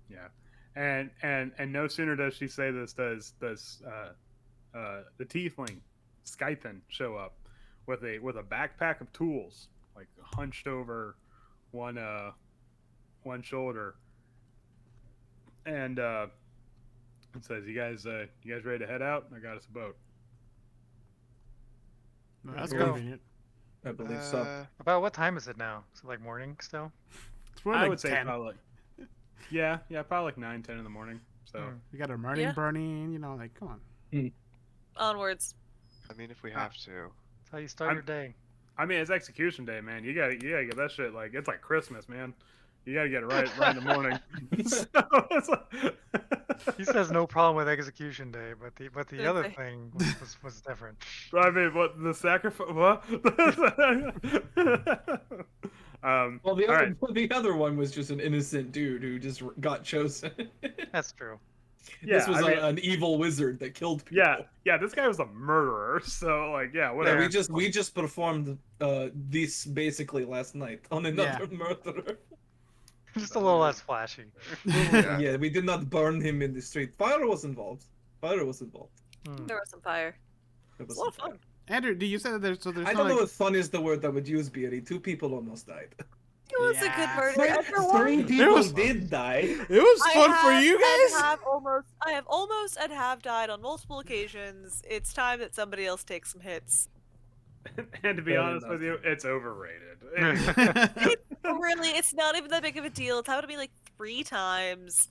Yeah, and no sooner does she say this, does the tiefling Skythen show up with a backpack of tools, like hunched over one shoulder, and it says, "You guys ready to head out? I got us a boat." That's Let's go. convenient. I believe so. About what time is it now? Is it like morning still? It's probably I like would say 10. probably, yeah, probably like 9, 10 in the morning. So Hmm. We got our morning Yeah. burning, you know, like, come on. Onwards. I mean, if we have to. That's how you start I'm- your day. I mean, it's execution day, man. You gotta get that shit, like, it's like Christmas, man. You gotta get it right in the morning. So, it's like... He says no problem with execution day, but the other Okay. thing was different. I mean, what the sacrifice? What? Well, the all other right. the other one was just an innocent dude who just got chosen. That's true. This Yeah, was I mean- an evil wizard that killed people. Yeah. This guy was a murderer. So, like, yeah, Yeah, whatever. we just performed this basically last night on another murderer. Just a little less flashy. Yeah. Yeah, we did not burn him in the street. Fire was involved. Fire was involved. Hmm. There was some fire. It It's was a lot of fire. fun. Andrew, do you say that there's I no don't know like, if fun is the word I would use, Beardy. 2 people almost died. It was a good Yeah. murder. And for one, 3 There people was- did die. it was I fun for have you and guys? I have almost and have died on multiple occasions. It's time that somebody else takes some hits. And to be Fair honest with enough. you, it's overrated. Really, it's not even that big of a deal. It's happened to me like 3 times.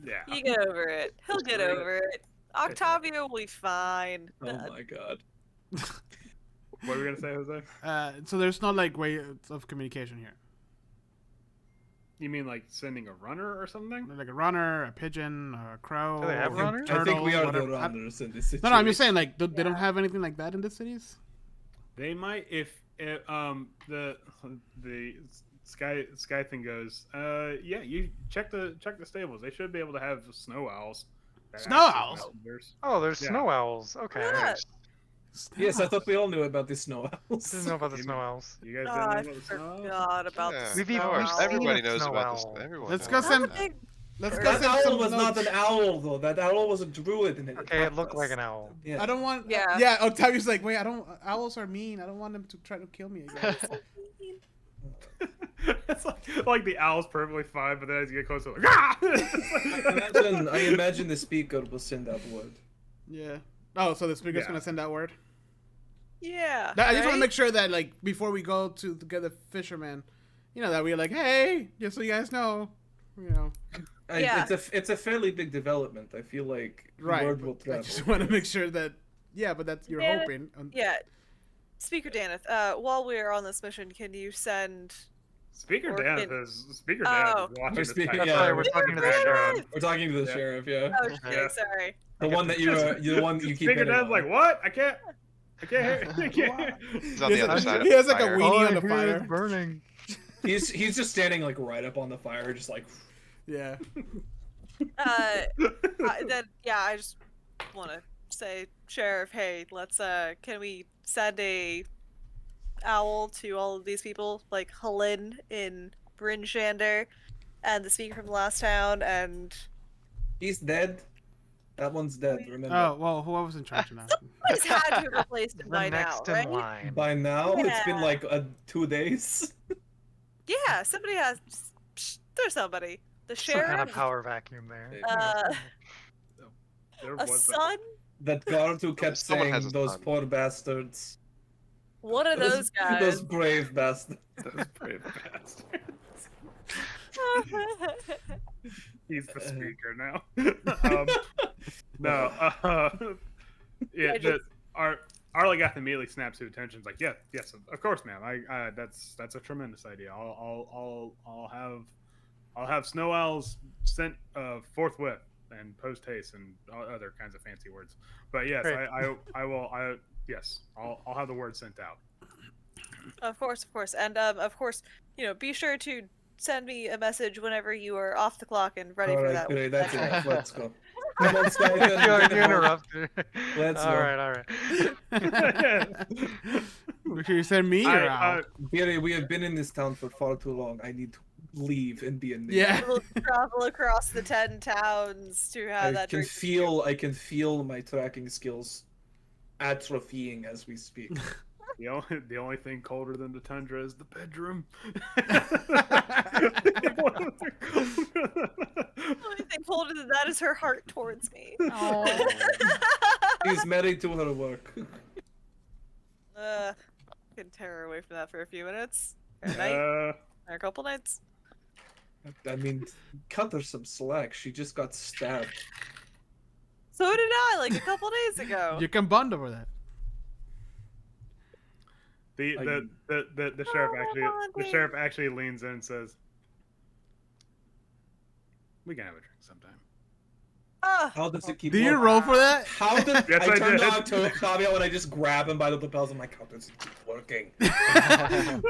Yeah. You get over it. He'll get Right. over it. Octavio will be fine. Oh my god. What were we gonna say, Jose? So there's no like way of communication here. You mean like sending a runner or something? Like a runner, a pigeon, a crow. Do they have a runners? I think we turtle, are whatever. the runners in this No, situation. no, I'm just saying like they don't Yeah. have anything like that in the cities. They might if the sky thing goes. Yeah, you check the stables. They should be able to have snow owls. that Snow act as owls? messengers. Oh, there's Yeah. snow owls. Okay. Yeah. Yes, I thought we all knew about the snow owls. Didn't know about the snow owls. You guys Oh, I didn't know about the snow owls? forgot about Yeah. the We've snow even- Of course, owl. everybody seen a knows snow about this. owl. Everyone Let's knows. go Not send. a big Let's go That send some owl was not notes. an owl, though. That owl was a druid. And it Okay, it attacked looked like us. an owl. Yeah. I don't want. Yeah. Yeah. Octavius like, wait, I don't. Owls are mean. I don't want them to try to kill me again. It's like the owl's perfectly fine, but then as you get closer, like, ah! I imagine the speaker will send out word. Yeah. Oh, so the speaker's Yeah. gonna send that word. Yeah. I just want to right? make sure that like before we go to get the fisherman, you know, that we're like, hey, just so you guys know, you know. Yeah. It's a fairly big development. I feel like Right. word will but I travel. just want to make sure that. Yeah, but that's you're Yeah. hoping. Yeah. Speaker Daneth, while we're on this mission, can you send Speaker Or Dan in- is watching We're this. speaking- type yeah, Sorry, of- we're talking to the Speaker sheriff. Daneth! We're talking to the Yeah. sheriff, yeah. Oh, shit, Yeah. sorry. The one that you're the one you keep Speaker hitting Dan's on. like, what? I can't hear. I can't. He's on He the has other a- side he of has the like a fire. weenie All I on the hear fire. is burning. He's just standing like right up on the fire, just like Yeah. I just want to say, Sheriff, hey, let's can we send a owl to all of these people, like Helene in Bryn Shander, and the speaker from the last town, and he's dead. That one's dead. Remember. Oh well, whoever's in charge of that. he's had to have replaced him The by now, next in right? line. By now, it's been Yeah. like 2 days. Yeah, somebody has. There's somebody. The Some kind of sheriff, power vacuum there. There a was son. That guard who kept Someone has saying a those son. poor bastards. One of those guys. Those brave bastards. Those brave bastards. He's the speaker now. No, yeah, I just- Arlie got immediately snaps to attention. He's like, yes, of course, ma'am. That's a tremendous idea. I'll have snow owls sent forthwith and post haste and other kinds of fancy words. But yes, Great. I will. Yes, I'll have the word sent out. Of course, and of course, be sure to send me a message whenever you are off the clock and ready for Alright, that. great. That's that enough. Let's go. Come on, Skype, you get it home. interrupted. Let's all go. right, all right. Make sure you send me or Al. Beery, we have been in this town for far too long. I need to leave and be in. Yeah. We'll travel across the 10 towns to have I that can drink. I can feel my tracking skills atrophying as we speak. The only thing colder than the tundra is the bedroom. The only thing colder than that is her heart towards me. He's married to her work. Can tear her away from that for a few minutes. Or a night. Or a couple nights. I mean, cut her some slack. She just got stabbed. So did I, like a couple days ago. You can bond over that. The sheriff actually leans in and says, "We can have a drink sometime." How does it keep? Do you roll for that? How does Yes, I I turn did. to Octavio and I just grab him by the lapels? I'm like, how does it keep working?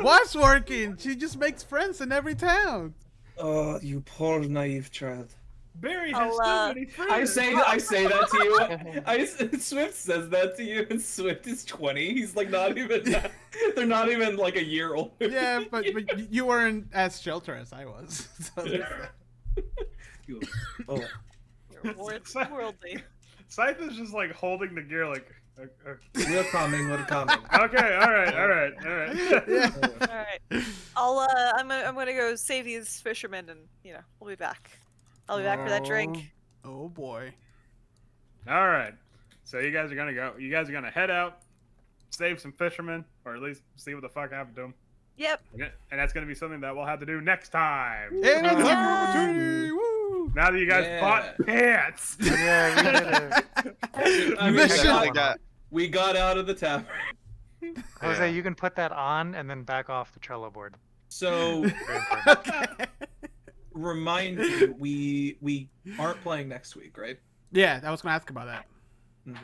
What's working? She just makes friends in every town. Oh, you poor naive child. Barry has so many friends. I say that to you. Swift says that to you, and Swift is 20. He's like not even. They're not even like a year older. Yeah, but you weren't as sheltered as I was. So Oh. You're worldly. Scythe is just like holding the gear, like. We're coming. We're coming. Okay, all right. yeah. Alright. I'm gonna go save these fishermen and we'll be back. I'll be back for that drink. Oh boy. All right. So you guys are gonna go. You guys are gonna head out, save some fishermen, or at least see what the fuck happened to them. Yep. And that's gonna be something that we'll have to do next time. Hey, that's Yeah. our opportunity. Woo! Now that you guys Yeah. bought pants. Yeah, we did it. I mean, Mission. we got out of the tavern. Jose, you can put that on and then back off the Trello board. So Very important. Okay. remind you, we aren't playing next week, right? Yeah, I was gonna ask about that. Mhm.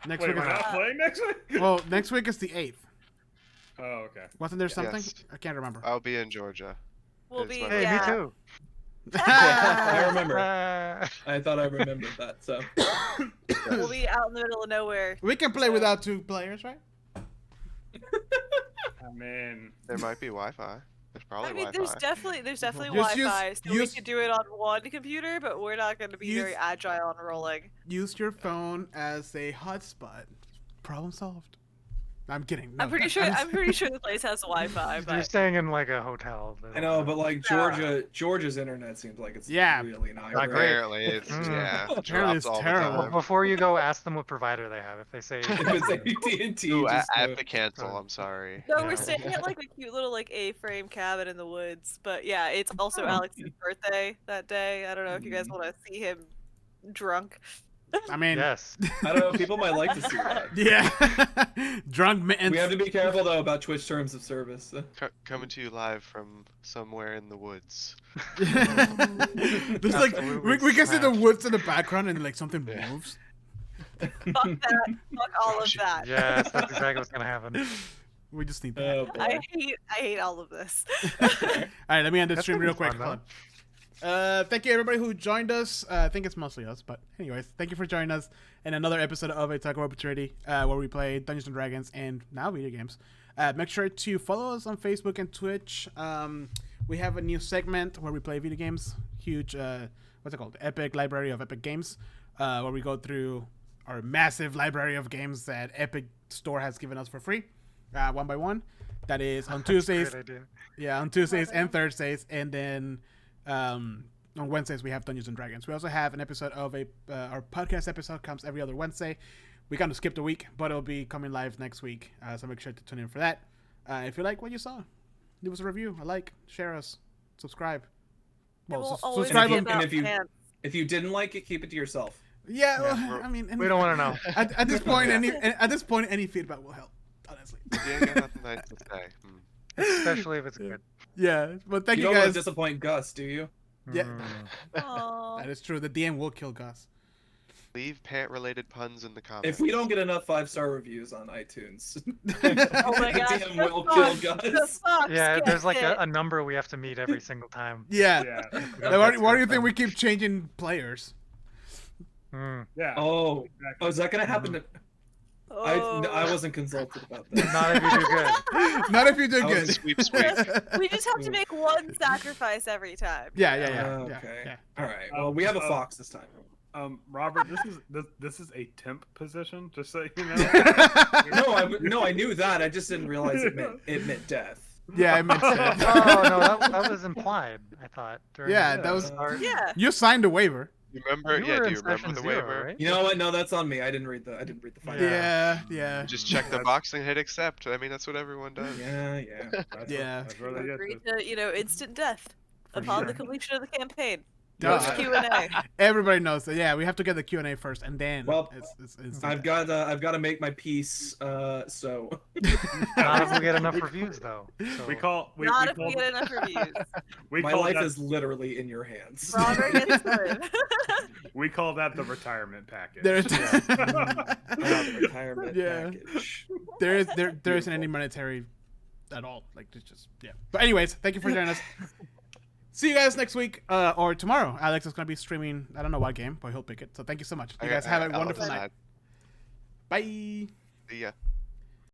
Next Wait, week we're is not playing next week? well, next week is the 8th. Oh, okay. Wasn't there something? Yes. I can't remember. I'll be in Georgia. We'll It's be fine. Hey, yeah. me too. I remember. Uh, I thought I remembered that. So We'll be out in the middle of nowhere. We can play without 2 players, right? I mean, There might be Wi-Fi. There's probably I mean, Wi-Fi. there's definitely Just Wi-Fi, so we use- could do it on one computer, but we're not going to be very Use- agile on rolling. Use your phone as a hotspot. Problem solved. I'm kidding. No, I'm pretty sure the place has Wi-Fi, You're but staying in like a hotel. I know, but like Georgia's internet seems like it's Yeah. really not Not great. great. Apparently, it's Mm. yeah. Apparently drops it's all the terrible. Well, time. before you go, ask them what provider they have. If they say If it's AT&T, Ooh, I just have go. to cancel. I'm sorry. no, Yeah. we're staying at like a cute little like A-frame cabin in the woods. But yeah, it's also Oh. Alex's birthday that day. I don't know if you guys want to see him drunk. I mean, yes. I don't know. People might like to see that. yeah. Drunk mittens. We have to be careful though about Twitch terms of service. Coming to you live from somewhere in the woods. There's like Absolutely we can see the smashed. woods in the background and like something Yeah. moves. Fuck that. Fuck all of that. Yes, that's exactly what's gonna happen. We just need that. Oh, boy. I hate all of this. All right, let me end the That's stream gonna real be quick. fun, Hold on. Thank you everybody who joined us. I think it's mostly us, but anyways, thank you for joining us in another episode of A Talk Opportunity, where we play Dungeons and Dragons and now video games. Make sure to follow us on Facebook and Twitch. We have a new segment where we play video games. Huge, what's it called? Epic Library of Epic Games, where we go through our massive library of games that Epic Store has given us for free, one by one. That is on Tuesdays. Great idea. Yeah, on Tuesdays and Thursdays, and then on Wednesdays we have Dungeons and Dragons. We also have an episode of our podcast episode comes every other Wednesday. We kind of skipped a week, but it'll be coming live next week. So make sure to tune in for that. If you like what you saw, leave us a review, a like, share us, subscribe. It will Well, always subscribe be on. and about if you- pants. If you didn't like it, keep it to yourself. Yeah, well, Yeah, I mean, We don't want to know, At this point, any feedback will help. Honestly. Yeah, got nothing nice to say. especially if it's good. Yeah, but thank You you don't want guys. to disappoint Gus, do you? Yeah. Mm. Aw. That is true. The DM will kill Gus. Leave pant-related puns in the comments. If we don't get enough 5-star reviews on iTunes, Oh my gosh. DM the will fox- kill the Gus. fox Yeah, gets there's like it. a number we have to meet every single time. Yeah. yeah. Why do you think we keep changing players? Hmm. Yeah. Oh, exactly. is that gonna happen? To... Oh. I wasn't consulted about that. Not if you do good. Not if you do I good. was- Sweep, sweep. We just have to make one sacrifice every time. Yeah, you know? yeah. Okay. Yeah. All right. Well, we have a fox this time. Robert, this is a temp position, just so you know. No, I knew that. I just didn't realize it meant death. Yeah, I meant that. Oh no, that was implied. I thought. During Yeah, the that was- start. Yeah. You signed a waiver. You remember? You Yeah, were do in you remember session the 0, waiver? right? You know what? No, that's on me. I didn't read the final. Yeah, yeah. Just check the That's- box and hit accept. I mean, that's what everyone does. Yeah. Yeah. That's where they get Agree to. to, instant death For upon sure. the completion of the campaign. Duh. Post Q&A. Everybody knows that. Yeah, we have to get the Q&A first, and then Well, it's I've got to make my peace. So Not if we get enough reviews, though. So. We call we, Not we if call we get enough reviews. we my call life that, is literally in your hands. Robert gets to live. we call that the retirement package. There's The retirement Yeah. package. there isn't any monetary at all. Like it's just yeah. But anyways, thank you for joining us. See you guys next week or tomorrow. Alex is gonna be streaming. I don't know what game, but he'll pick it. So thank you so much. You guys have a I'll wonderful decide. night. Bye. See ya.